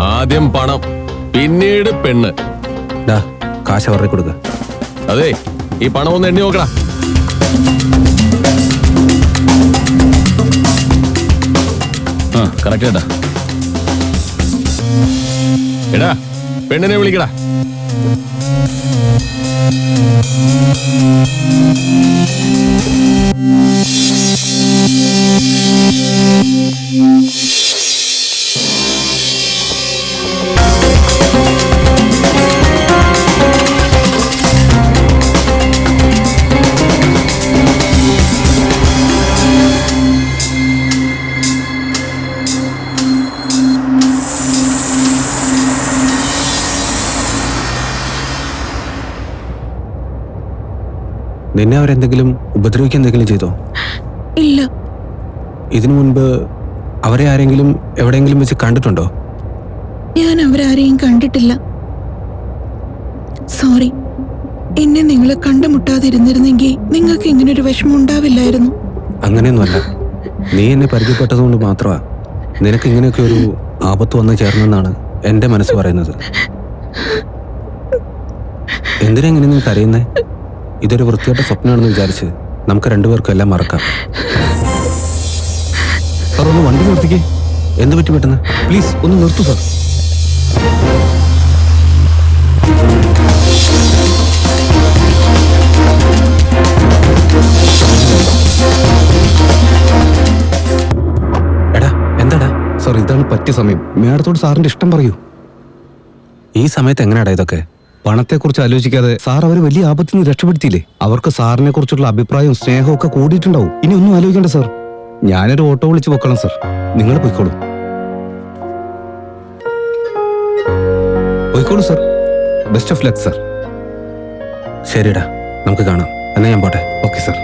ആദ്യം പണം, പിന്നീട് പെണ്ണ്. കാശ് അവരുടെ കൊടുക്ക. അതെ, ഈ പണം ഒന്ന് എണ്ണി നോക്കടാ. കറക്റ്റ് ഏട്ടാ. എടാ പെണ്ണിനെ വിളിക്കടാ. നിന്നെ അവരെന്തെങ്കിലും ഉപദ്രവിക്കുക എന്തെങ്കിലും ചെയ്തോ? ഇല്ല. ഇതിനു മുൻപ് അവരെ ആരെങ്കിലും എവിടെയെങ്കിലും വെച്ച് കണ്ടിട്ടുണ്ടോ? ഞാൻ അവരാരെയും കണ്ടിട്ടില്ല. സോറി. എന്നെ നിങ്ങൾ കണ്ടുമുട്ടാതിരുന്നിരുന്നെങ്കിൽ നിങ്ങൾക്ക് ഇങ്ങനൊരു വിഷമം ഉണ്ടാവില്ലായിരുന്നു. അങ്ങനെയൊന്നുമല്ല. നീ എന്നെ പരിചയപ്പെട്ടതുകൊണ്ട് മാത്രമാ നിനക്ക് ഇങ്ങനെയൊക്കെ ഒരു ആപത്ത് വന്നു ചേർന്നെന്നാണ് എൻ്റെ മനസ്സ് പറയുന്നത്. എന്തിനാ ഇങ്ങനെ നീ കരയുന്നേ? ഇതൊരു വൃത്തിയായിട്ട സ്വപ്നമാണെന്ന് വിചാരിച്ച് നമുക്ക് രണ്ടുപേർക്കും എല്ലാം മറക്കാം. സാർ ഒന്ന് വണ്ടി നിർത്തിക്കേ. എന്ത് പറ്റി പെട്ടെന്ന്? പ്ലീസ് ഒന്ന് നിർത്തൂ സാർ. എടാ എന്താടാ? സാർ ഇതാണ് പറ്റിയ സമയം. മേഡത്തോട് സാറിന്റെ ഇഷ്ടം പറയൂ. ഈ സമയത്ത് എങ്ങനെയാടാ ഇതൊക്കെ? പണത്തെക്കുറിച്ച് ആലോചിക്കാതെ സാർ അവരെ വലിയ ആപത്തിൽ നിന്ന് രക്ഷപ്പെടുത്തിയില്ലേ? അവർക്ക് സാറിനെ കുറിച്ചുള്ള അഭിപ്രായവും സ്നേഹവും ഒക്കെ കൂടിയിട്ടുണ്ടാവും. ഇനി ഒന്നും ആലോചിക്കണ്ട സാർ. ഞാനൊരു ഓട്ടോ വിളിച്ച് പൊക്കണം സാർ. നിങ്ങൾ പോയിക്കോളൂ. പോയിക്കോളൂ sir. Best of luck sir. ശരിടാ, നമുക്ക് കാണാം. എന്നാ ഞാൻ പോട്ടെ. Okay sir.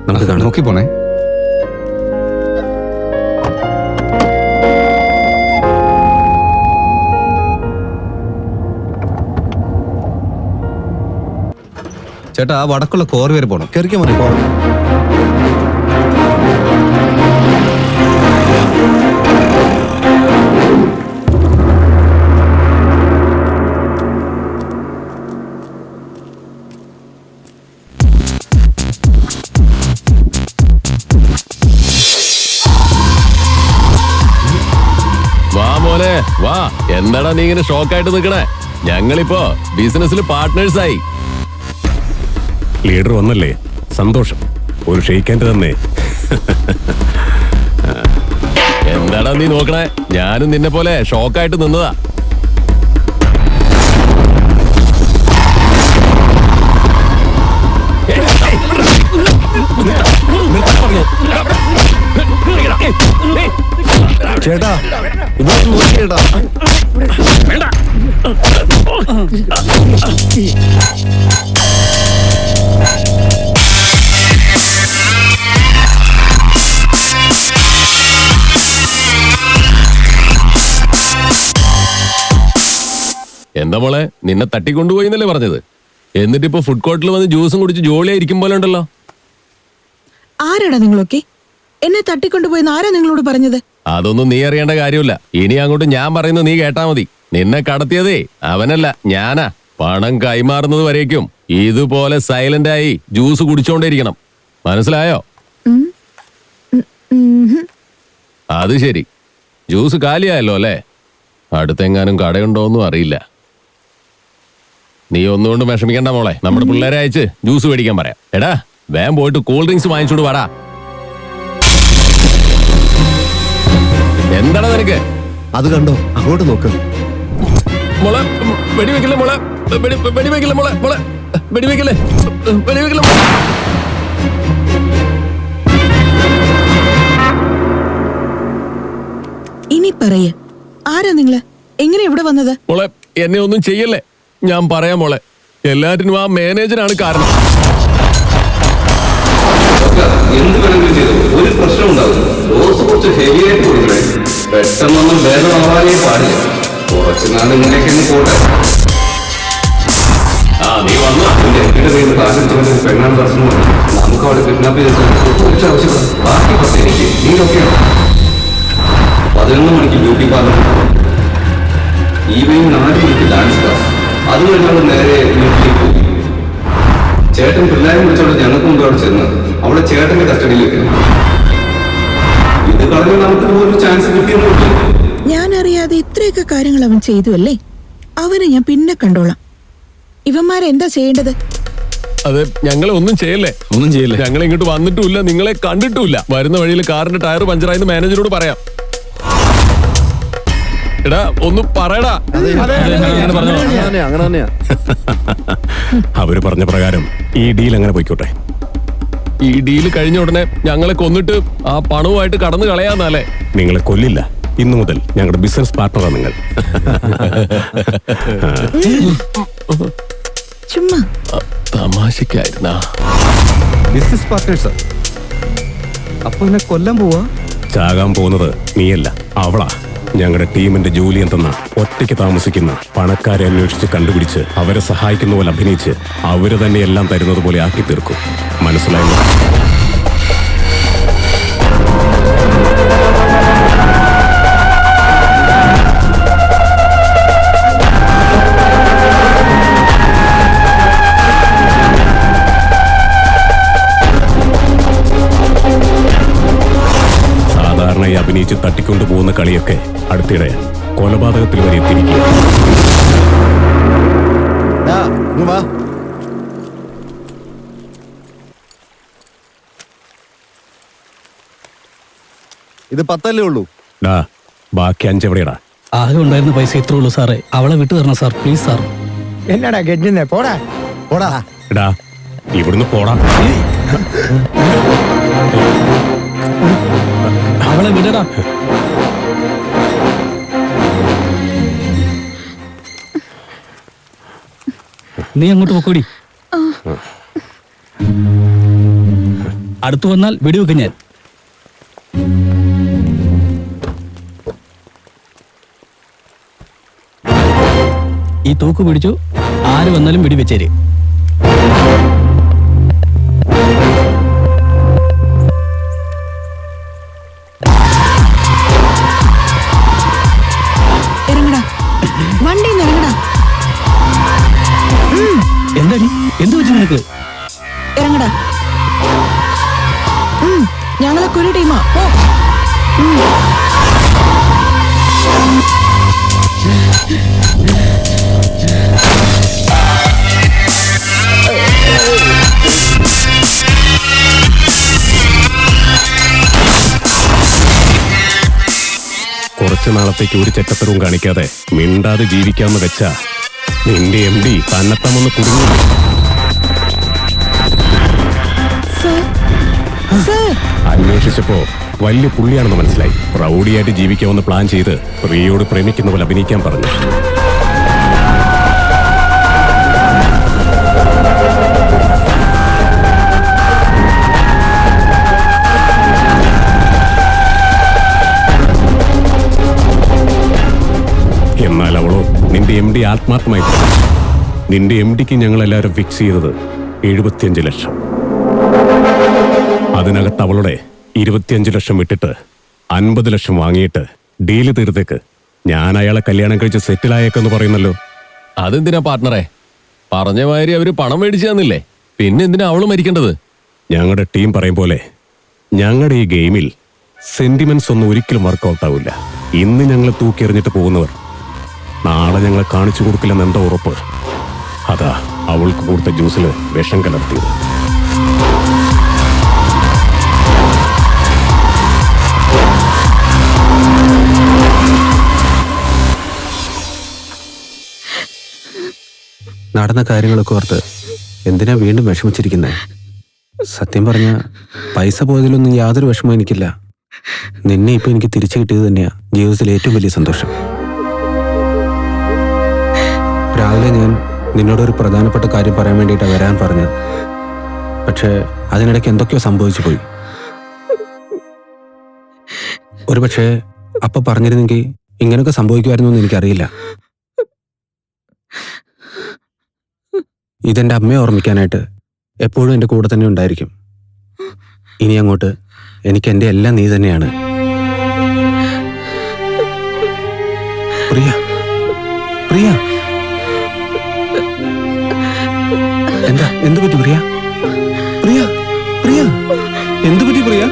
നമുക്ക് കാണാം. നോക്കി പോണേ. ചേട്ടാ ആ വടക്കുള്ള കോറി വരെ പോണം. കയറിക്കാൻ മതി. പോകാം. വാ മോനെ വാ. എന്താടാ നീ ഇങ്ങനെ ഷോക്കായിട്ട് നിൽക്കണേ? ഞങ്ങളിപ്പോ ബിസിനസ്സിൽ പാർട്ട്നേഴ്സായി. ലീഡർ വന്നല്ലേ, സന്തോഷം. ഒരു ഷെയ്ക്കാൻ്റെ തന്നെ. എന്താടാ നീ നോക്കണേ? ഞാനും നിന്നെ പോലെ ഷോക്കായിട്ട് നിന്നതാ. ചേട്ടാ ഇവിടെ നോക്കിയേട്ടാ. എന്താ മോളെ, നിന്നെ തട്ടിക്കൊണ്ടുപോയി എന്നല്ലേ പറഞ്ഞത്? എന്നിട്ടിപ്പോ ഫുഡ് കോർട്ടിൽ വന്ന് ജ്യൂസും കുടിച്ച് ജോളിയായിരിക്കും പോലെ ഉണ്ടല്ലോ. ആരാടാ നിങ്ങളൊക്കെ? എന്നെ തട്ടിക്കൊണ്ടുപോയെന്ന് ആരാ നിങ്ങളോട് പറഞ്ഞത്? അതൊന്നും നീ അറിയേണ്ട കാര്യമില്ല. ഇനി അങ്ങോട്ട് ഞാൻ പറയുന്നത് നീ കേട്ടാ മതി. നിന്നെ കടത്തിയതേ അവനല്ല, ഞാനാ. പണം കൈമാറുന്നത് വരേക്കും ഇതുപോലെ സൈലന്റ് ആയി ജ്യൂസ് കുടിച്ചോണ്ടിരിക്കണം, മനസ്സിലായോ? അത് ശരി, ജ്യൂസ് കാലിയായല്ലോ അല്ലേ? അടുത്തെങ്ങാനും കടയുണ്ടോന്നും അറിയില്ല. നീ ഒന്നുകൊണ്ട് വിഷമിക്കണ്ട മോളെ, നമ്മുടെ പിള്ളേരെ അയച്ച് ജ്യൂസ് മേടിക്കാൻ പറയാം. എടാ വേഗം പോയിട്ട് കൂൾ ഡ്രിങ്ക്സ് വാങ്ങിച്ചോണ്ട് വരാ. എന്താണ് നിനക്ക്? അത് കണ്ടോ, അങ്ങോട്ട് നോക്ക്. മോളെ വെടിവെക്കില്ല മോളെ, വെടിവെക്കില്ല മോളെ, മോളെ വെടിവെക്കില്ലേ, വെടിവെക്കില്ല. ഇനി പറയ, ആരാ നിങ്ങള്? എങ്ങനെ ഇവിടെ വന്നത്? മോളെ എന്നെ ഒന്നും ചെയ്യല്ലേ, ഞാൻ പറയാം മോളെ. എല്ലാറ്റിനും ആ മാനേജറാണ് കാരണം. എന്ത് വേണമെങ്കിലും ചെയ്തു, ഒരു പ്രശ്നം ഉണ്ടാവില്ല. ഡോസ് കുറച്ച് ഹെവി ആയിട്ട് കൊടുക്കണേ. പെട്ടെന്നൊന്നും ഭേദമാവാനേ പാടില്ല. കുറച്ച് നാൾ ഇങ്ങനെയൊക്കെ പോട്ടെ. നീ വന്നു എന്റെ കയ്യിൽ കാശിച്ചുകൊണ്ട് പെണ്ണാണ് പ്രശ്നം. നമുക്ക് അവിടെ കിഡ്നാപ്പ് ചെയ്തിട്ട് ആവശ്യമില്ല. ബാക്കി പത്ത് എനിക്ക് നീയൊക്കെയാണ്. 11 മണിക്ക് ബ്യൂട്ടി പാർലർ, ഈവനിങ് 4 മണിക്ക് ഡാൻസ് ക്ലാസ്. അത് കഴിഞ്ഞാൽ നേരെ വീട്ടിലേക്ക് പോകും. ചേട്ടൻ പിള്ളേരെ വിളിച്ചോണ്ട് ഞങ്ങൾക്ക് മുമ്പ് അവിടെ ചെന്ന് അവിടെ ചേട്ടന്റെ കസ്റ്റഡിയിൽ വെക്കണം. ഇത് കളഞ്ഞാൽ നമുക്ക് ഒരു ചാൻസ് കിട്ടിയെന്നില്ല. ഞാൻ അറിയാതെ ഇത്രയൊക്കെ കാര്യങ്ങൾ അവൻ ചെയ്തു അല്ലേ? അവനെ ഞാൻ പിന്നെ കണ്ടോളാം. ഇവന്മാരെന്താ ചെയ്യേണ്ടത്? അതെ, ഞങ്ങളെ ഒന്നും ചെയ്യല്ലേ, ഒന്നും ചെയ്യല്ലേ. ഞങ്ങൾ ഇങ്ങോട്ട് വന്നിട്ടുമില്ല, നിങ്ങളെ കണ്ടിട്ടുമില്ല. വരുന്ന വഴിയിൽ കാറിന്റെ ടയർ പഞ്ചറായെന്ന് മാനേജരോട് പറയാം. എടാ ഒന്ന് പറയടാ. അങ്ങനെ തന്നെയാ. അവര് പറഞ്ഞ പ്രകാരം ഈ ഡീൽ അങ്ങനെ പോയിക്കോട്ടെ. ഈ ഡീല് കഴിഞ്ഞ ഉടനെ ഞങ്ങളെ കൊന്നിട്ട് ആ പണവുമായിട്ട് കടന്നു കളയാന്നല്ലേ? നിങ്ങളെ കൊല്ലില്ല. ഇന്നു മുതൽ ഞങ്ങളുടെ ബിസിനസ് പാർട്ണറാണ് നിങ്ങൾ. ചുമ്മാ തമാശക്കായിരുന്നാ. Business partners. അപ്പൊ എന്നെ കൊല്ലാൻ പോവാ? ചാകാൻ പോകുന്നത് നീയല്ല, അവളാ. ഞങ്ങളുടെ ടീമിന്റെ ജോലി എന്തെന്ന ഒറ്റയ്ക്ക് താമസിക്കുന്ന പണക്കാരെ അന്വേഷിച്ച് കണ്ടുപിടിച്ച് അവരെ സഹായിക്കുന്ന പോലെ അഭിനയിച്ച് അവര് തന്നെ എല്ലാം തരുന്നത് പോലെ ആക്കി തീർക്കും. മനസ്സിലായല്ലോ? സാധാരണയായി അഭിനയിച്ച് തട്ടിക്കൊണ്ടു പോകുന്ന കളിയൊക്കെ അടുത്തിടെ കൊലപാതകത്തിൽ വരെ എത്തിയിരിക്കുക. ഇത് 10 ഉള്ളൂ. ബാക്കി 5 എവിടെയാടാ? ആകെ ഉണ്ടായിരുന്ന പൈസ ഇത്രേ ഉള്ളൂ സാറേ. അവളെ വിട്ടു തരണം സാർ, പ്ലീസ് സാർ. എന്നാടാ ഗെഡ്ജിന്നെ? പോടാ പോടാ. എടാ ഇവിടുന്ന് പോടാ. അവളെ വിടടാ. നീ അങ്ങോട്ട് പൊക്കോടി. അടുത്തു വന്നാൽ വെടിവെക്കും ഞാൻ. ഈ തൂക്ക് പിടിച്ചു, ആര് വന്നാലും വെടിവെച്ചേര്. ഇറങ്ങടാ, വണ്ടിന്ന് ഇറങ്ങടാ. എന്താടി, എന്ത് വെച്ചു നിനക്ക്? ഇറങ്ങടാ. ഞങ്ങളൊക്കെ ഒരു ടീമാ. പോ. കുറച്ചു നാളത്തേക്ക് ഒരു ചെറ്റത്തരവും കാണിക്കാതെ മിണ്ടാതെ ജീവിക്കാമെന്ന് വെച്ചാ നിന്റെ MD തന്നെത്താമെന്ന് കുടുങ്ങി. അന്വേഷിച്ചപ്പോ വലിയ പുള്ളിയാണെന്ന് മനസ്സിലായി. പ്രൗഢിയായിട്ട് ജീവിക്കാമെന്ന് പ്ലാൻ ചെയ്ത് പ്രിയയോട് പ്രേമിക്കുന്ന പോലെ അഭിനയിക്കാൻ പറഞ്ഞു. എന്നാൽ അവളോ നിന്റെ MD ആത്മാർത്ഥമായി പറഞ്ഞു. നിന്റെ MDക്ക് ഞങ്ങൾ എല്ലാവരും ഫിക്സ് ചെയ്തത് 75 ലക്ഷം. അതിനകത്ത് അവളുടെ 25 ലക്ഷം വിട്ടിട്ട് 50 ലക്ഷം വാങ്ങിയിട്ട് ഡീല് തീർത്തേക്ക്. ഞാൻ അയാളെ കല്യാണം കഴിച്ച് സെറ്റിലായേക്കെന്ന് പറയുന്നല്ലോ. അതെന്തിനാ പാർട്ട്ണറെ? പറഞ്ഞ മാതിരി അവര് പണം മേടിച്ചു തന്നില്ലേ, പിന്നെ എന്തിനാ അവള് മരിക്കേണ്ടത്? ഞങ്ങളുടെ ടീം പറയും പോലെ ഞങ്ങളുടെ ഈ ഗെയിമിൽ സെന്റിമെന്റ്സ് ഒന്നും ഒരിക്കലും വർക്കൗട്ട് ആവില്ല. ഇന്ന് ഞങ്ങളെ തൂക്കിയെറിഞ്ഞിട്ട് പോകുന്നവർ നാളെ ഞങ്ങളെ കാണിച്ചു കൊടുക്കില്ലെന്ന് എന്താ ഉറപ്പ്? അതാ അവൾക്ക് കൊടുത്ത ജ്യൂസിൽ വിഷം കലർത്തിയത്. നടന്ന കാര്യങ്ങളൊക്കെ ഓർത്ത് എന്തിനാ വീണ്ടും വിഷമിച്ചിരിക്കുന്നത്? സത്യം പറഞ്ഞ പൈസ പോയതിലൊന്നും യാതൊരു വിഷമവും എനിക്കില്ല. നിന്നെ ഇപ്പൊ എനിക്ക് തിരിച്ചു കിട്ടിയത് തന്നെയാ ജീവിതത്തിലെ ഏറ്റവും വലിയ സന്തോഷം. രാവിലെ ഞാൻ നിന്നോടൊരു പ്രധാനപ്പെട്ട കാര്യം പറയാൻ വേണ്ടിയിട്ടാണ് വരാൻ പറഞ്ഞത്. പക്ഷേ അതിനിടയ്ക്ക് എന്തൊക്കെയോ സംഭവിച്ചു പോയി. ഒരുപക്ഷെ അപ്പൊ പറഞ്ഞിരുന്നെങ്കിൽ ഇങ്ങനെയൊക്കെ സംഭവിക്കുമായിരുന്നു എന്ന് എനിക്കറിയില്ല. ഇതെന്റെ അമ്മയെ ഓർമ്മിക്കാനായിട്ട് എപ്പോഴും എൻ്റെ കൂടെ തന്നെ ഉണ്ടായിരിക്കും. ഇനി അങ്ങോട്ട് എനിക്ക് എൻ്റെ എല്ലാം നീ തന്നെയാണ്. പ്രിയ, പ്രിയ, എന്താ എന്ത് പറ്റി പ്രിയ? പ്രിയ, പ്രിയ, എന്ത് പറ്റി പ്രിയ?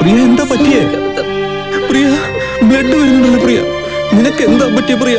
പ്രിയ എന്താ പറ്റിയേ? പ്രിയ ബ്ലഡ് വരുന്നുണ്ടല്ലോ പ്രിയ, നിനക്ക് എന്താ പറ്റിയ പ്രിയ?